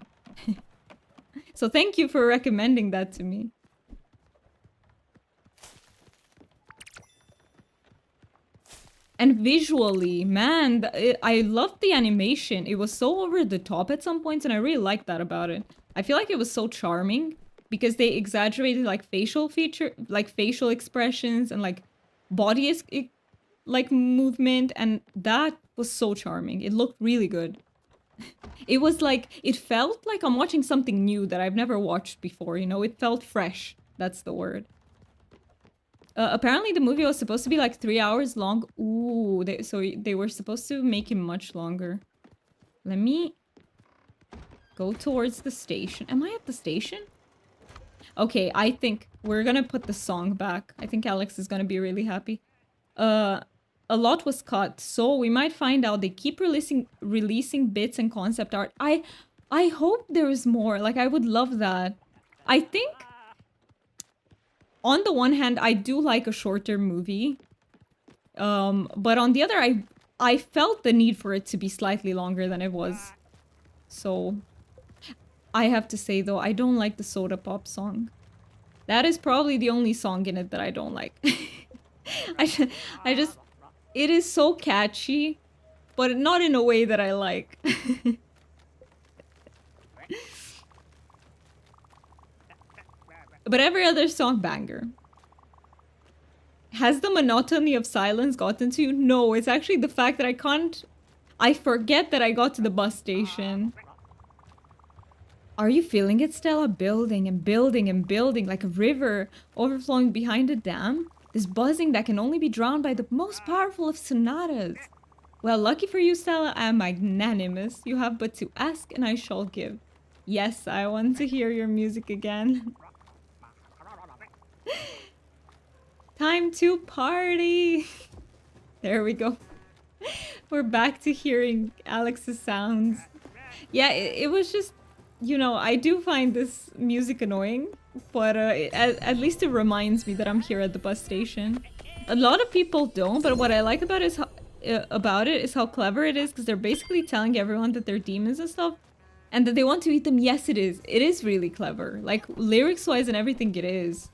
So thank you for recommending that to me. And visually, man, I loved the animation. It was so over the top at some points, and I really liked that about it. I feel like it was so charming because they exaggerated like facial expressions and like body like movement, and that was so charming. It looked really good. It was like, it felt like I'm watching something new that I've never watched before, you know? It felt fresh. That's the word. Apparently the movie was supposed to be like 3 hours long. Ooh, so they were supposed to make it much longer. Let me go towards the station. Am I at the station? Okay, I think we're gonna put the song back. I think Alex is gonna be really happy. A lot was cut, so we might find out. They keep releasing bits and concept art. I hope there is more. Like, I would love that. I think... On the one hand, I do like a shorter movie. But on the other, I felt the need for it to be slightly longer than it was. So, I have to say though, I don't like the Soda Pop song. That is probably the only song in it that I don't like. I just... It is so catchy. but not in a way that I like. But every other song, banger. Has the monotony of silence gotten to you? No, it's actually the fact that I forget that I got to the bus station. Are you feeling it, Stella? Building and building and building like a river overflowing behind a dam? This buzzing that can only be drowned by the most powerful of sonatas. Well, lucky for you, Stella, I am magnanimous. You have but to ask and I shall give. Yes, I want to hear your music again. Time to party! There we go. We're back to hearing Alex's sounds. Yeah, it was just, you know, I do find this music annoying, but at least it reminds me that I'm here at the bus station. A lot of people don't, but what I like about it is how clever it is, because they're basically telling everyone that they're demons and stuff, and that they want to eat them. Yes, it is. It is really clever. Like, lyrics-wise and everything, it is.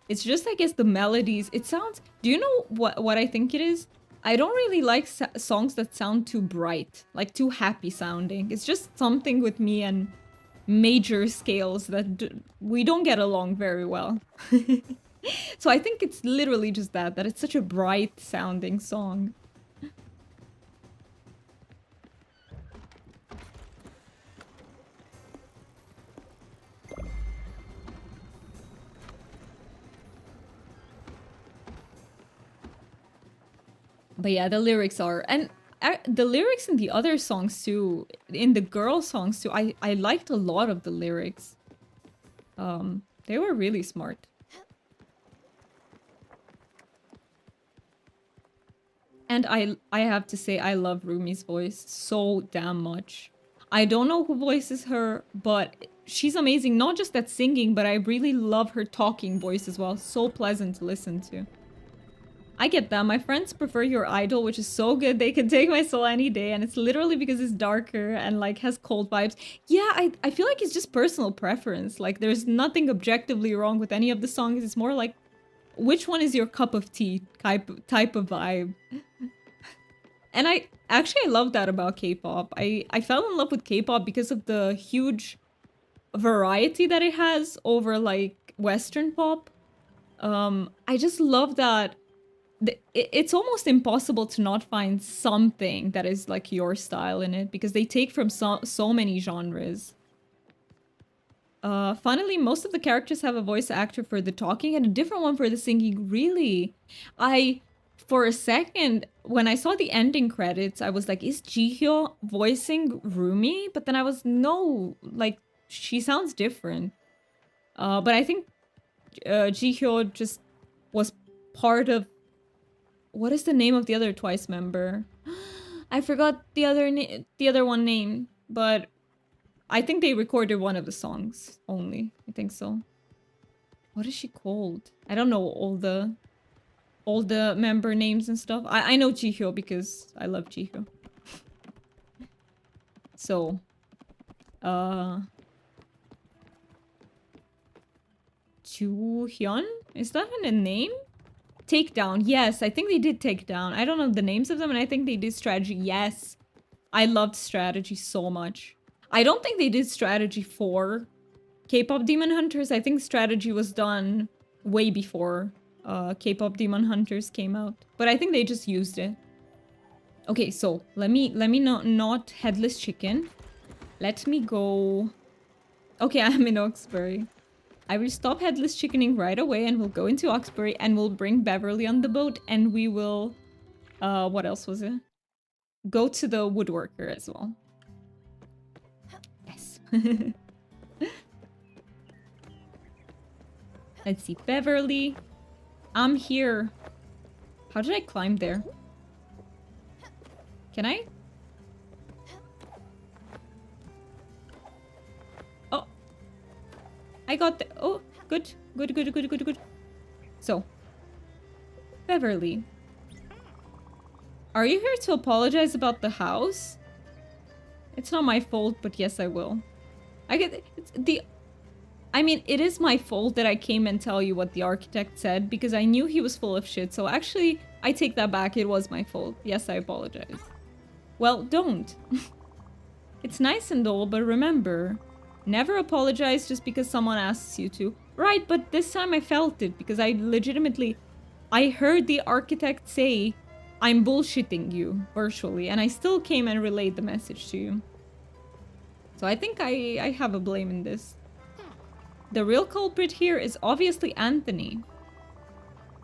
It's just, I guess, the melodies. It sounds... Do you know what I think it is? I don't really like songs that sound too bright. Like, too happy sounding. It's just something with me and major scales that we don't get along very well. So I think it's literally just that it's such a bright sounding song. But yeah, the lyrics are... And the lyrics in the other songs too, in the girl songs too, I liked a lot of the lyrics. They were really smart. And I have to say, I love Rumi's voice so damn much. I don't know who voices her, but she's amazing. Not just at singing, but I really love her talking voice as well. So pleasant to listen to. I get that. My friends prefer Your Idol, which is so good. They can take my soul any day. And it's literally because it's darker and like has cold vibes. Yeah, I feel like it's just personal preference. Like there's nothing objectively wrong with any of the songs. It's more like, which one is your cup of tea type of vibe. And I love that about K-pop. I fell in love with K-pop because of the huge variety that it has over like Western pop. I just love that it's almost impossible to not find something that is like your style in it, because they take from so many genres. Funnily, most of the characters have a voice actor for the talking and a different one for the singing. Really? For a second, when I saw the ending credits, I was like, is Jihyo voicing Rumi? But then I was, no, like, she sounds different. But I think Jihyo just was part of... What is the name of the other Twice member? I forgot the other one name, but I think they recorded one of the songs only. I think so. What is she called? I don't know all the member names and stuff. I know Jihyo because I love Jihyo. So, Joohyun? Is that a name? Takedown. Yes, I think they did Takedown. I don't know the names of them, and I think they did Strategy. Yes. I loved Strategy so much. I don't think they did Strategy for K-pop Demon Hunters. I think Strategy was done way before K-pop Demon Hunters came out. But I think they just used it. Okay, so let me not Headless Chicken. Let me go... Okay, I'm in Oxbury. I will stop Headless Chickening right away and we'll go into Oxbury and we'll bring Beverly on the boat and we will... what else was it? Go to the woodworker as well. Yes. Let's see, Beverly. I'm here. How did I climb there? Can I? Oh. I got the... Oh, good. Good. So. Beverly. Are you here to apologize about the house? It's not my fault, but yes, I will. I mean, it is my fault that I came and tell you what the architect said, because I knew he was full of shit. So actually, I take that back. It was my fault. Yes, I apologize. Well, don't. It's nice and all, but remember, never apologize just because someone asks you to. Right, but this time I felt it because I heard the architect say, I'm bullshitting you, virtually, and I still came and relayed the message to you. So I think I have a blame in this. The real culprit here is obviously Anthony.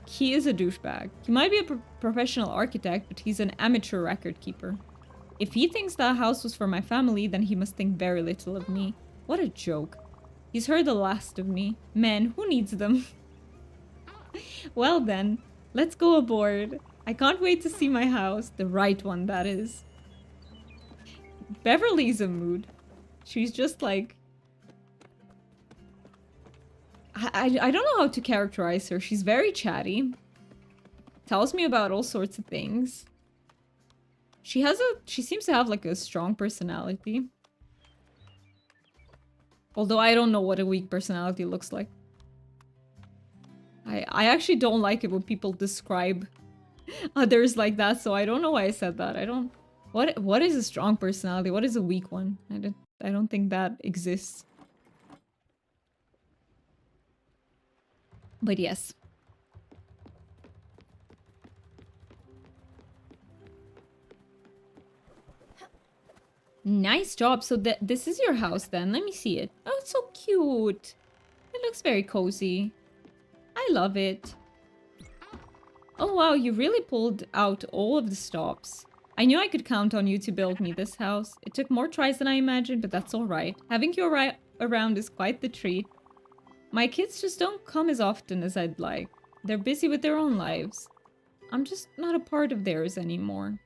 He is a douchebag. He might be a professional architect, but he's an amateur record keeper. If he thinks that house was for my family, then he must think very little of me. What a joke. He's heard the last of me. Men, who needs them? Well then, let's go aboard. I can't wait to see my house. The right one, that is. Beverly's a mood. She's just like... I don't know how to characterize her. She's very chatty. Tells me about all sorts of things. She seems to have like a strong personality. Although I don't know what a weak personality looks like. I actually don't like it when people describe others like that, so I don't know why I said that. I don't... What is a strong personality? What is a weak one? I don't think that exists. But yes. Nice job. So this is your house then. Let me see it. Oh, it's so cute. It looks very cozy. I love it. Oh wow, you really pulled out all of the stops. I knew I could count on you to build me this house. It took more tries than I imagined, but that's alright. Having you around is quite the treat. My kids just don't come as often as I'd like. They're busy with their own lives. I'm just not a part of theirs anymore.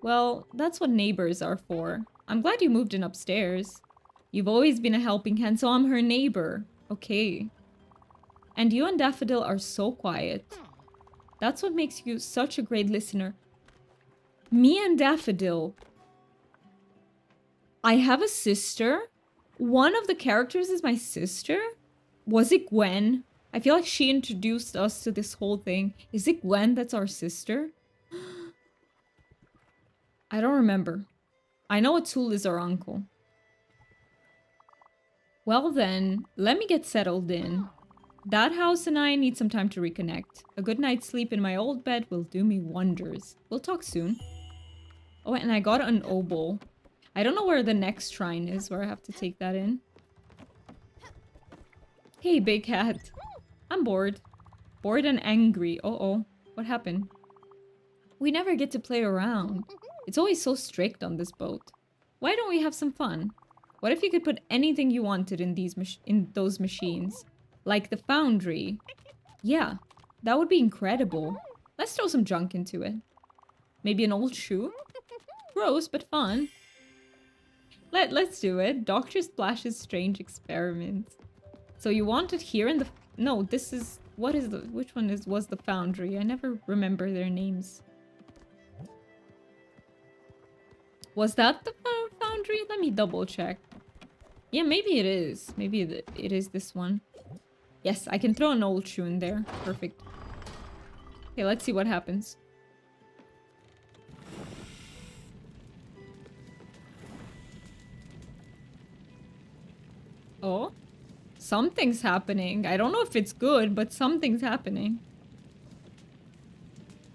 Well, that's what neighbors are for. I'm glad you moved in upstairs. You've always been a helping hand, so I'm her neighbor. Okay. And you and Daffodil are so quiet. That's what makes you such a great listener. Me and Daffodil. I have a sister. One of the characters is my sister. Was it Gwen? I feel like she introduced us to this whole thing. Is it Gwen that's our sister? I don't remember. I know Atul is our uncle. Well then, let me get settled in. That house and I need some time to reconnect. A good night's sleep in my old bed will do me wonders. We'll talk soon. Oh, and I got an obol. I don't know where the next shrine is, where I have to take that in. Hey, big cat. I'm bored. Bored and angry. Uh-oh. What happened? We never get to play around. It's always so strict on this boat. Why don't we have some fun? What if you could put anything you wanted in those machines? Like the foundry. Yeah, that would be incredible. Let's throw some junk into it. Maybe an old shoe? Gross, but fun. Let's do it. Dr. Splash's strange experiments. So you want it here in the... No, this is... What is the... Which one was the foundry? I never remember their names. Was that the foundry? Let me double check. Yeah, maybe it is. Maybe it is this one. Yes, I can throw an old shoe in there. Perfect. Okay, let's see what happens. Oh, something's happening. I don't know if it's good, but something's happening.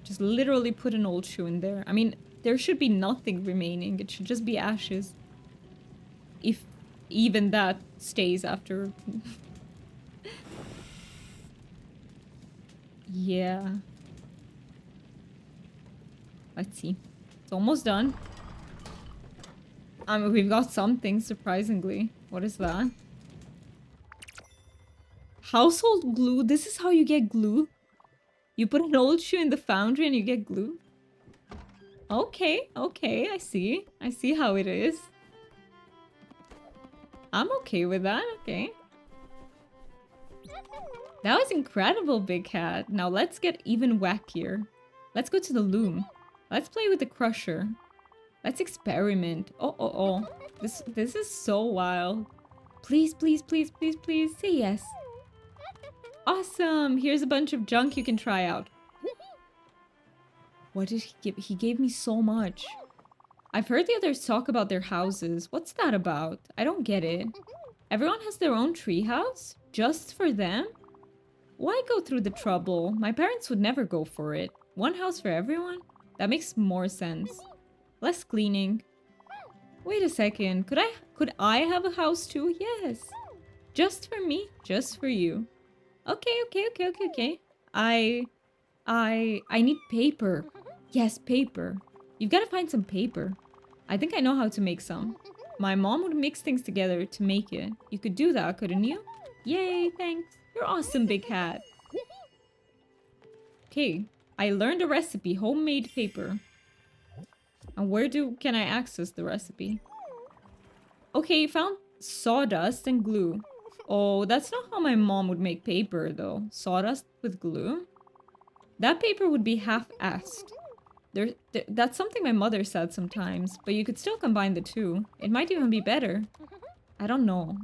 Just literally put an old shoe in there. I mean, there should be nothing remaining. It should just be ashes. If even that stays after... Yeah. Let's see. It's almost done. We've got something, surprisingly. What is that? Household glue? This is how you get glue? You put an old shoe in the foundry and you get glue? Okay, okay, I see. I see how it is. I'm okay with that, okay. That was incredible, Big Cat. Now let's get even wackier. Let's go to the loom. Let's play with the crusher. Let's experiment. Oh. This is so wild. Please, please, please, please, please, say yes. Awesome! Here's a bunch of junk you can try out. What did he give? He gave me so much. I've heard the others talk about their houses. What's that about? I don't get it. Everyone has their own treehouse? Just for them? Why go through the trouble? My parents would never go for it. One house for everyone? That makes more sense. Less cleaning. Wait a second. Could I have a house too? Yes. Just for me, just for you. Okay. I need paper. Yes, paper. You've got to find some paper. I think I know how to make some. My mom would mix things together to make it. You could do that, couldn't you? Yay, thanks. You're awesome, Big Hat. Okay, I learned a recipe. Homemade paper. And where can I access the recipe? Okay, found sawdust and glue. Oh, that's not how my mom would make paper, though. Sawdust with glue? That paper would be half-assed. That's something my mother said sometimes, but you could still combine the two. It might even be better. I don't know.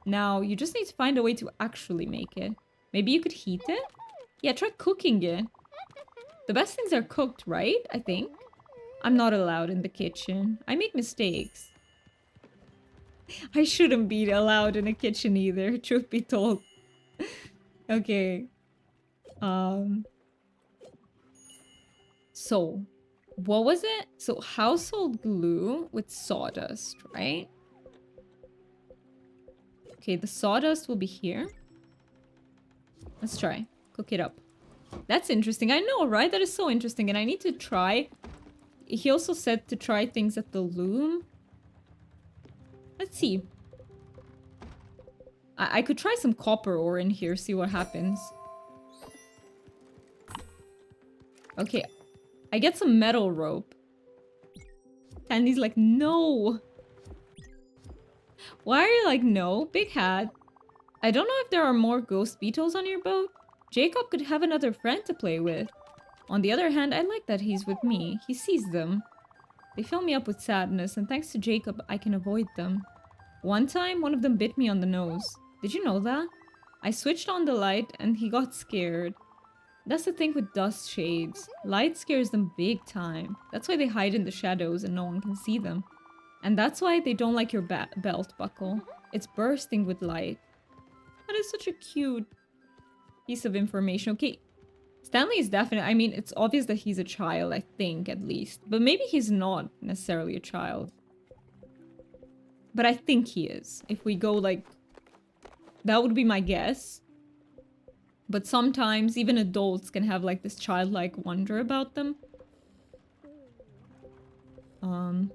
Now, you just need to find a way to actually make it. Maybe you could heat it? Yeah, try cooking it. The best things are cooked, right? I think. I'm not allowed in the kitchen. I make mistakes. I shouldn't be allowed in a kitchen either, truth be told. Okay. So, what was it? So, household glue with sawdust, right? Okay, the sawdust will be here. Let's try. Cook it up. That's interesting. I know, right? That is so interesting. And I need to try. He also said to try things at the loom. Let's see. I could try some copper ore in here, see what happens. Okay. I get some metal rope. Tandy's like, no. Why are you like, no? Big Hat. I don't know if there are more ghost beetles on your boat. Jacob could have another friend to play with. On the other hand, I like that he's with me. He sees them. They fill me up with sadness, and thanks to Jacob, I can avoid them. One time, one of them bit me on the nose. Did you know that? I switched on the light, and he got scared. That's the thing with dust shades. Light scares them big time. That's why they hide in the shadows and no one can see them. And that's why they don't like your belt buckle. It's bursting with light. That is such a cute piece of information. Okay, Stanley is definitely... I mean, it's obvious that he's a child, I think, at least. But maybe he's not necessarily a child. But I think he is. If we go, like... That would be my guess. But sometimes, even adults can have, like, this childlike wonder about them. Can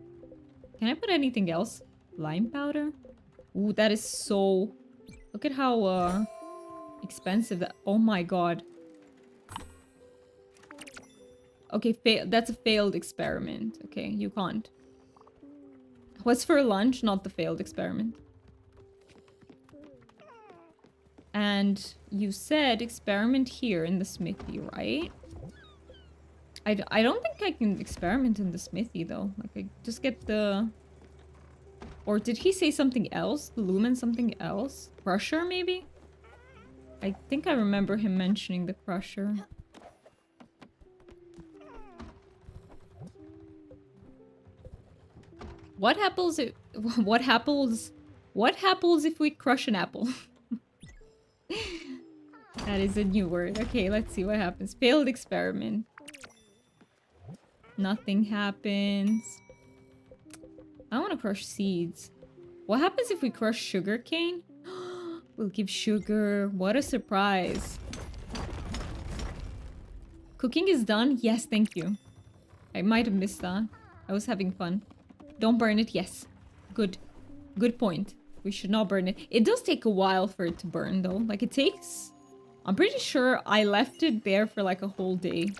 I put anything else? Lime powder? Ooh, that is so... Look at how, expensive that... Oh my god. Okay, that's a failed experiment. Okay, you can't. What's for lunch? Not the failed experiment. And you said experiment here in the smithy, right? I don't think I can experiment in the smithy, though. Like, I just get the... Or did he say something else? The lumen something else? Crusher, maybe? I think I remember him mentioning the crusher. What happens if... What happens if we crush an apple? That is a new word. Okay, let's see what happens. Failed experiment. Nothing happens. I want to crush seeds. What happens if we crush sugar cane? We'll give sugar. What a surprise. Cooking is done? Yes, thank you. I might have missed that. I was having fun. Don't burn it. Yes. Good. Good point. We should not burn it. It does take a while for it to burn, though. Like, it takes... I'm pretty sure I left it there for, like, a whole day.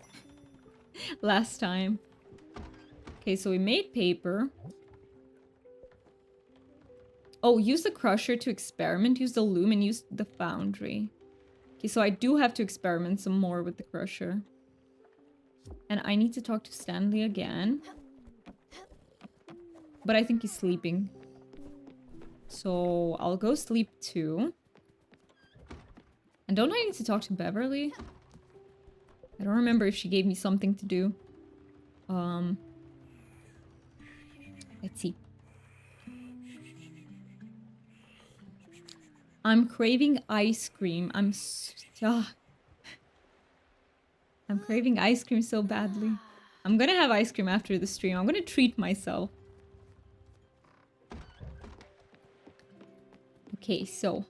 Last time. Okay, so we made paper. Oh, use the crusher to experiment. Use the loom and use the foundry. Okay, so I do have to experiment some more with the crusher. And I need to talk to Stanley again. But I think he's sleeping. So I'll go sleep too. And don't I need to talk to Beverly? I don't remember if she gave me something to do. Um, let's see. I'm craving ice cream. I'm craving ice cream so badly. I'm gonna have ice cream after the stream. I'm gonna treat myself. Okay, so.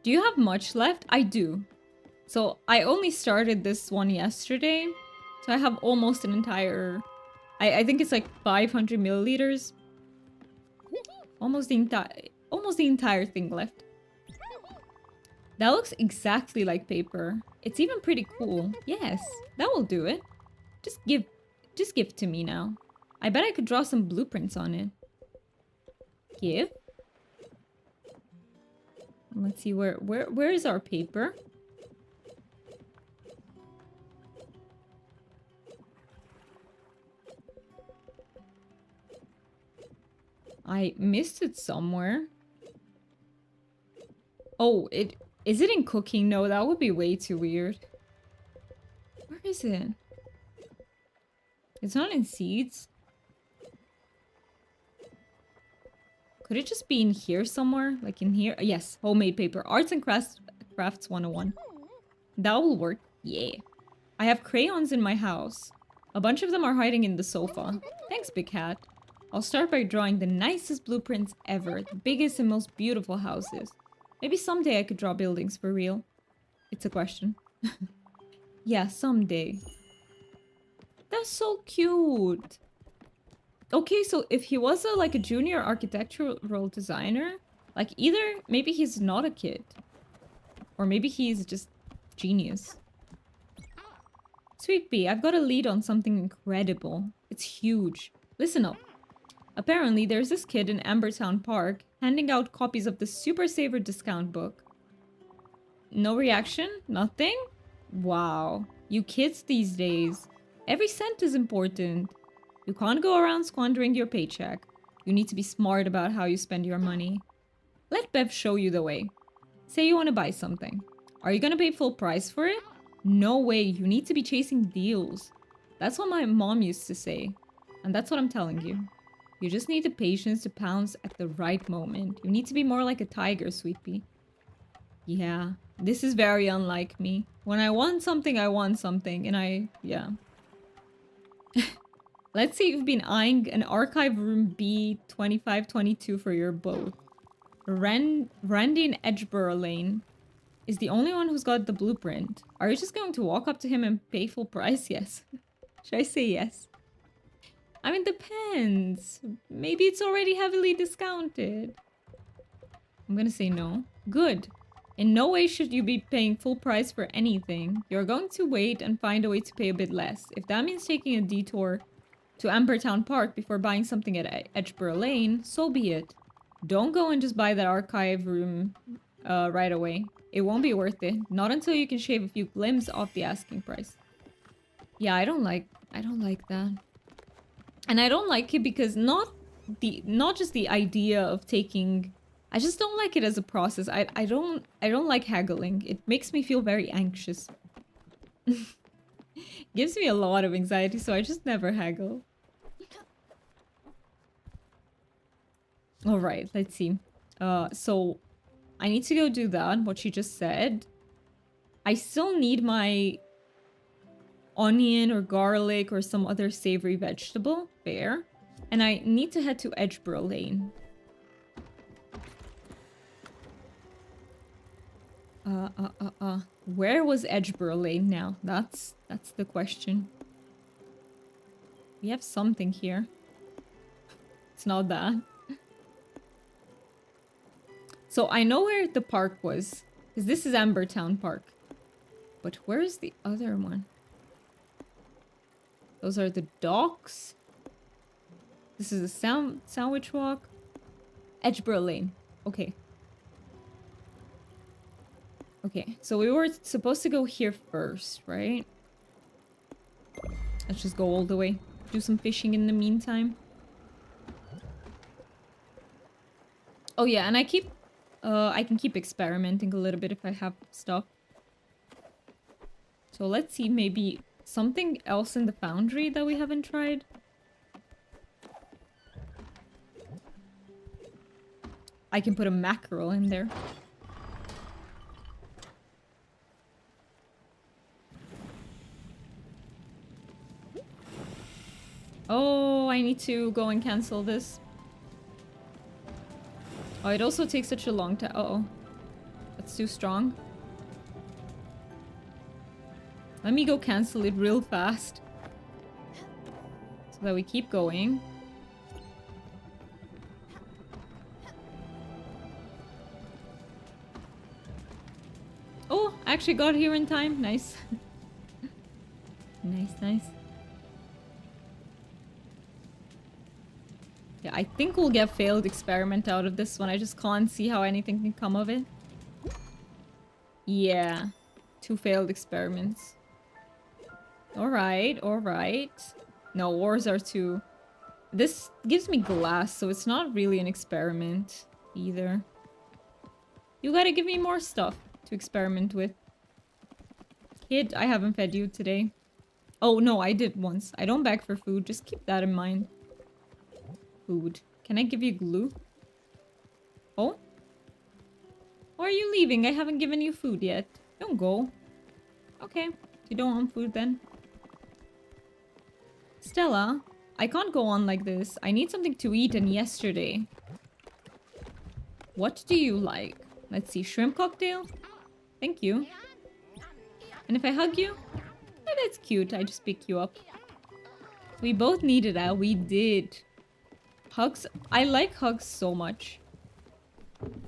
Do you have much left? I do. So I only started this one yesterday. So I have almost an entire... I think it's like 500 milliliters. Almost the entire thing left. That looks exactly like paper. It's even pretty cool. Yes, that will do it. Just give it to me now. I bet I could draw some blueprints on it. Give. Let's see where is our paper? I missed it somewhere. Oh, is it in cooking? No, that would be way too weird. Where is it? It's not in seeds. Could it just be in here somewhere? Like in here? Yes, homemade paper. Arts and crafts 101. That will work. Yeah. I have crayons in my house. A bunch of them are hiding in the sofa. Thanks, Big Cat. I'll start by drawing the nicest blueprints ever. The biggest and most beautiful houses. Maybe someday I could draw buildings for real. It's a question. Yeah, someday. That's so cute. Okay, so if he was like a junior architectural designer, like either maybe he's not a kid, or maybe he's just genius. Sweet Bee, I've got a lead on something incredible. It's huge. Listen up. Apparently, there's this kid in Ambertown Park handing out copies of the Super Saver discount book. No reaction? Nothing? Wow. You kids these days. Every cent is important. You can't go around squandering your paycheck. You need to be smart about how you spend your money. Let Bev show you the way. Say you want to buy something. Are you gonna pay full price for it? No way, you need to be chasing deals. That's what my mom used to say. And that's what I'm telling you. You just need the patience to pounce at the right moment. You need to be more like a tiger, Sweet Pea. Yeah, this is very unlike me. When I want something, and yeah. Let's see if you've been eyeing an archive room B2522 for your boat. Randy in Edgeboro Lane is the only one who's got the blueprint. Are you just going to walk up to him and pay full price? Yes. Should I say yes? I mean, depends. Maybe it's already heavily discounted. I'm gonna say no. Good. In no way should you be paying full price for anything. You're going to wait and find a way to pay a bit less. If that means taking a detour to Ambertown Park before buying something at Edgeboro Lane, so be it. Don't go and just buy that archive room right away. It won't be worth it. Not until you can shave a few glims off the asking price. Yeah, I don't like that. And I don't like it because not just the idea of taking... I just don't like it as a process. I don't like haggling. It makes me feel very anxious. Gives me a lot of anxiety, so I just never haggle. Alright, let's see. So I need to go do that, what she just said. I still need my onion or garlic or some other savory vegetable. Fair. And I need to head to Edgeboro Lane. Where was Edgeboro Lane now? That's the question. We have something here. It's not that. So I know where the park was, because this is Ambertown Park. But where is the other one? Those are the docks. This is the sandwich walk. Edgeboro Lane. Okay. Okay, so we were supposed to go here first, right? Let's just go all the way. Do some fishing in the meantime. Oh yeah, and I can keep experimenting a little bit if I have stuff. So let's see, maybe something else in the foundry that we haven't tried. I can put a mackerel in there. Oh, I need to go and cancel this. Oh, it also takes such a long time. Uh-oh. That's too strong. Let me go cancel it real fast. So that we keep going. Oh, I actually got here in time. Nice. Nice, nice. Yeah, I think we'll get failed experiment out of this one. I just can't see how anything can come of it. Yeah. 2 failed experiments. Alright, alright. No, ores are 2. This gives me glass, so it's not really an experiment either. You gotta give me more stuff to experiment with. Kid, I haven't fed you today. Oh, no, I did once. I don't beg for food. Just keep that in mind. Food. Can I give you glue? Oh? Why are you leaving? I haven't given you food yet. Don't go. Okay. You don't want food then. Stella, I can't go on like this. I need something to eat and yesterday. What do you like? Let's see. Shrimp cocktail? Thank you. And if I hug you? Oh, that's cute. I just pick you up. We both needed that. We did. Hugs. I like hugs so much.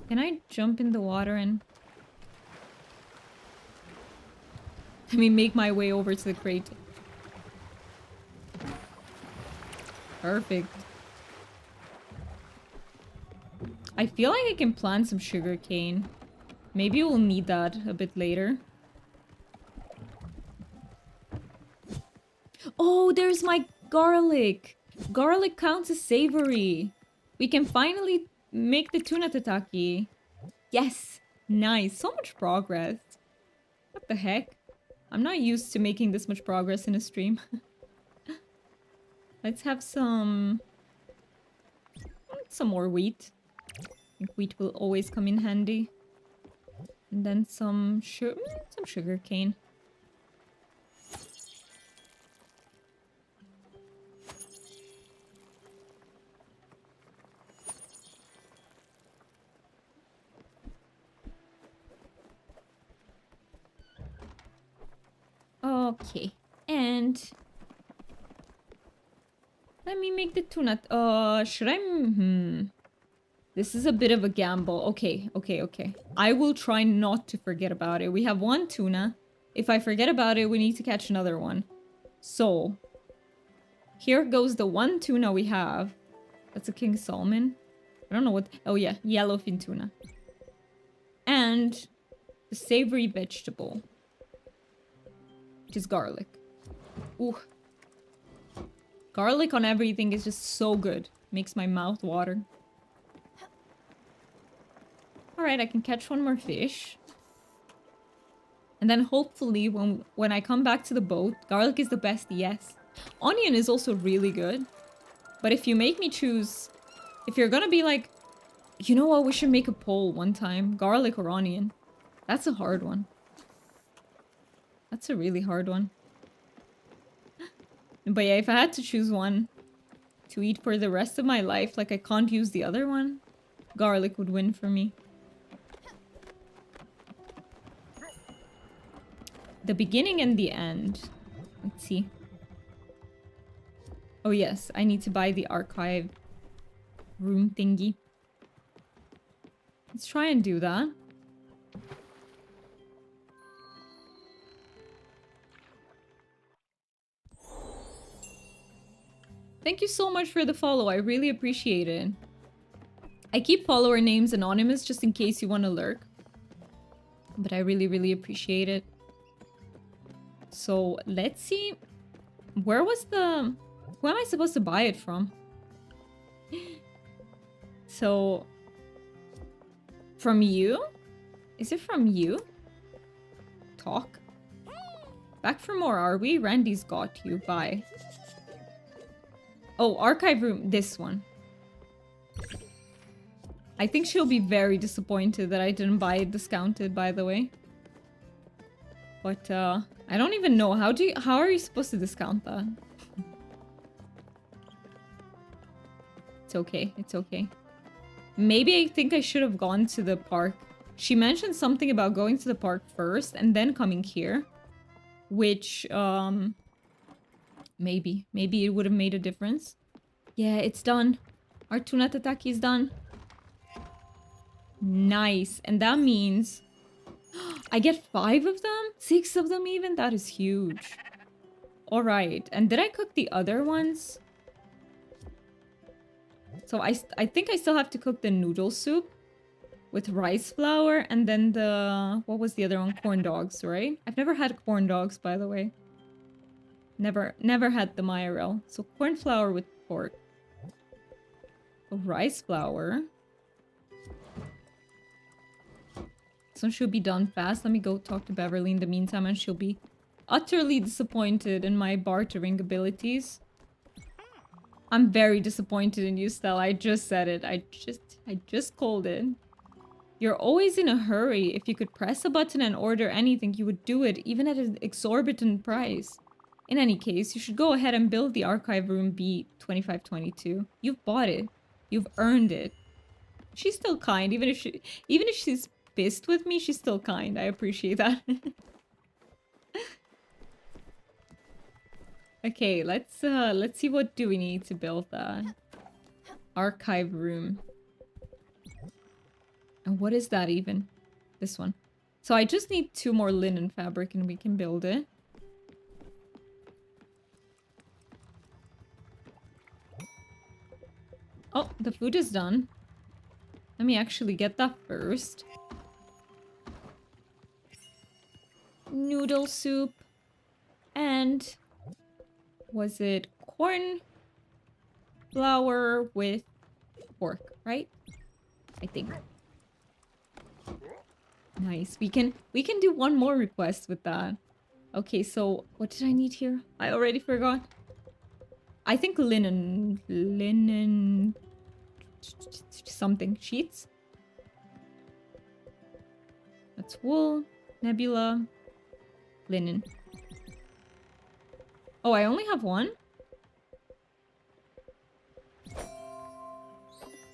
Can I jump in the water and... Let me make my way over to the crate. Perfect. I feel like I can plant some sugar cane. Maybe we'll need that a bit later. Oh, there's my garlic. Garlic counts as savory. We can finally make the tuna tataki. Yes. Nice. So much progress. What the heck? I'm not used to making this much progress in a stream. Let's have some more wheat. I think wheat will always come in handy. And then some sugar cane. Okay. And let me make the tuna. Should I? This is a bit of a gamble. Okay. I will try not to forget about it. We have 1 tuna. If I forget about it, we need to catch another one. So, here goes the 1 tuna we have. That's a king salmon. I don't know what... Oh yeah, yellowfin tuna. And the savory vegetable. Which is garlic. Ooh. Garlic on everything is just so good. Makes my mouth water. Alright, I can catch 1 more fish. And then hopefully when I come back to the boat, garlic is the best, yes. Onion is also really good. But if you make me choose... If you're gonna be like... You know what, we should make a poll one time. Garlic or onion. That's a hard one. That's a really hard one. But yeah, if I had to choose one to eat for the rest of my life, like I can't use the other one, garlic would win for me. The beginning and the end. Let's see. Oh yes, I need to buy the archive room thingy. Let's try and do that. Thank you so much for the follow. I really appreciate it. I keep follower names anonymous just in case you want to lurk. But I really, really appreciate it. So, let's see. Where was the... Who am I supposed to buy it from? So... From you? Is it from you? Talk? Back for more, are we? Randy's got you. Bye. Oh, archive room. This one. I think she'll be very disappointed that I didn't buy it discounted, by the way. But, I don't even know. How are you supposed to discount that? It's okay. It's okay. Maybe I think I should have gone to the park. She mentioned something about going to the park first and then coming here. Which, maybe it would have made a difference. Yeah, it's done. Our tuna tataki is done. Nice. And that means I get 5 of them? 6 of them even? That is huge. Alright. And did I cook the other ones? So I think I still have to cook the noodle soup with rice flour and then the... What was the other one? Corn dogs, right? I've never had corn dogs, by the way. Never had them IRL. So corn flour with pork. Rice flour. So she'll be done fast. Let me go talk to Beverly in the meantime and she'll be utterly disappointed in my bartering abilities. I'm very disappointed in you, Stella. I just said it. I just called it. You're always in a hurry. If you could press a button and order anything, you would do it, even at an exorbitant price. In any case, you should go ahead and build the archive room B2522. You've bought it. You've earned it. She's still kind, even if she's pissed with me, she's still kind. I appreciate that. Okay, let's see, what do we need to build that archive room. And what is that even? This one. So I just need 2 more linen fabric and we can build it. Oh, the food is done. Let me actually get that first. Noodle soup. And... was it corn flour with pork, right? I think. Nice. We can do one more request with that. Okay, so what did I need here? I already forgot. I think linen something sheets. That's wool, nebula, linen. Oh, I only have one?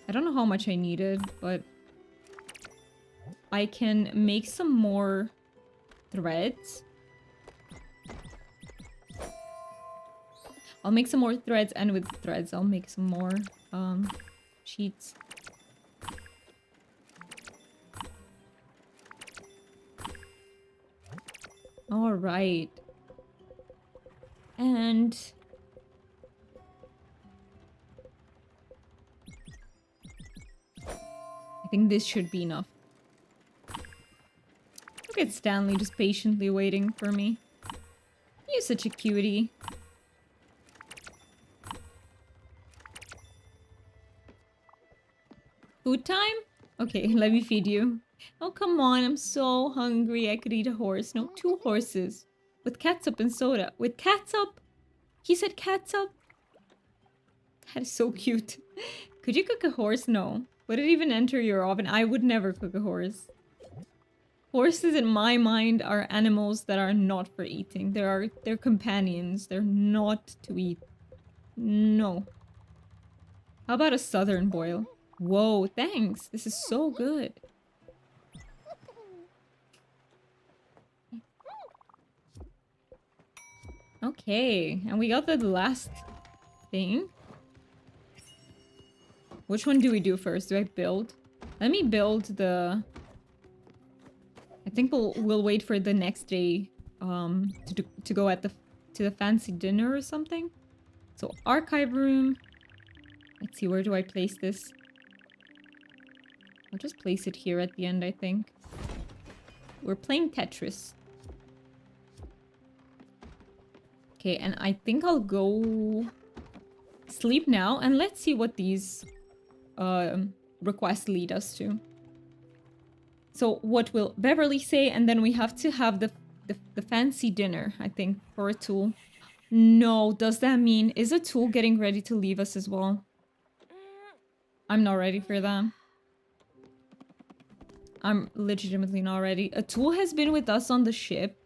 I don't know how much I needed, but I can make some more threads. I'll make some more threads, and with threads I'll make some more sheets. All right. And I think this should be enough. Look at Stanley just patiently waiting for me. You're such a cutie. Food time? Okay, let me feed you. Oh, come on, I'm so hungry. I could eat a horse. No, 2 horses. With catsup and soda. With catsup? He said catsup? That is so cute. Could you cook a horse? No. Would it even enter your oven? I would never cook a horse. Horses in my mind are animals that are not for eating. They're companions. They're not to eat. No. How about a southern boil? Whoa, thanks. This is so good. Okay, and we got the last thing. Which one do we do first? Do I build? Let me build the... I think we'll wait for the next day to go to the fancy dinner or something. So archive room. Let's see, where do I place this? I'll just place it here at the end, I think. We're playing Tetris. Okay, and I think I'll go sleep now, and let's see what these requests lead us to. So what will Beverly say? And then we have to have the the fancy dinner, I think, for Atul. No, does that mean... Is Atul getting ready to leave us as well? I'm not ready for that. I'm legitimately not ready. Atul has been with us on the ship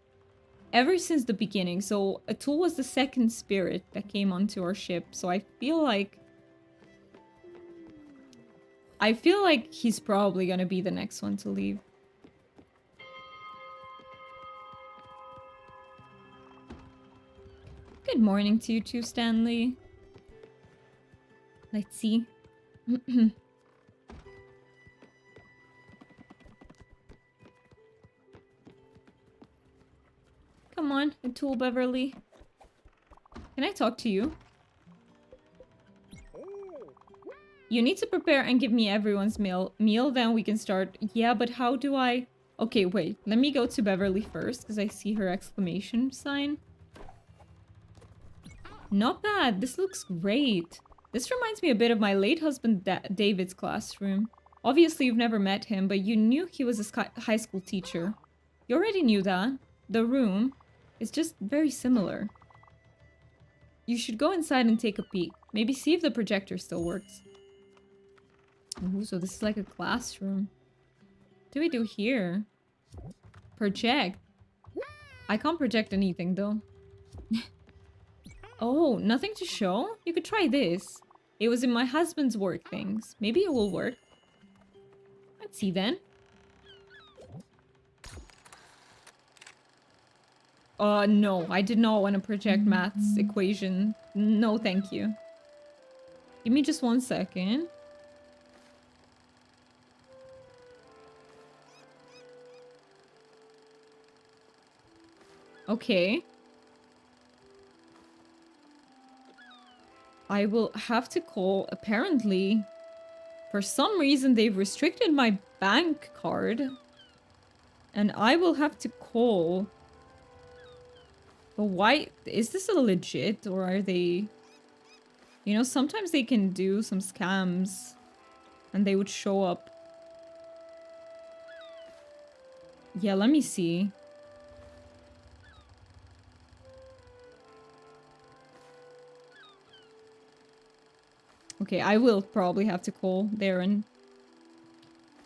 ever since the beginning. So Atul was the second spirit that came onto our ship. So I feel like he's probably gonna be the next one to leave. Good morning to you too, Stanley. Let's see. Come on, Atul Beverly. Can I talk to you? You need to prepare and give me everyone's meal, then we can start. Yeah, but how do I... Okay, wait. Let me go to Beverly first, because I see her exclamation sign. Not bad. This looks great. This reminds me a bit of my late husband David's classroom. Obviously, you've never met him, but you knew he was a high school teacher. You already knew that. The room is just very similar. You should go inside and take a peek. Maybe see if the projector still works. Ooh, so this is like a classroom. What do we do here? Project. I can't project anything though. Oh, nothing to show? You could try this. It was in my husband's work things. Maybe it will work. Let's see then. No, I did not want to project maths equation. No, thank you. Give me just 1 second. Okay. I will have to call. Apparently, for some reason, they've restricted my bank card. And I will have to call. But why? Is this a legit or are they... You know, sometimes they can do some scams. And they would show up. Yeah, let me see. Okay, I will probably have to call there and...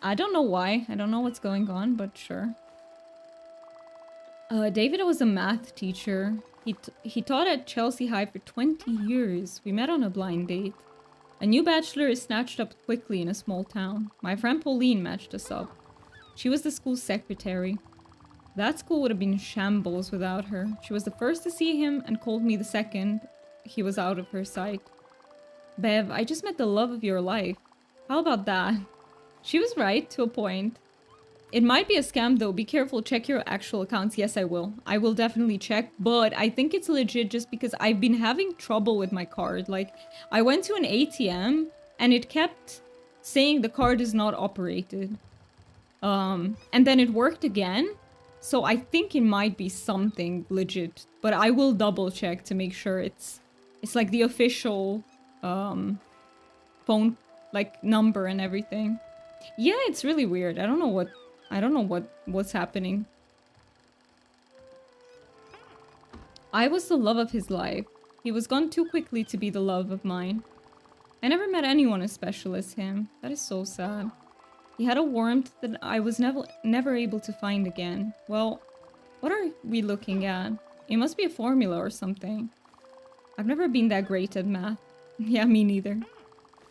I don't know why. I don't know what's going on, but sure. David was a math teacher. He taught at Chelsea High for 20 years. We met on a blind date. A new bachelor is snatched up quickly in a small town. My friend Pauline matched us up. She was the school's secretary. That school would have been shambles without her. She was the first to see him and called me the second he was out of her sight. Bev, I just met the love of your life. How about that? She was right, to a point. It might be a scam though. Be careful, check your actual accounts. Yes, I will. I will definitely check, but I think it's legit just because I've been having trouble with my card. Like, I went to an ATM and it kept saying the card is not operated. And then it worked again. So I think it might be something legit, but I will double check to make sure it's like the official phone like number and everything. Yeah, it's really weird. I don't know what's happening. I was the love of his life. He was gone too quickly to be the love of mine. I never met anyone as special as him. That is so sad. He had a warmth that I was never able to find again. Well, what are we looking at? It must be a formula or something. I've never been that great at math. Yeah, me neither.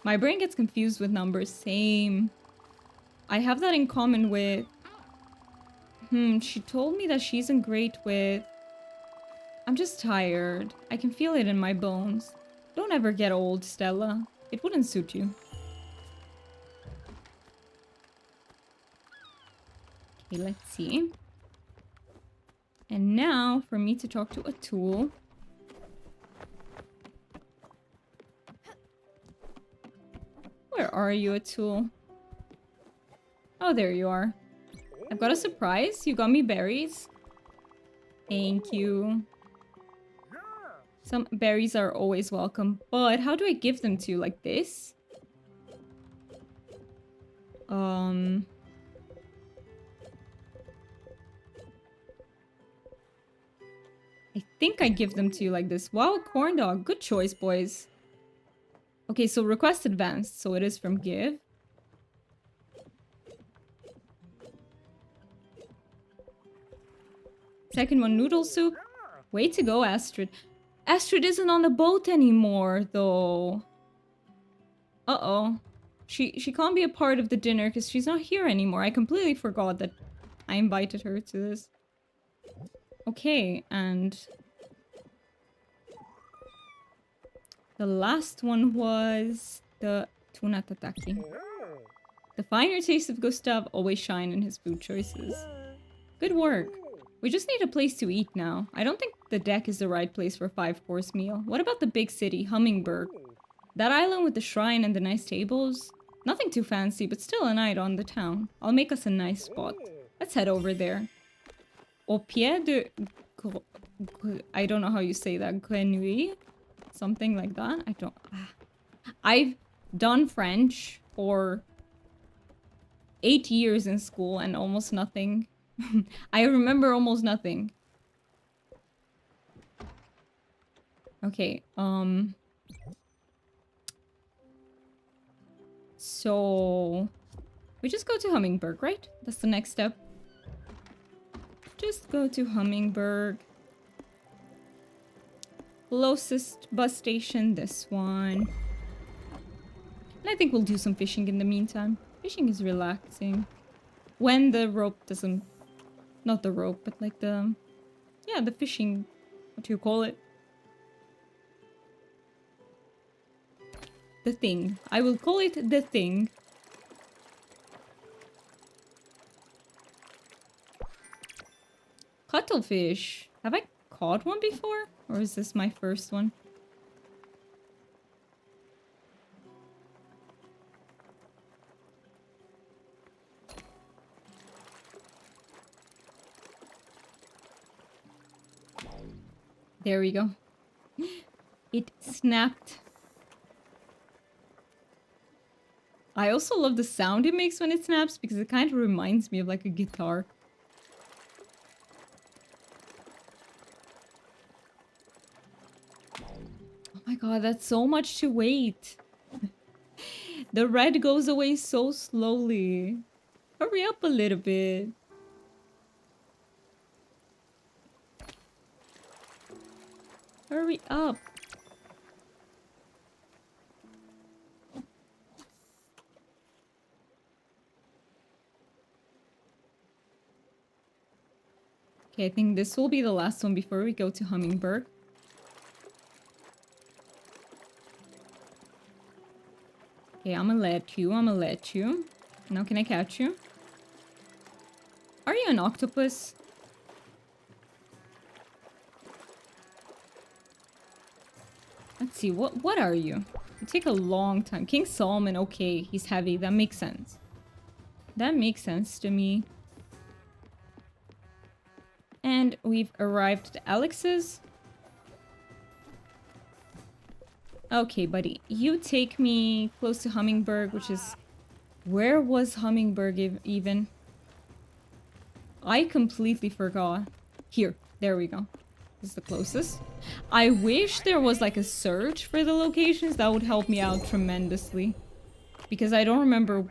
My brain gets confused with numbers. Same. I have that in common with... she told me that she isn't great with... I'm just tired. I can feel it in my bones. Don't ever get old, Stella. It wouldn't suit you. Okay, let's see. And now, for me to talk to Atul. Where are you, Atul? Oh, there you are. I've got a surprise. You got me berries. Thank you. Some berries are always welcome. But how do I give them to you? Like this? I think I give them to you like this. Wow, corn dog. Good choice, boys. Okay, so request advanced. So it is from give. Second one, noodle soup. Way to go, Astrid. Astrid isn't on the boat anymore, though. Uh-oh. She can't be a part of the dinner because she's not here anymore. I completely forgot that I invited her to this. Okay, and the last one was the tuna tataki. The finer taste of Gustav always shine in his food choices. Good work. We just need a place to eat now. I don't think the deck is the right place for a 5-course meal. What about the big city, Hummingberg? That island with the shrine and the nice tables? Nothing too fancy, but still a night on the town. I'll make us a nice spot. Let's head over there. Au pied de... I don't know how you say that. Grenouille? Something like that? I don't... I've done French for 8 years in school and almost nothing. I remember almost nothing. Okay, so... we just go to Hummingberg, right? That's the next step. Just go to Hummingberg. Closest bus station, this one. And I think we'll do some fishing in the meantime. Fishing is relaxing. When the rope doesn't... not the rope, but like the... yeah, the fishing... what do you call it? The thing. I will call it the thing. Cuttlefish. Have I caught one before? Or is this my first one? There we go. It snapped. I also love the sound it makes when it snaps because it kind of reminds me of like a guitar. Oh my god, that's so much to wait. The red goes away so slowly. Hurry up a little bit. Hurry up. Okay, I think this will be the last one before we go to Hummingberg. Okay, I'ma let you. Now can I catch you? Are you an octopus? Let's see, what are you? You take a long time. King Solomon, okay, he's heavy. That makes sense. That makes sense to me. And we've arrived at Alex's. Okay, buddy. You take me close to Hummingberg, which is... where was Hummingberg even? I completely forgot. Here. There we go. This is the closest. I wish there was like a search for the locations. That would help me out tremendously. Because I don't remember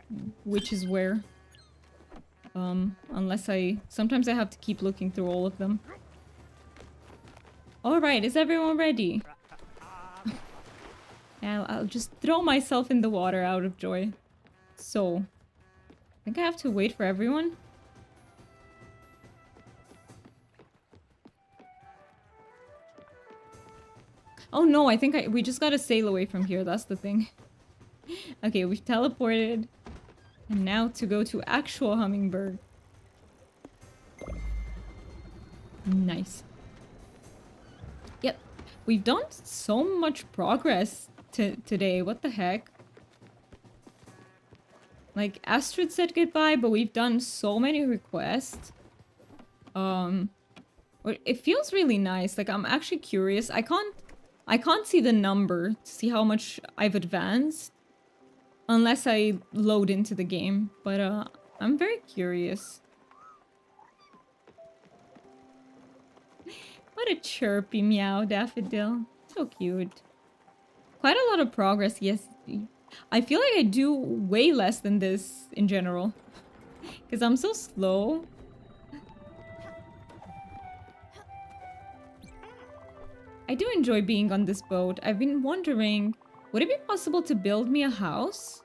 which is where. Unless sometimes I have to keep looking through all of them. Alright, is everyone ready? I'll just throw myself in the water out of joy. So, I think I have to wait for everyone. Oh no, I think we just gotta sail away from here, that's the thing. Okay, we've teleported. And now to go to actual Hummingberg. Nice. Yep. We've done so much progress today. What the heck? Like, Astrid said goodbye, but we've done so many requests. It feels really nice. Like, I'm actually curious. I can't see the number to see how much I've advanced. Unless I load into the game. But, I'm very curious. What a chirpy meow, Daffodil. So cute. Quite a lot of progress, yes. I feel like I do way less than this in general. Because I'm so slow. I do enjoy being on this boat. I've been wondering, would it be possible to build me a house?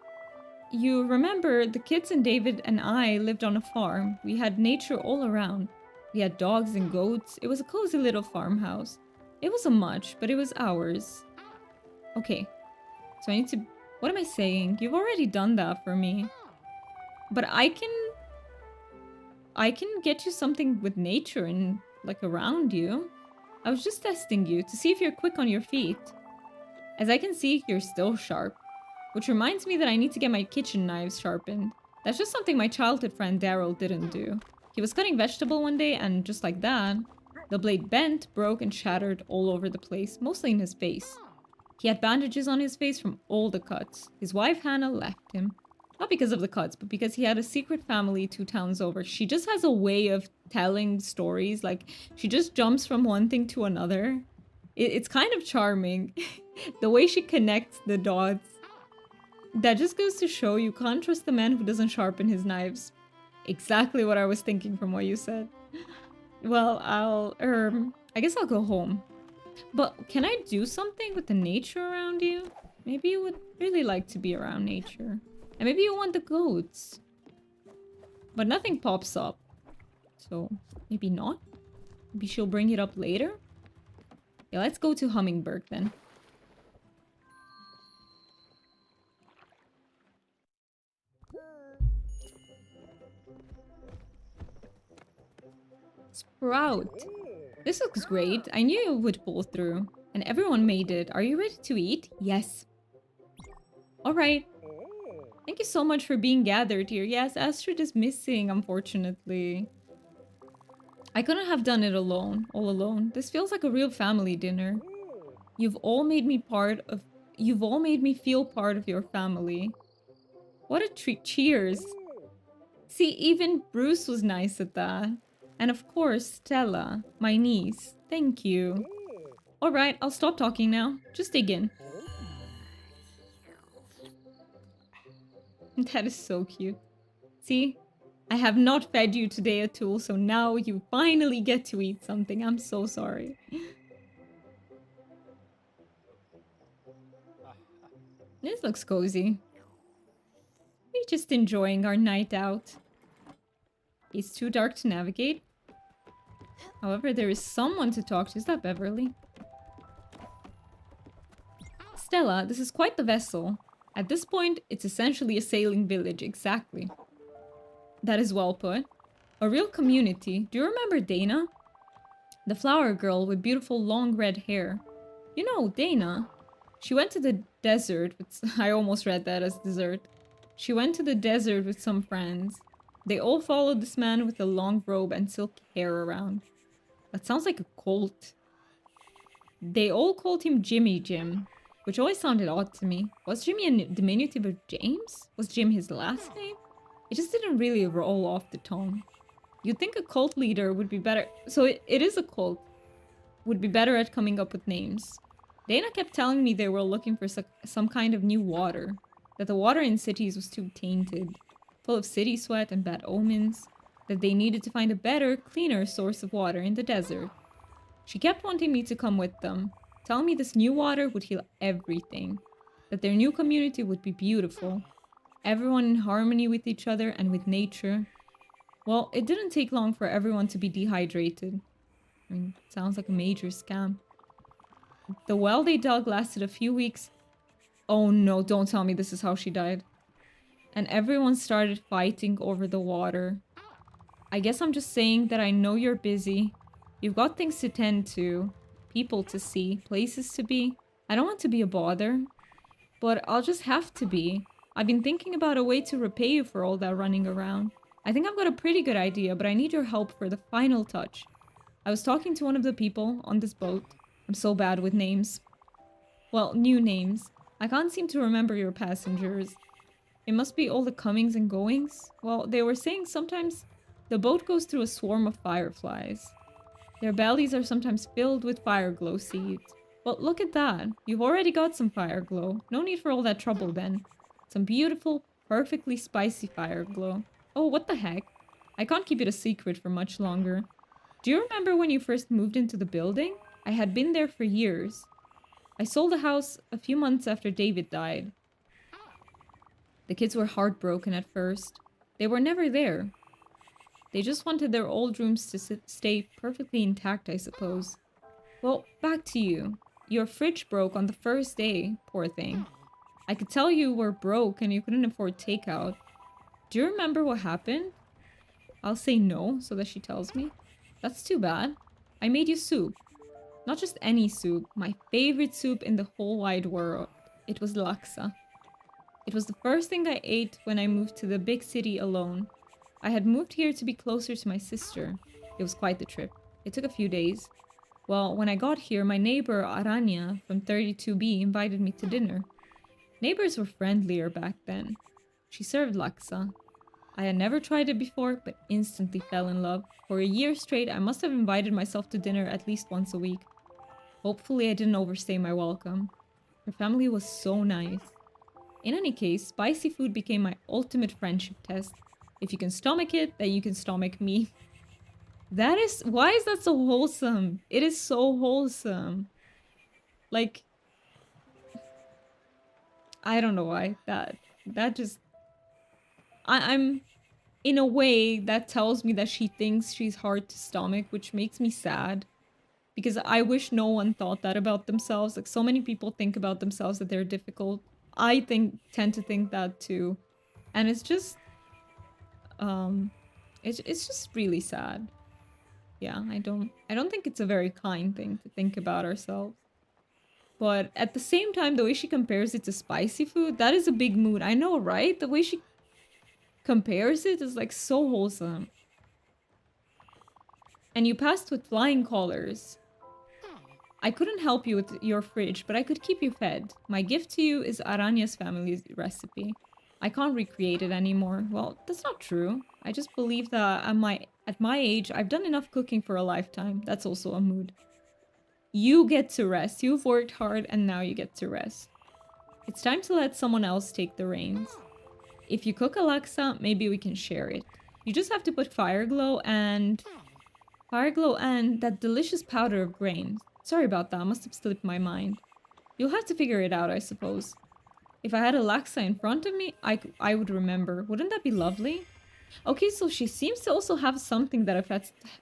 You remember, the kids and David and I lived on a farm. We had nature all around. We had dogs and goats. It was a cozy little farmhouse. It wasn't much, but it was ours. Okay, so I need to... What am I saying? You've already done that for me. But I can get you something with nature and, like, around you. I was just testing you to see if you're quick on your feet. As I can see, you're still sharp. Which reminds me that I need to get my kitchen knives sharpened. That's just something my childhood friend Daryl didn't do. He was cutting vegetable one day and just like that, the blade bent, broke, and shattered all over the place, mostly in his face. He had bandages on his face from all the cuts. His wife Hannah left him. Not because of the cuts, but because he had a secret family 2 towns over. She just has a way of telling stories. Like, she just jumps from one thing to another. It's kind of charming. The way she connects the dots. That just goes to show you can't trust the man who doesn't sharpen his knives. Exactly what I was thinking from what you said. Well, I guess I'll go home. But can I do something with the nature around you? Maybe you would really like to be around nature. And maybe you want the goats. But nothing pops up. So, maybe not? Maybe she'll bring it up later? Yeah, let's go to Hummingbird then. Sprout. This looks great. I knew you would pull through. And everyone made it. Are you ready to eat? Yes. Alright. Thank you so much for being gathered here. Yes, Astrid is missing, unfortunately. I couldn't have done it alone, all alone. This feels like a real family dinner. You've all made me feel part of your family. What a treat. Cheers. See, even Bruce was nice at that. And of course, Stella, my niece. Thank you. Alright, I'll stop talking now. Just dig in. That is so cute. See? I have not fed you today at all, so now you finally get to eat something. I'm so sorry. This looks cozy. We're just enjoying our night out. It's too dark to navigate. However, there is someone to talk to. Is that Beverly? Stella, this is quite the vessel. At this point, it's essentially a sailing village, exactly. That is well put. A real community. Do you remember Dana? The flower girl with beautiful long red hair. You know, Dana. She went to the desert with... I almost read that as dessert. She went to the desert with some friends. They all followed this man with a long robe and silky hair around. That sounds like a cult. They all called him Jimmy Jim, which always sounded odd to me. Was Jimmy a diminutive of James? Was Jim his last name? It just didn't really roll off the tongue. You'd think a cult leader would be better... So it is a cult. Would be better at coming up with names. Dana kept telling me they were looking for some kind of new water. That the water in cities was too tainted. Full of city sweat and bad omens. That they needed to find a better, cleaner source of water in the desert. She kept wanting me to come with them. Telling me this new water would heal everything. That their new community would be beautiful. Everyone in harmony with each other and with nature. Well, it didn't take long for everyone to be dehydrated. I mean, it sounds like a major scam. The well they dug lasted a few weeks. Oh no, don't tell me this is how she died. And everyone started fighting over the water. I guess I'm just saying that I know you're busy. You've got things to tend to. People to see. Places to be. I don't want to be a bother. But I'll just have to be. I've been thinking about a way to repay you for all that running around. I think I've got a pretty good idea, but I need your help for the final touch. I was talking to one of the people on this boat. I'm so bad with names. Well, new names. I can't seem to remember your passengers. It must be all the comings and goings. Well, they were saying sometimes the boat goes through a swarm of fireflies. Their bellies are sometimes filled with fire glow seeds. Well, look at that. You've already got some fire glow. No need for all that trouble then. Some beautiful, perfectly spicy fire glow. Oh, what the heck? I can't keep it a secret for much longer. Do you remember when you first moved into the building? I had been there for years. I sold the house a few months after David died. The kids were heartbroken at first. They were never there. They just wanted their old rooms to stay perfectly intact, I suppose. Well, back to you. Your fridge broke on the first day, poor thing. I could tell you were broke and you couldn't afford takeout. Do you remember what happened? I'll say no, so that she tells me. That's too bad. I made you soup. Not just any soup, my favorite soup in the whole wide world. It was laksa. It was the first thing I ate when I moved to the big city alone. I had moved here to be closer to my sister. It was quite the trip. It took a few days. Well, when I got here, my neighbor Aranya from 32B invited me to dinner. Neighbors were friendlier back then. She served laksa. I had never tried it before, but instantly fell in love. For a year straight, I must have invited myself to dinner at least once a week. Hopefully I didn't overstay my welcome. Her family was so nice. In any case, spicy food became my ultimate friendship test. If you can stomach it, then you can stomach me. Why is that so wholesome? It is so wholesome. Like, I don't know why. That just... I'm... In a way, that tells me that she thinks she's hard to stomach, which makes me sad. Because I wish no one thought that about themselves. Like, so many people think about themselves that they're difficult. I tend to think that too. And it's just... It's just really sad. Yeah, I don't think it's a very kind thing to think about ourselves. But at the same time, the way she compares it to spicy food, that is a big mood. I know, right? The way she compares it is like so wholesome. And you passed with flying colors. I couldn't help you with your fridge, but I could keep you fed. My gift to you is Aranya's family's recipe. I can't recreate it anymore. Well, that's not true. I just believe that at my age, I've done enough cooking for a lifetime. That's also a mood. You get to rest. You've worked hard and now you get to rest. It's time to let someone else take the reins. If you cook a laksa, maybe we can share it. You just have to put fire glow and that delicious powder of grains. Sorry about that, must have slipped my mind. You'll have to figure it out, I suppose. If I had a laksa in front of me, I would remember. Wouldn't that be lovely? Okay, so she seems to also have something that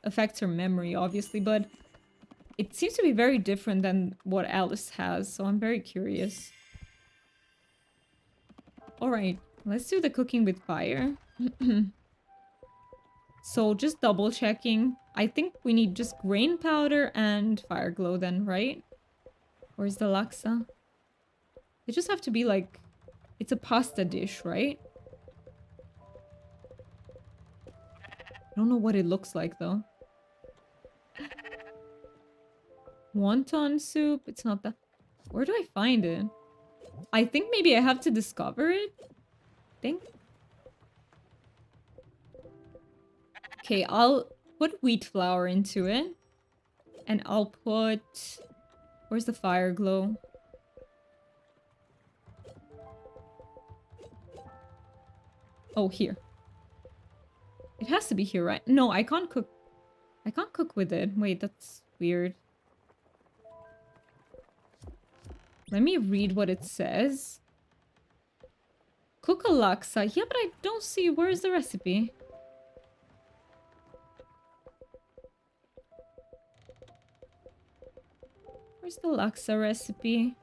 affects her memory, obviously, but it seems to be very different than what Alice has, so I'm very curious. Alright, let's do the cooking with fire. So just double checking. I think we need just grain powder and fire glow then, right? Where's the laksa? They just have to be like... It's a pasta dish, right? I don't know what it looks like though. Wonton soup? It's not that... Where do I find it? I think maybe I have to discover it? Okay, I'll put wheat flour into it. And I'll put... Where's the fire glow? Oh, here. It has to be here, right? No, I can't cook. I can't cook with it. Wait, that's weird. Let me read what it says. Cook a laksa. Yeah, but I don't see... Where's the recipe? Where's the laksa recipe?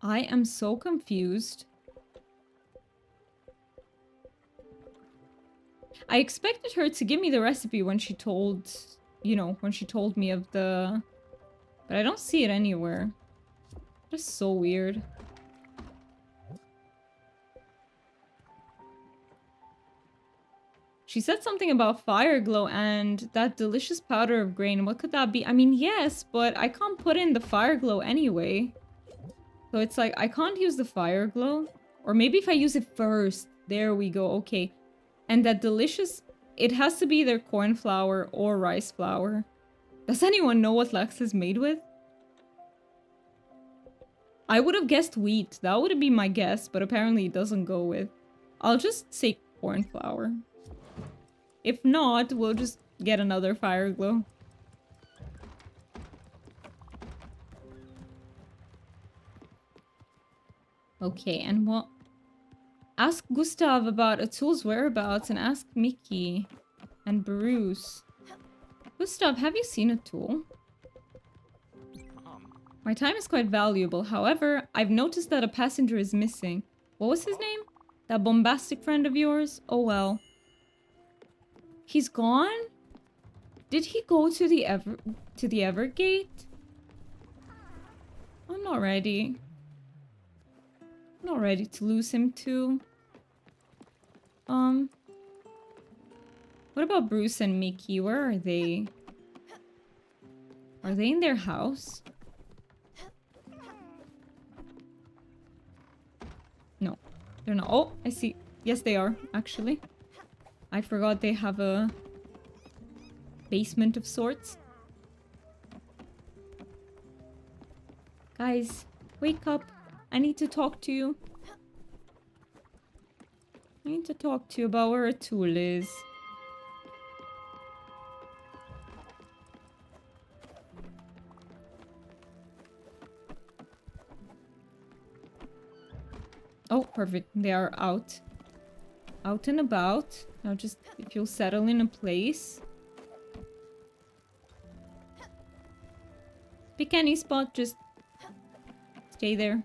I am so confused. I expected her to give me the recipe when she told, you know, when she told me of the... But I don't see it anywhere. That's so weird. She said something about fire glow and that delicious powder of grain. What could that be? I mean, yes, but I can't put in the fire glow anyway. So it's like, I can't use the fire glow. Or maybe if I use it first. There we go. Okay. And that delicious... It has to be either corn flour or rice flour. Does anyone know what Lux is made with? I would have guessed wheat. That would be my guess, but apparently it doesn't go with. I'll just say corn flour. If not, we'll just get another fire glow. Okay, and what? Ask Gustav about Atul's whereabouts and ask Mickey and Bruce. Gustav, have you seen Atul? My time is quite valuable. However, I've noticed that a passenger is missing. What was his name? That bombastic friend of yours? Oh well. He's gone? Did he go to the Evergate? I'm not ready. I'm not ready to lose him too. What about Bruce and Mickey? Where are they? Are they in their house? No, they're not. Oh, I see. Yes, they are, actually. I forgot they have a basement of sorts. Guys, wake up. I need to talk to you. I need to talk to you about where Atul is. Oh, perfect. They are out. Out and about. Now just, if you'll settle in a place. Pick any spot, just stay there.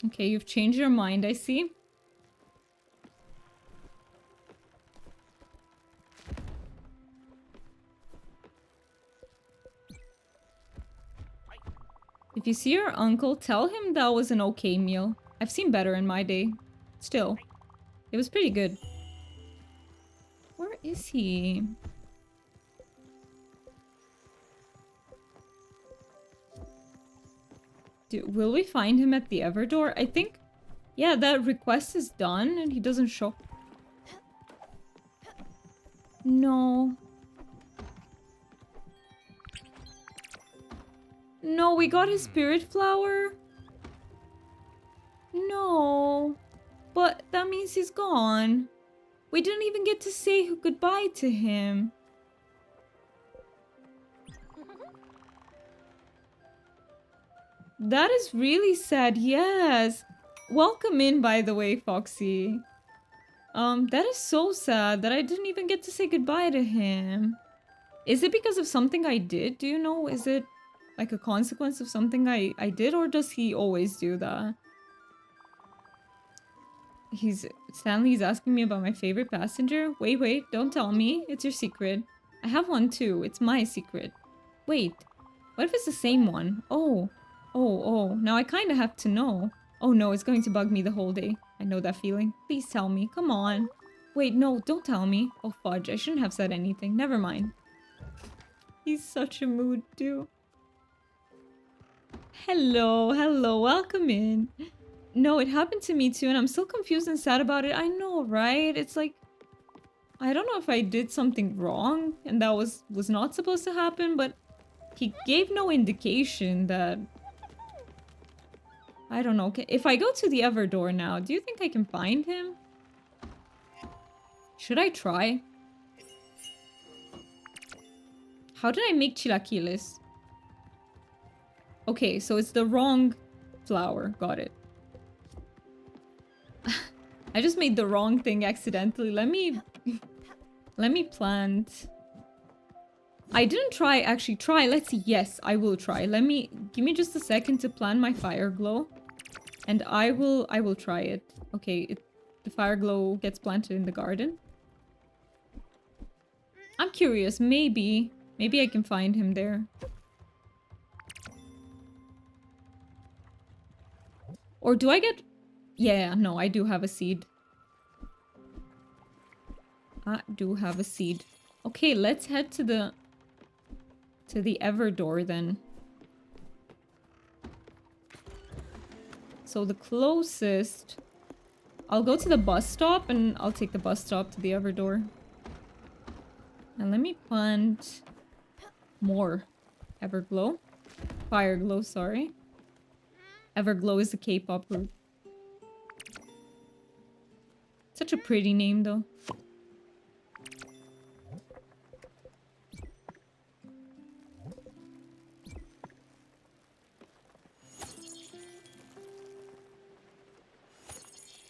Okay, you've changed your mind, I see. If you see your uncle, tell him that was an okay meal. I've seen better in my day. Still, it was pretty good. Where is he? Will we find him at the Everdoor? I think... Yeah, that request is done and he doesn't show... No. No, we got his spirit flower. No. But that means he's gone. We didn't even get to say goodbye to him. That is really sad, yes. Welcome in, by the way, Foxy. That is so sad that I didn't even get to say goodbye to him. Is it because of something I did? Do you know? Is it like a consequence of something I did, or does he always do that? Stanley's asking me about my favorite passenger. Wait, don't tell me. It's your secret. I have one too. It's my secret. Wait, what if it's the same one? Oh, now I kind of have to know. Oh no, it's going to bug me the whole day. I know that feeling. Please tell me, come on. Wait, no, don't tell me. Oh fudge, I shouldn't have said anything. Never mind. He's such a mood too. Hello, welcome in. No, it happened to me too, and I'm still confused and sad about it. I know, right? It's like, I don't know if I did something wrong and that was not supposed to happen, but he gave no indication that... I don't know. If I go to the Everdoor now, do you think I can find him? Should I try? How did I make chilaquiles? Okay, so it's the wrong flour. Got it. I just made the wrong thing accidentally. Let me plant. I didn't actually try. Let's see. Yes, I will try. Give me just a second to plant my fire glow. And I will try it. Okay, the fire glow gets planted in the garden. I'm curious. Maybe I can find him there. Or do I get... Yeah, no, I do have a seed. I do have a seed. Okay, let's head to the Everdoor then. So the closest... I'll go to the bus stop and I'll take the bus stop to the other door. And let me plant more Everglow. Fireglow, sorry. Everglow is the K-pop group. Such a pretty name, though.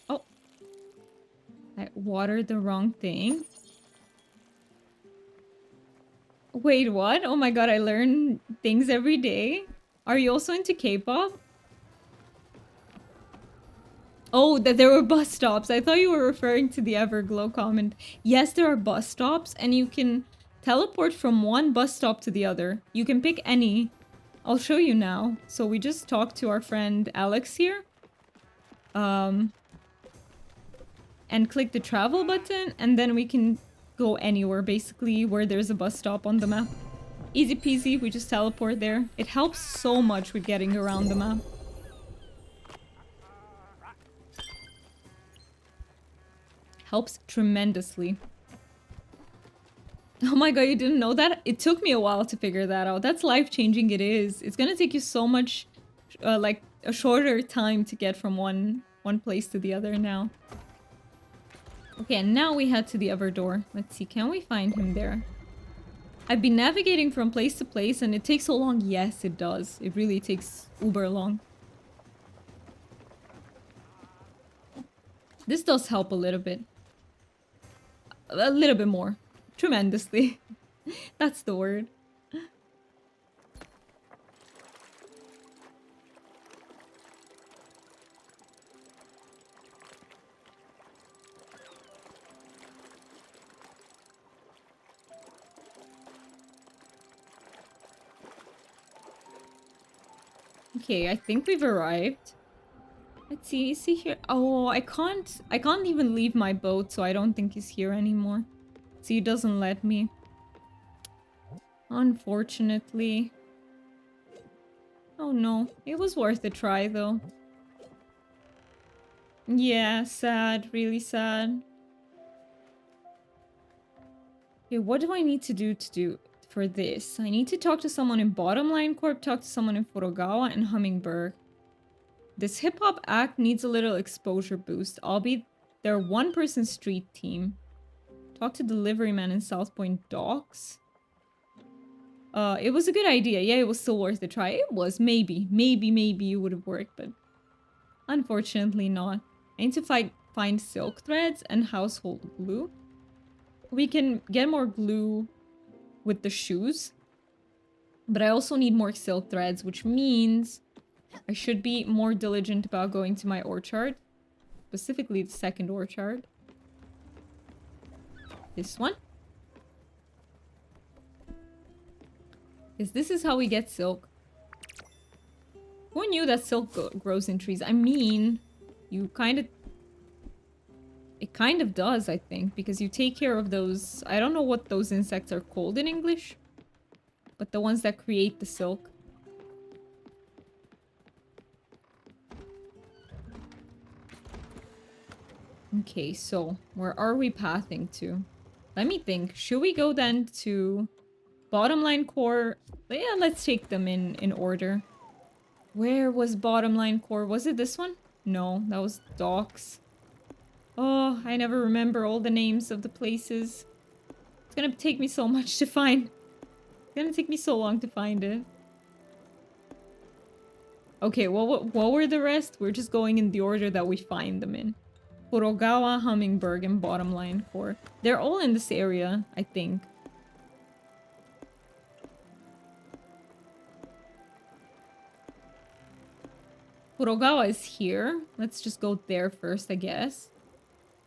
Oh. I watered the wrong thing. Wait, what? Oh my god, I learn things every day. Are you also into K-pop? Oh, that there were bus stops. I thought you were referring to the Everglow comment. Yes, there are bus stops, and you can teleport from one bus stop to the other. You can pick any. I'll show you now. So we just talked to our friend Alex here. And click the travel button, and then we can go anywhere, basically, where there's a bus stop on the map. Easy peasy, we just teleport there. It helps so much with getting around the map. Helps tremendously. Oh my god, you didn't know that? It took me a while to figure that out. That's life-changing, it is. It's gonna take you so much, like, a shorter time to get from one place to the other now. Okay, and now we head to the other door. Let's see, can we find him there? I've been navigating from place to place and it takes so long. Yes, it does. It really takes uber long. This does help a little bit. A little bit more. Tremendously. That's the word. Okay, I think we've arrived. Let's see, is he here? Oh, I can't even leave my boat, so I don't think he's here anymore. See, he doesn't let me. Unfortunately. Oh no, it was worth a try though. Yeah, sad, really sad. Okay, what do I need to do for this? I need to talk to someone in Bottomline Corp, talk to someone in Furugawa, and Hummingbird. This hip-hop act needs a little exposure boost. I'll be their one-person street team. Talk to Delivery Man in South Point Docks. It was a good idea. Yeah, it was still worth a try. It was. Maybe it would have worked, but unfortunately not. I need to find silk threads and household glue. We can get more glue with the shoes. But I also need more silk threads, which means I should be more diligent about going to my orchard. Specifically the second orchard. This one. Because this is how we get silk. Who knew that silk grows in trees? I mean, you kind of... It kind of does, I think, because you take care of those... I don't know what those insects are called in English. But the ones that create the silk. Okay, so where are we pathing to? Let me think. Should we go then to Bottomline Core? Yeah, let's take them in order. Where was Bottomline Core? Was it this one? No, that was Docks. Oh, I never remember all the names of the places. It's gonna take me so much to find. It's gonna take me so long to find it. Okay, what were the rest? We're just going in the order that we find them in. Furugawa, Hummingbird, and Bottomline Core. They're all in this area, I think. Furugawa is here. Let's just go there first, I guess.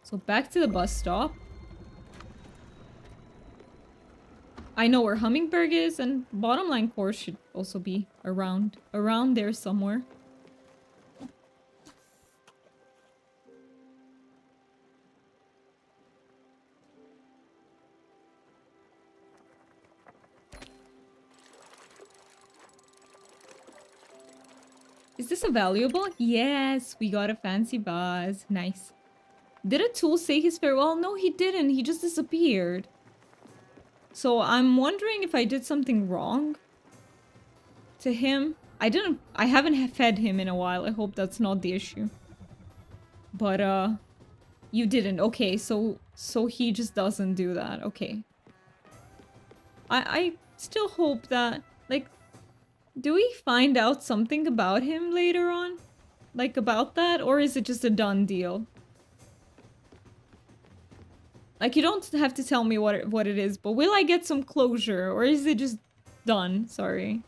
So back to the bus stop. I know where Hummingbird is, and Bottomline Core should also be around there somewhere. Is this a valuable? Yes, we got a fancy vase. Nice. Did a tool say his farewell? No, he didn't. He just disappeared. So I'm wondering if I did something wrong to him. I haven't fed him in a while. I hope that's not the issue. But, you didn't. Okay, so he just doesn't do that. Okay. I still hope that, like, do we find out something about him later on? Like, about that? Or is it just a done deal? Like, you don't have to tell me what it is, but will I get some closure? Or is it just done? Sorry.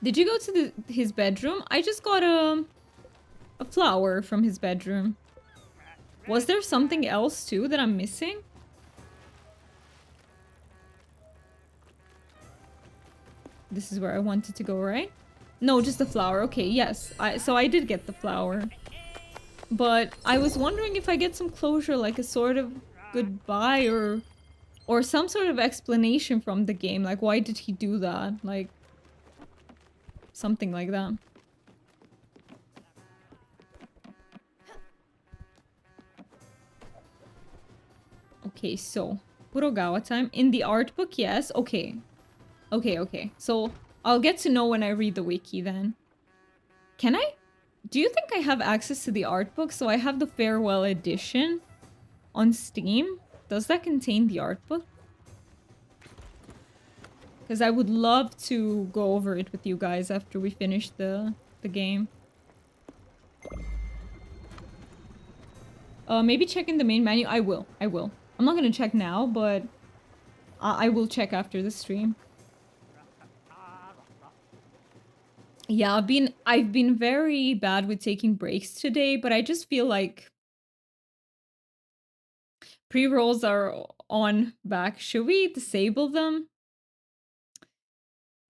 Did you go to his bedroom? I just got a flower from his bedroom. Was there something else too that I'm missing? This is where I wanted to go, right? No, just the flower. Okay, yes. So I did get the flower. But I was wondering if I get some closure, like a sort of goodbye or some sort of explanation from the game. Like, why did he do that? Like, something like that. Okay, so Kurogawa time. In the art book, yes. Okay. Okay. So I'll get to know when I read the wiki then. Can I? Do you think I have access to the art book? So I have the farewell edition on Steam. Does that contain the art book? Because I would love to go over it with you guys after we finish the game. Maybe check in the main menu. I will. I'm not gonna check now, but I will check after the stream. Yeah, I've been very bad with taking breaks today, but I just feel like pre-rolls are on back. Should we disable them?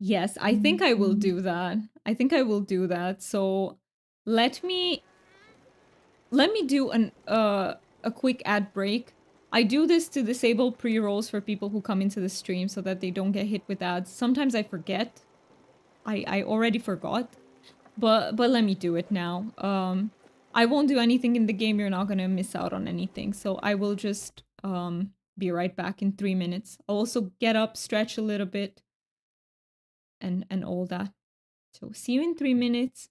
Yes, I think I will do that. I think I will do that. So let me do a quick ad break. I do this to disable pre-rolls for people who come into the stream so that they don't get hit with ads. Sometimes I forget. I already forgot. But let me do it now. I won't do anything in the game. You're not gonna miss out on anything. So I will just be right back in 3 minutes. I'll also get up, stretch a little bit, and all that. So see you in 3 minutes.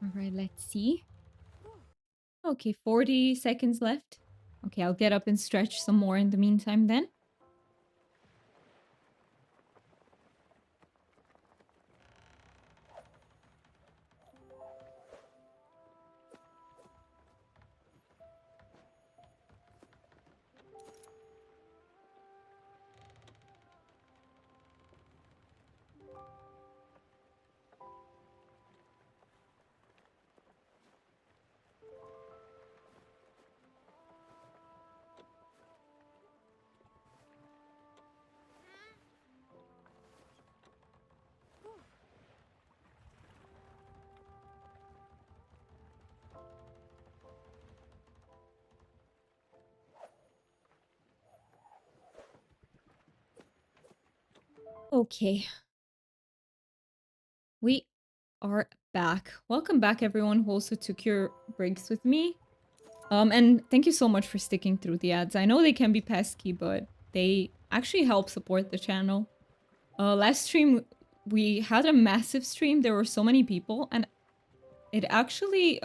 All right, let's see. Okay, 40 seconds left. Okay, I'll get up and stretch some more in the meantime then. Okay. We are back. Welcome back, everyone who also took your breaks with me. And thank you so much for sticking through the ads. I know they can be pesky, but they actually help support the channel. Last stream, we had a massive stream. There were so many people, and it actually,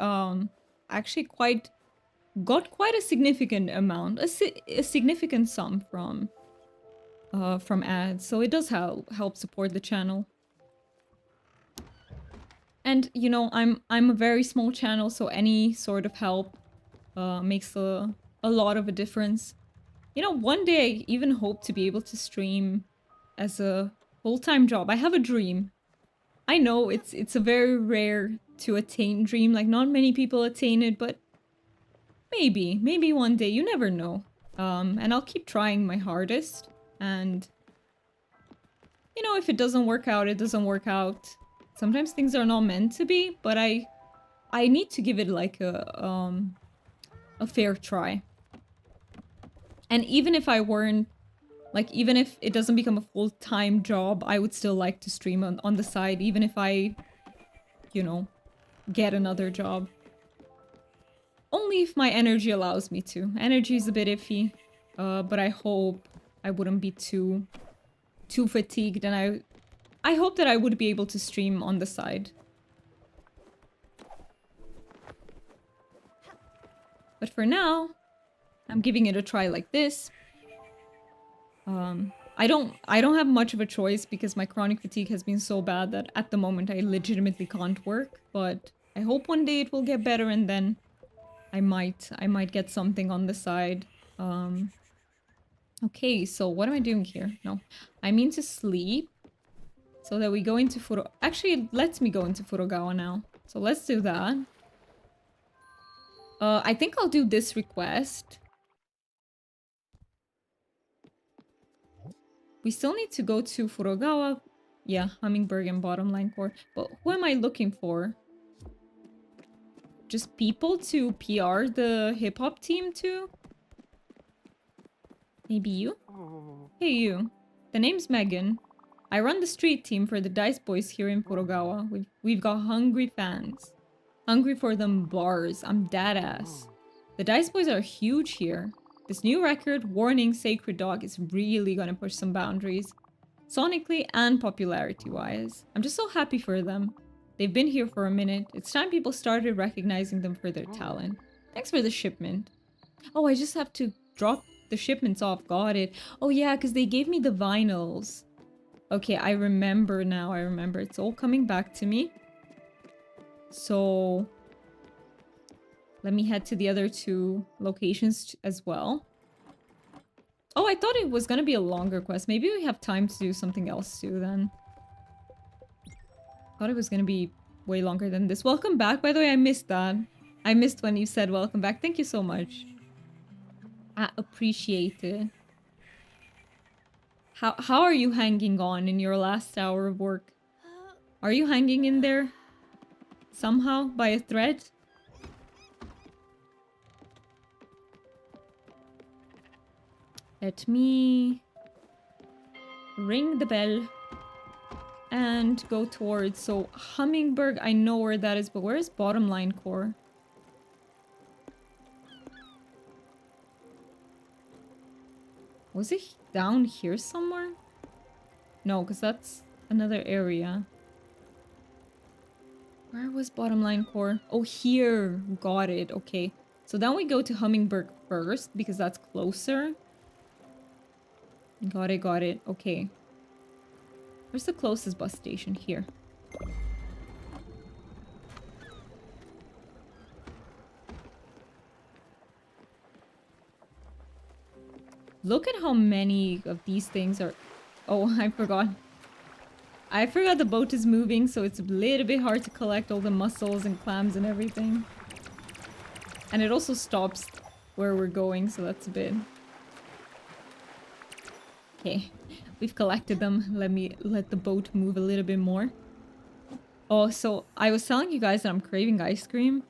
actually got quite a significant amount, a significant sum from ads. So it does help support the channel. And you know, I'm a very small channel, so any sort of help makes a lot of a difference. You know, one day I even hope to be able to stream as a full-time job. I have a dream. I know it's a very rare to attain dream. Like not many people attain it, but maybe one day. You never know. And I'll keep trying my hardest. And you know, if it doesn't work out, it doesn't work out. Sometimes things are not meant to be, but I need to give it like a fair try. And even if I weren't, like, even if it doesn't become a full-time job, I would still like to stream on the side, even if I, you know, get another job. Only if my energy allows me to. Energy is a bit iffy, but I hope I wouldn't be too fatigued, and I hope that I would be able to stream on the side. But for now, I'm giving it a try like this. I don't have much of a choice because my chronic fatigue has been so bad that at the moment I legitimately can't work, but I hope one day it will get better and then I might get something on the side. Okay, so what am I doing here? No, I mean to sleep so that we go into Actually, it lets me go into Furugawa now. So let's do that. I think I'll do this request. We still need to go to Furugawa. Yeah, Hummingbird and Bottom Line Core. But who am I looking for? Just people to PR the hip-hop team to? Maybe you? Hey you. The name's Megan. I run the street team for the Dice Boys here in Furugawa. We've got hungry fans. Hungry for them bars. I'm deadass. The Dice Boys are huge here. This new record, Warning Sacred Dog, is really gonna push some boundaries. Sonically and popularity-wise. I'm just so happy for them. They've been here for a minute. It's time people started recognizing them for their talent. Thanks for the shipment. Oh, I just have to drop the shipments off. Got it. Oh yeah, because they gave me the vinyls. Okay, I remember now. I remember. It's all coming back to me. So let me head to the other two locations as well. Oh, I thought it was gonna be a longer quest. Maybe we have time to do something else too then. Thought it was gonna be way longer than this. Welcome back. By the way, I missed that. I missed when you said welcome back. Thank you so much. I appreciate it. How are you hanging on in your last hour of work? Are you hanging in there? Somehow? By a thread? Let me ring the bell and go towards, so Hummingbird, I know where that is, but where is Bottom Line Core? Was it down here somewhere? No, because that's another area. Where was bottom line core? Oh, here. Got it. Okay. So then we go to Hummingbird first because that's closer. Got it, got it. Okay. Where's the closest bus station? Here. Look at how many of these things are... Oh, I forgot. I forgot the boat is moving, so it's a little bit hard to collect all the mussels and clams and everything. And it also stops where we're going, so that's a bit... Okay, we've collected them. Let the boat move a little bit more. Oh, so I was telling you guys that I'm craving ice cream.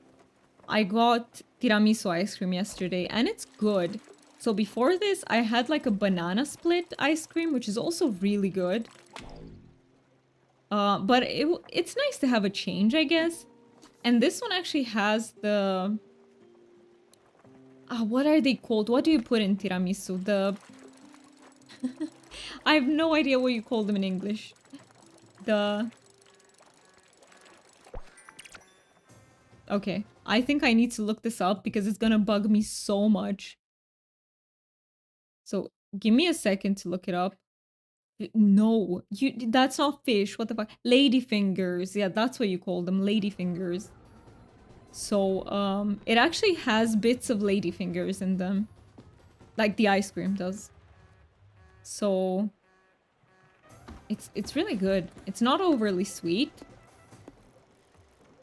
I got tiramisu ice cream yesterday, and it's good. So before this, I had like a banana split ice cream, which is also really good. But it's nice to have a change, I guess. And this one actually has the... what are they called? What do you put in tiramisu? The... I have no idea what you call them in English. The... Okay. I think I need to look this up because it's gonna bug me so much. So, give me a second to look it up. No, that's not fish. What the fuck? Ladyfingers. Yeah, that's what you call them. Ladyfingers. So, it actually has bits of ladyfingers in them. Like the ice cream does. So, it's really good. It's not overly sweet.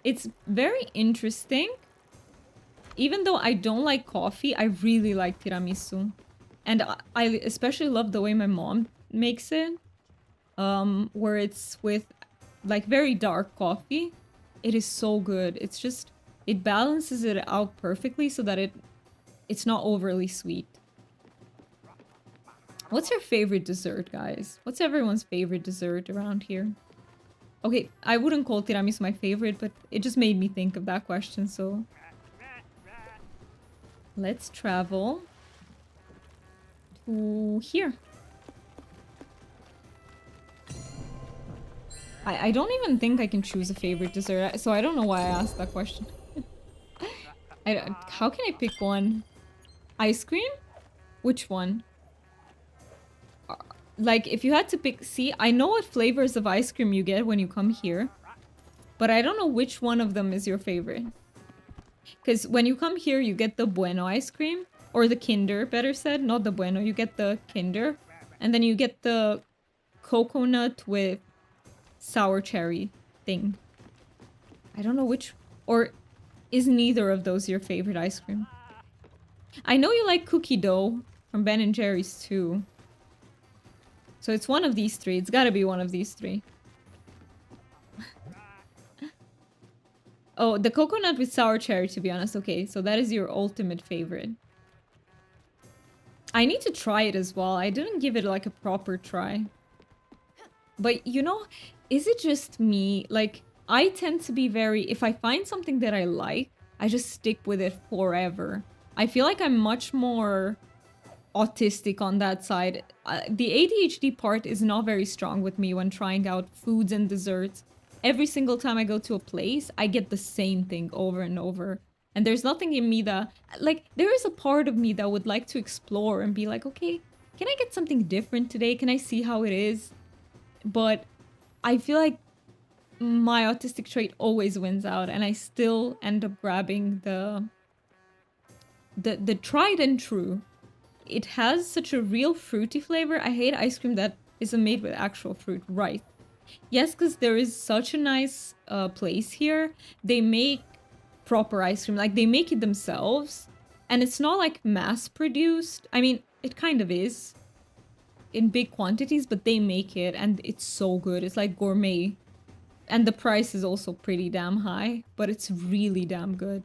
It's very interesting. Even though I don't like coffee, I really like tiramisu. And I especially love the way my mom makes it. Where it's with like very dark coffee. It is so good. It's just, it balances it out perfectly so that it's not overly sweet. What's your favorite dessert, guys? What's everyone's favorite dessert around here? Okay, I wouldn't call tiramisu my favorite, but it just made me think of that question, so... Let's travel to here. I don't even think I can choose a favorite dessert, so I don't know why I asked that question. How can I pick one? Ice cream? Which one? Like, if you had to pick... See, I know what flavors of ice cream you get when you come here. But I don't know which one of them is your favorite. Because when you come here, you get the Bueno ice cream. Or the Kinder, better said. Not the Bueno, you get the Kinder. And then you get the coconut with sour cherry thing. I don't know which... Or is neither of those your favorite ice cream? I know you like cookie dough from Ben & Jerry's too. So it's one of these three. It's gotta be one of these three. Oh, the coconut with sour cherry, to be honest. Okay, so that is your ultimate favorite. I need to try it as well. I didn't give it like a proper try. But you know, is it just me? Like, I tend to be very... If I find something that I like, I just stick with it forever. I feel like I'm much more autistic on that side. The ADHD part is not very strong with me when trying out foods and desserts. Every single time I go to a place, I get the same thing over and over. And there's nothing in me that... Like, there is a part of me that would like to explore and be like, okay, can I get something different today? Can I see how it is? But I feel like my autistic trait always wins out, and I still end up grabbing the tried and true. It has such a real fruity flavor. I hate ice cream that isn't made with actual fruit, right? Yes, because there is such a nice place here. They make proper ice cream. Like, they make it themselves. And it's not, like, mass-produced. I mean, it kind of is. In big quantities, but they make it. And it's so good. It's, like, gourmet. And the price is also pretty damn high. But it's really damn good.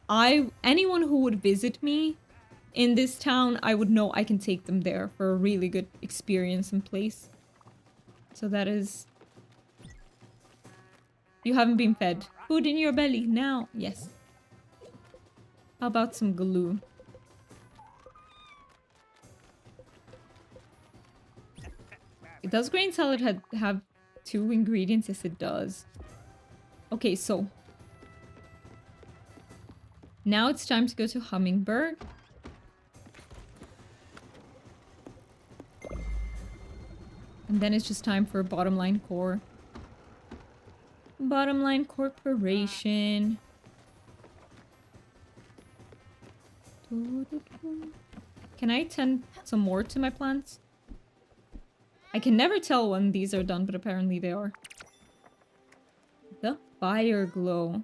Anyone who would visit me in this town, I would know I can take them there for a really good experience and place. So that is... You haven't been fed. Food in your belly, now. Yes. How about some glue? Does grain salad have 2 ingredients? Yes, it does. Okay, so now it's time to go to Hummingbird. And then it's just time for Bottom Line Core. Bottom Line Corporation. Can I tend some more to my plants? I can never tell when these are done, but apparently they are. The Fire Glow.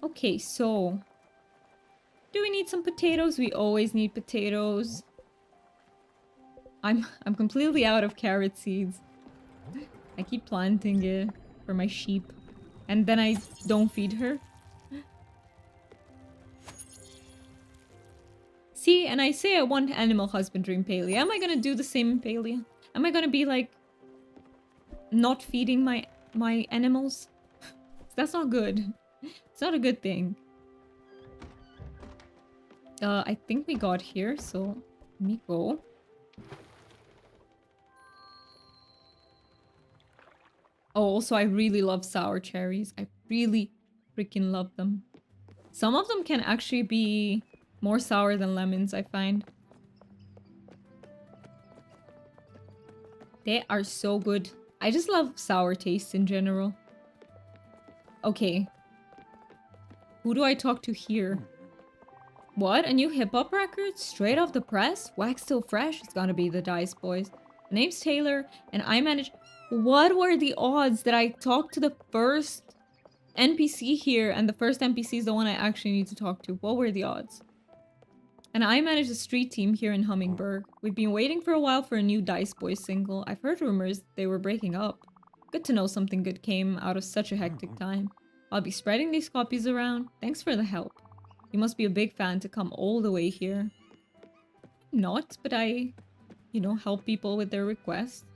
Okay, so do we need some potatoes? We always need potatoes. I'm completely out of carrot seeds. I keep planting it for my sheep. And then I don't feed her. See, and I say I want animal husbandry in Palea. Am I gonna do the same in Palea? Am I gonna be like not feeding my animals? That's not good. It's not a good thing. I think we got here, so let me go. Oh, also I really love sour cherries. I really freaking love them. Some of them can actually be more sour than lemons, I find. They are so good. I just love sour taste in general. Okay. Who do I talk to here? What? A new hip-hop record? Straight off the press? Wax still fresh? It's gonna be the Dice Boys. The name's Taylor, and I manage... What were the odds that I talked to the first NPC here, and the first NPC is the one I actually need to talk to? What were the odds? And I manage a street team here in Hummingbird. We've been waiting for a while for a new Dice Boys single. I've heard rumors they were breaking up. Good to know something good came out of such a hectic time. I'll be spreading these copies around. Thanks for the help. You must be a big fan to come all the way here. Not, but I, you know, help people with their requests.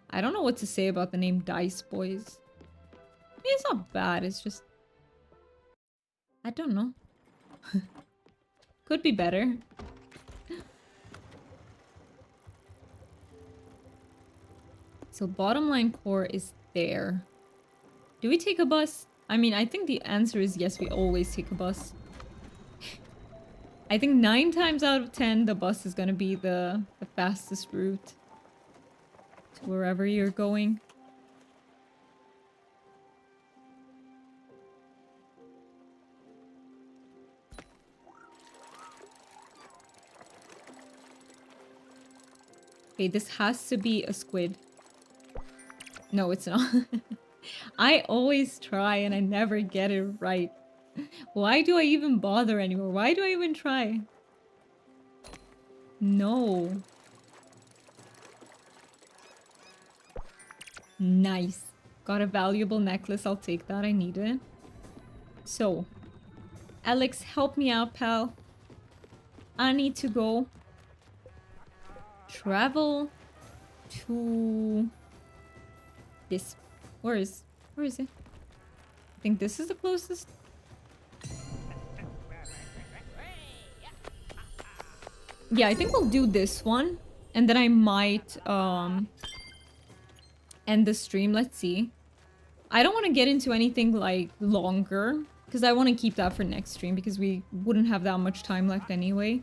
I don't know what to say about the name Dice Boys. I mean, it's not bad, it's just... I don't know. Could be better. So Bottom Line Core is there. Do we take a bus? I mean, I think the answer is yes, we always take a bus. I think 9 times out of 10, the bus is gonna be the fastest route to wherever you're going. Okay, this has to be a squid. No, it's not. I always try and I never get it right. Why do I even bother anymore? Why do I even try? No. Nice. Got a valuable necklace. I'll take that. I need it. So, Alex, help me out, pal. I need to go travel to this. Where is it? I think this is the closest. Yeah, I think we'll do this one. And then I might end the stream. Let's see. I don't want to get into anything like longer, because I want to keep that for next stream, because we wouldn't have that much time left anyway.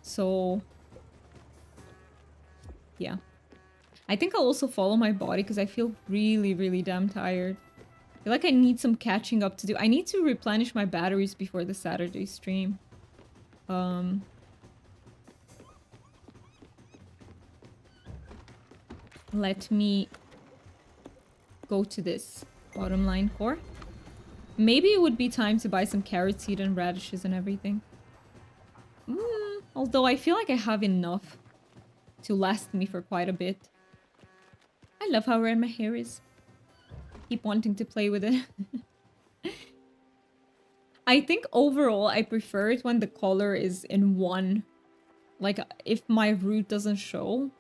So yeah. I think I'll also follow my body because I feel really, really damn tired. I feel like I need some catching up to do. I need to replenish my batteries before the Saturday stream. Let me go to this Bottom Line Core. Maybe it would be time to buy some carrot seed and radishes and everything. Although I feel like I have enough to last me for quite a bit. I love how red my hair is. Keep wanting to play with it. I think overall I prefer it when the color is in one. Like if my root doesn't show.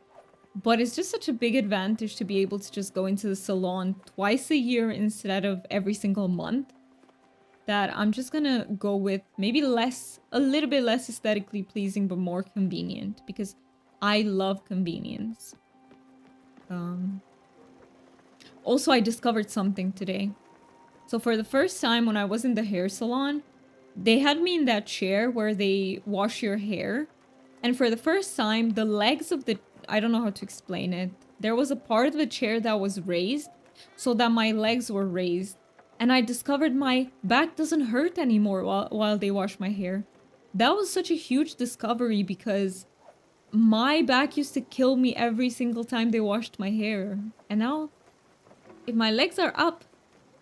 But it's just such a big advantage to be able to just go into the salon twice a year instead of every single month. that I'm just gonna go with maybe a little bit less aesthetically pleasing, but more convenient, because I love convenience. Also, I discovered something today. So for the first time when I was in the hair salon, they had me in that chair where they wash your hair. And for the first time, the legs of the... I don't know how to explain it. There was a part of the chair that was raised so that my legs were raised. And I discovered my back doesn't hurt anymore while they wash my hair. That was such a huge discovery because my back used to kill me every single time they washed my hair. And now, if my legs are up,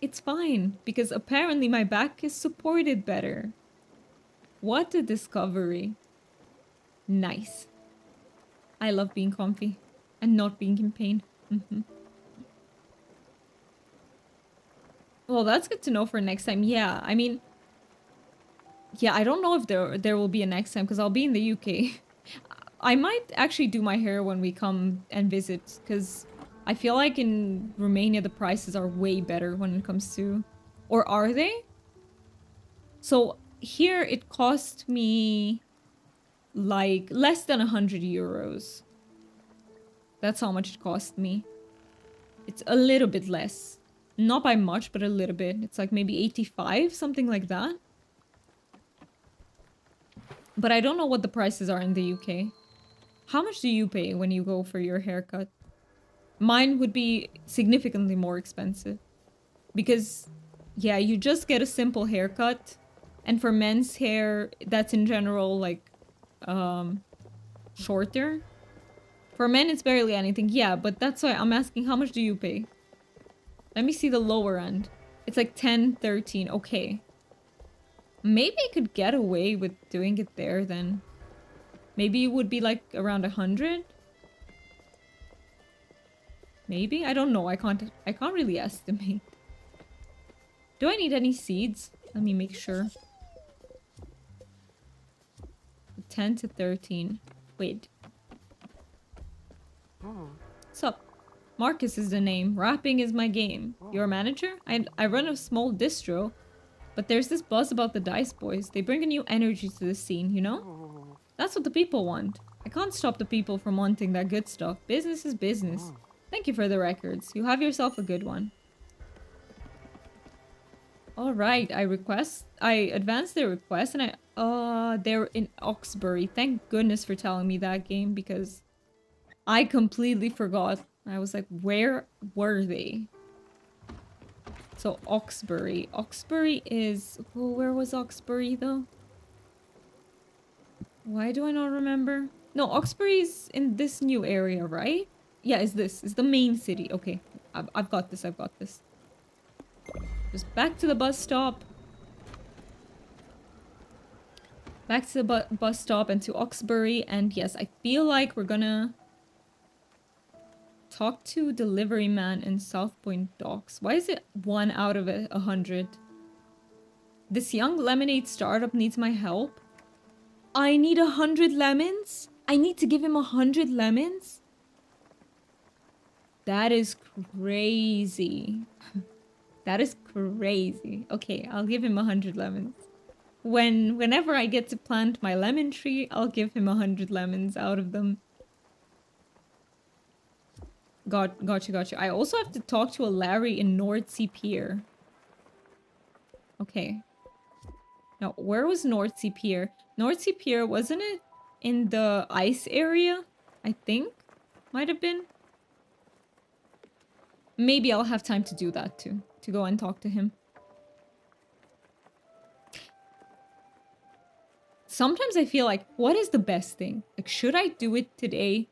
it's fine, because apparently my back is supported better. What a discovery. Nice. I love being comfy and not being in pain. Well, that's good to know for next time. Yeah, I mean... Yeah, I don't know if there will be a next time, because I'll be in the UK. I might actually do my hair when we come and visit, because I feel like in Romania the prices are way better when it comes to... Or are they? So here it cost me like less than 100 euros. That's how much it cost me. It's a little bit less. Not by much, but a little bit. It's like maybe 85, something like that. But I don't know what the prices are in the UK. How much do you pay when you go for your haircut? Mine would be significantly more expensive. Because, yeah, you just get a simple haircut. And for men's hair, that's in general, like, shorter. For men, it's barely anything. Yeah, but that's why I'm asking, how much do you pay? Let me see the lower end. It's like 10, 13. Okay. Maybe I could get away with doing it there then. Maybe it would be like around 100? Maybe? I don't know. I can't really estimate. Do I need any seeds? Let me make sure. 10 to 13. Wait. Sup? Marcus is the name. Rapping is my game. Your manager? I run a small distro. But there's this buzz about the Dice Boys. They bring a new energy to the scene, you know? That's what the people want. I can't stop the people from wanting that good stuff. Business is business. Thank you for the records. You have yourself a good one. Alright, I advanced their request and they're in Oxbury. Thank goodness for telling me that, game, because I completely forgot. I was like, where were they? So Oxbury. Oxbury is... Oh, where was Oxbury though? Why do I not remember? No, Oxbury is in this new area, right? Yeah, it's this. It's the main city. Okay, I've got this. I've got this. Just back to the bus stop. Back to the bus stop and to Oxbury. And yes, I feel like we're gonna talk to delivery man in South Point Docks. Why is it 1 out of 100? This young lemonade startup needs my help. I need 100 lemons? I need to give him 100 lemons? That is crazy. That is crazy. Okay, I'll give him 100 lemons. Whenever I get to plant my lemon tree, I'll give him 100 lemons out of them. Gotcha. I also have to talk to a Larry in Nordsea Pier. Okay. Now, where was Nordsea Pier? Nordsea Pier, wasn't it in the ice area? I think. Might have been. Maybe I'll have time to do that too. To go and talk to him. Sometimes I feel like, what is the best thing? Like, should I do it today?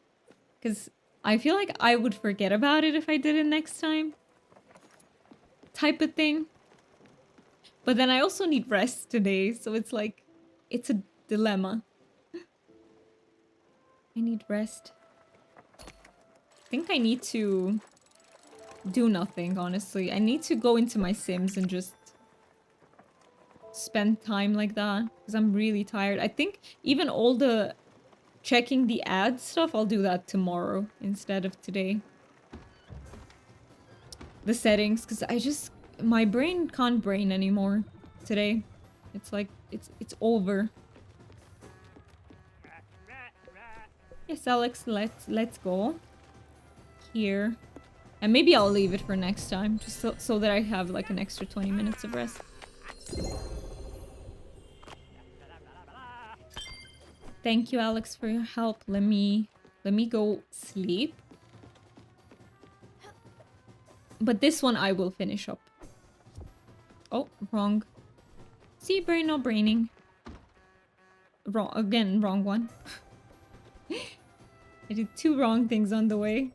Because I feel like I would forget about it if I did it next time. Type of thing. But then I also need rest today, so it's like, it's a dilemma. I need rest. I think I need to do nothing, honestly. I need to go into my Sims and just spend time like that, because I'm really tired. I think even all the checking the ad stuff, I'll do that tomorrow instead of today. The settings, because my brain can't brain anymore. today. It's like, it's over. Yes, Alex, let's go. Here. And maybe I'll leave it for next time, just so that I have like an extra 20 minutes of rest. Thank you, Alex, for your help. Let me go sleep. But this one I will finish up. Oh, wrong. See, brain no braining. Wrong again, wrong one. I did 2 wrong things on the way.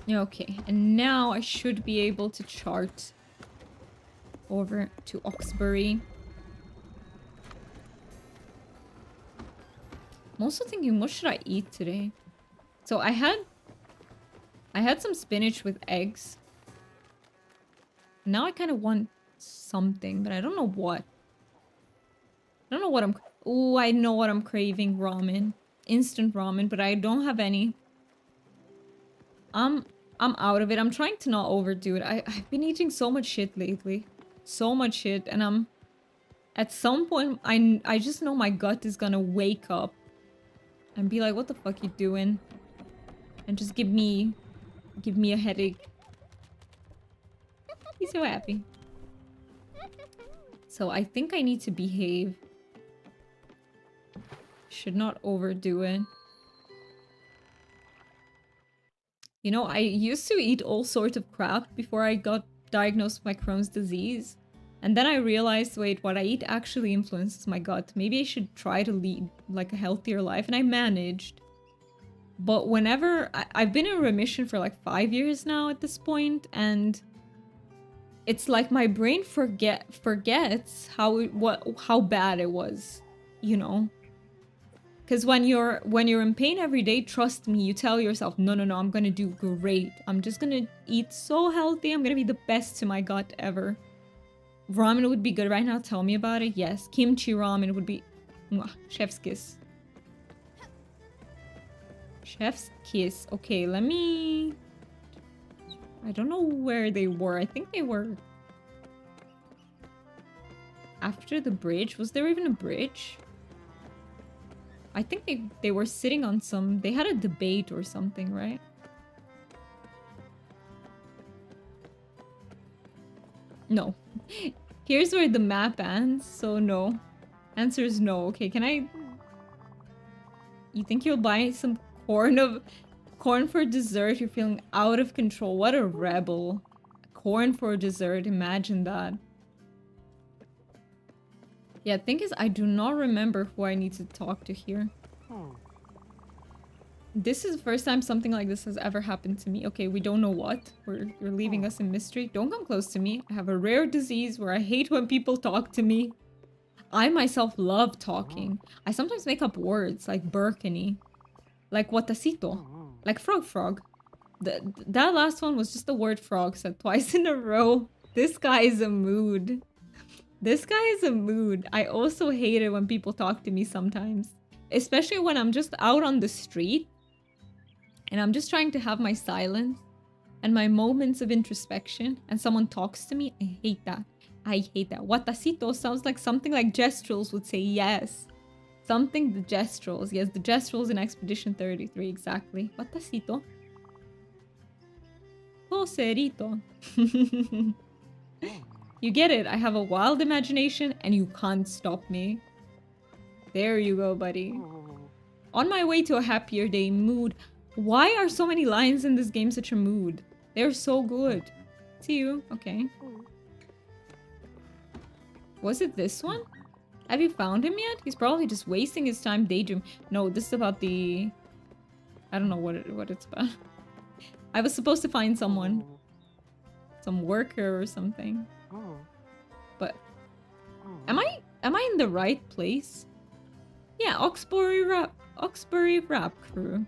Okay, and now I should be able to chart over to Oxbury. I'm also thinking, what should I eat today? So I had some spinach with eggs. Now I kind of want something, but I don't know what. I don't know what I'm... Oh, I know what I'm craving. Ramen. Instant ramen, but I don't have any. I'm out of it. I'm trying to not overdo it. I've been eating so much shit lately. So much shit, and I'm... At some point, I just know my gut is gonna wake up and be like, what the fuck you doing? And just give me a headache. He's so happy. So I think I need to behave. Should not overdo it. You know, I used to eat all sorts of crap before I got diagnosed with my Crohn's disease. And then I realized, wait, what I eat actually influences my gut. Maybe I should try to lead like a healthier life. And I managed. But whenever... I've been in remission for like 5 years now at this point, and it's like my brain forgets how bad it was, you know? Because when you're in pain every day, trust me, you tell yourself, no, I'm gonna do great. I'm just gonna eat so healthy. I'm gonna be the best to my gut ever. Ramen would be good right now. Tell me about it. Yes, kimchi ramen would be... Mwah, chef's kiss. Chef's kiss. Okay, let me... I don't know where they were. I think they were... after the bridge. Was there even a bridge? I think they were sitting on some... They had a debate or something, right? No. Here's where the map ends, so no. Answer is no. Okay, can I... You think you'll buy some corn for dessert? You're feeling out of control. What a rebel. Corn for dessert, imagine that. Yeah, thing is, I do not remember who I need to talk to here. This is the first time something like this has ever happened to me. Okay, we don't know what. You're leaving us in mystery. Don't come close to me. I have a rare disease where I hate when people talk to me. I myself love talking. I sometimes make up words like Burkany. Like watacito. Like frog. That last one was just the word frog said twice in a row. This guy is a mood. This guy is a mood. I also hate it when people talk to me sometimes. Especially when I'm just out on the street. And I'm just trying to have my silence. And my moments of introspection. And someone talks to me. I hate that. I hate that. Watacito sounds like something like Gestrels would say yes. Something the Gestrels. Yes, the Gestrels in Expedition 33. Exactly. Watacito. Coserito. You get it. I have a wild imagination and you can't stop me. There you go, buddy. On my way to a happier day. Mood. Why are so many lines in this game such a mood? They're so good. See you. Okay. Was it this one? Have you found him yet? He's probably just wasting his time daydreaming. No, this is about the... I don't know what it's about. I was supposed to find someone. Some worker or something. But... Am I in the right place? Yeah, Oxbury Rap Crew.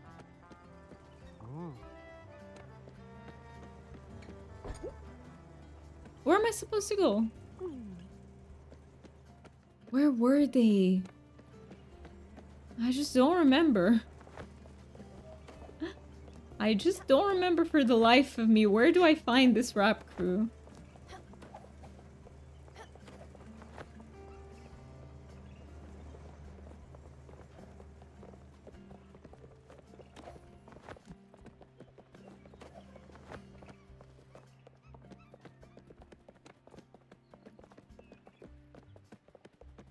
Where am I supposed to go? Where were they? I just don't remember. I just don't remember for the life of me. Where do I find this rap crew?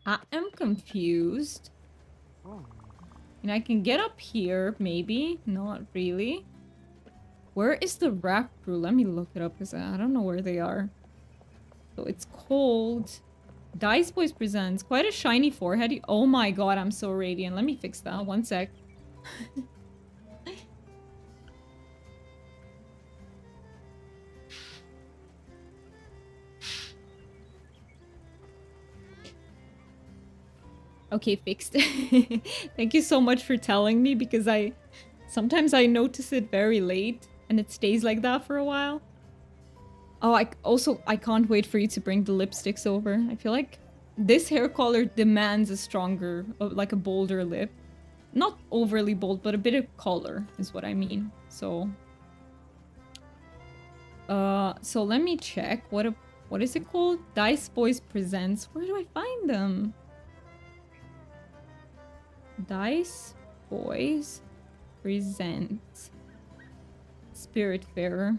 I am confused. And I can get up here, maybe. Not really. Where is the rap crew? Let me look it up because I don't know where they are. So it's called Dice Boys Presents. Quite a shiny forehead. Oh my god, I'm so radiant. Let me fix that. One sec. Okay, fixed. Thank you so much for telling me because sometimes I notice it very late and it stays like that for a while. Oh, I can't wait for you to bring the lipsticks over. I feel like this hair color demands a stronger, like a bolder lip. Not overly bold, but a bit of color is what I mean. So let me check. What is it called? Dice Boys Presents. Where do I find them? Dice Boys Presents Spiritfarer.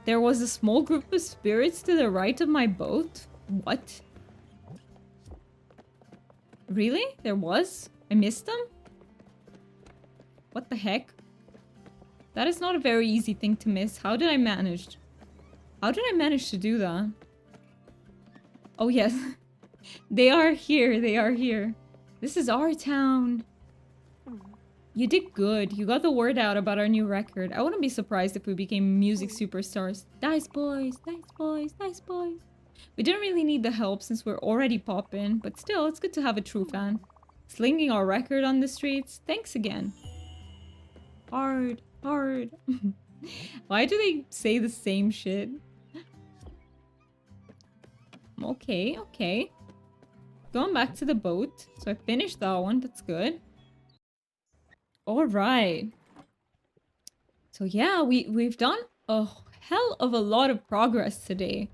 There was a small group of spirits to the right of my boat. What? Really? There was? I missed them? What the heck? That is not a very easy thing to miss. How did I manage? How did I manage to do that? Oh yes. They are here. They are here. This is our town. You did good. You got the word out about our new record. I wouldn't be surprised if we became music superstars. Dice boys, dice boys, dice boys. We didn't really need the help since we're already poppin', but still, it's good to have a true fan. Slinging our record on the streets. Thanks again. Hard, hard. Why do they say the same shit? Okay, okay. Going back to the boat. So I finished that one. That's good. All right. So yeah, we've done a hell of a lot of progress today.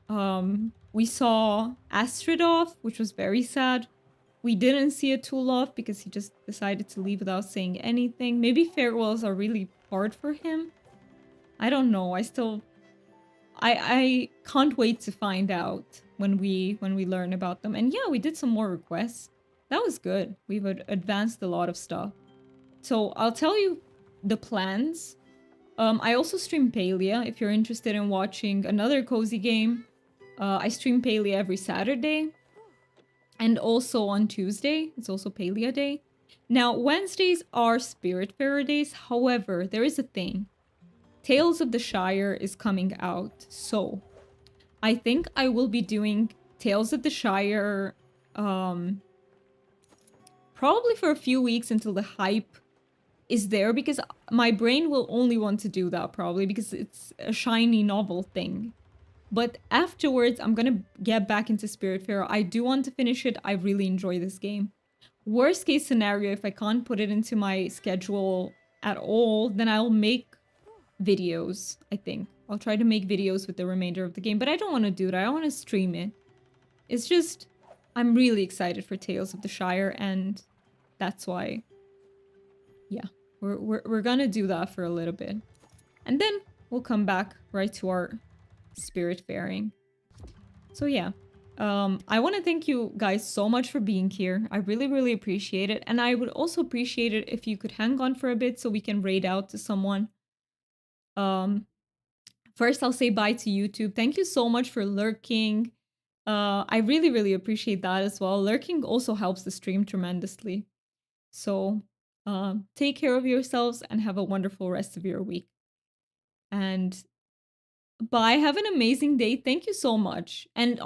We saw Astrid off, which was very sad. We didn't see Atul off because he just decided to leave without saying anything. Maybe farewells are really hard for him. I don't know. I can't wait to find out when we learn about them. And yeah, we did some more requests. That was good. We've advanced a lot of stuff. So I'll tell you the plans. I also stream Palia if you're interested in watching another cozy game. I stream Palia every Saturday. And also on Tuesday. It's also Palia Day. Now, Wednesdays are Spiritfarer days. However, there is a thing. Tales of the Shire is coming out. So, I think I will be doing Tales of the Shire probably for a few weeks until the hype is there, because my brain will only want to do that probably because it's a shiny novel thing. But afterwards, I'm gonna get back into Spiritfarer. I do want to finish it. I really enjoy this game. Worst case scenario, if I can't put it into my schedule at all, then I'll make videos, I think. I'll try to make videos with the remainder of the game, but I don't want to do that. I want to stream it. It's just, I'm really excited for Tales of the Shire, and that's why, yeah, we're gonna do that for a little bit. And then we'll come back right to our Spiritfaring. So yeah, I want to thank you guys so much for being here. I really, really appreciate it. And I would also appreciate it if you could hang on for a bit so we can raid out to someone. First, I'll say bye to YouTube. Thank you so much for lurking. I really, really appreciate that as well. Lurking also helps the stream tremendously. So take care of yourselves and have a wonderful rest of your week. And bye. Have an amazing day. Thank you so much. And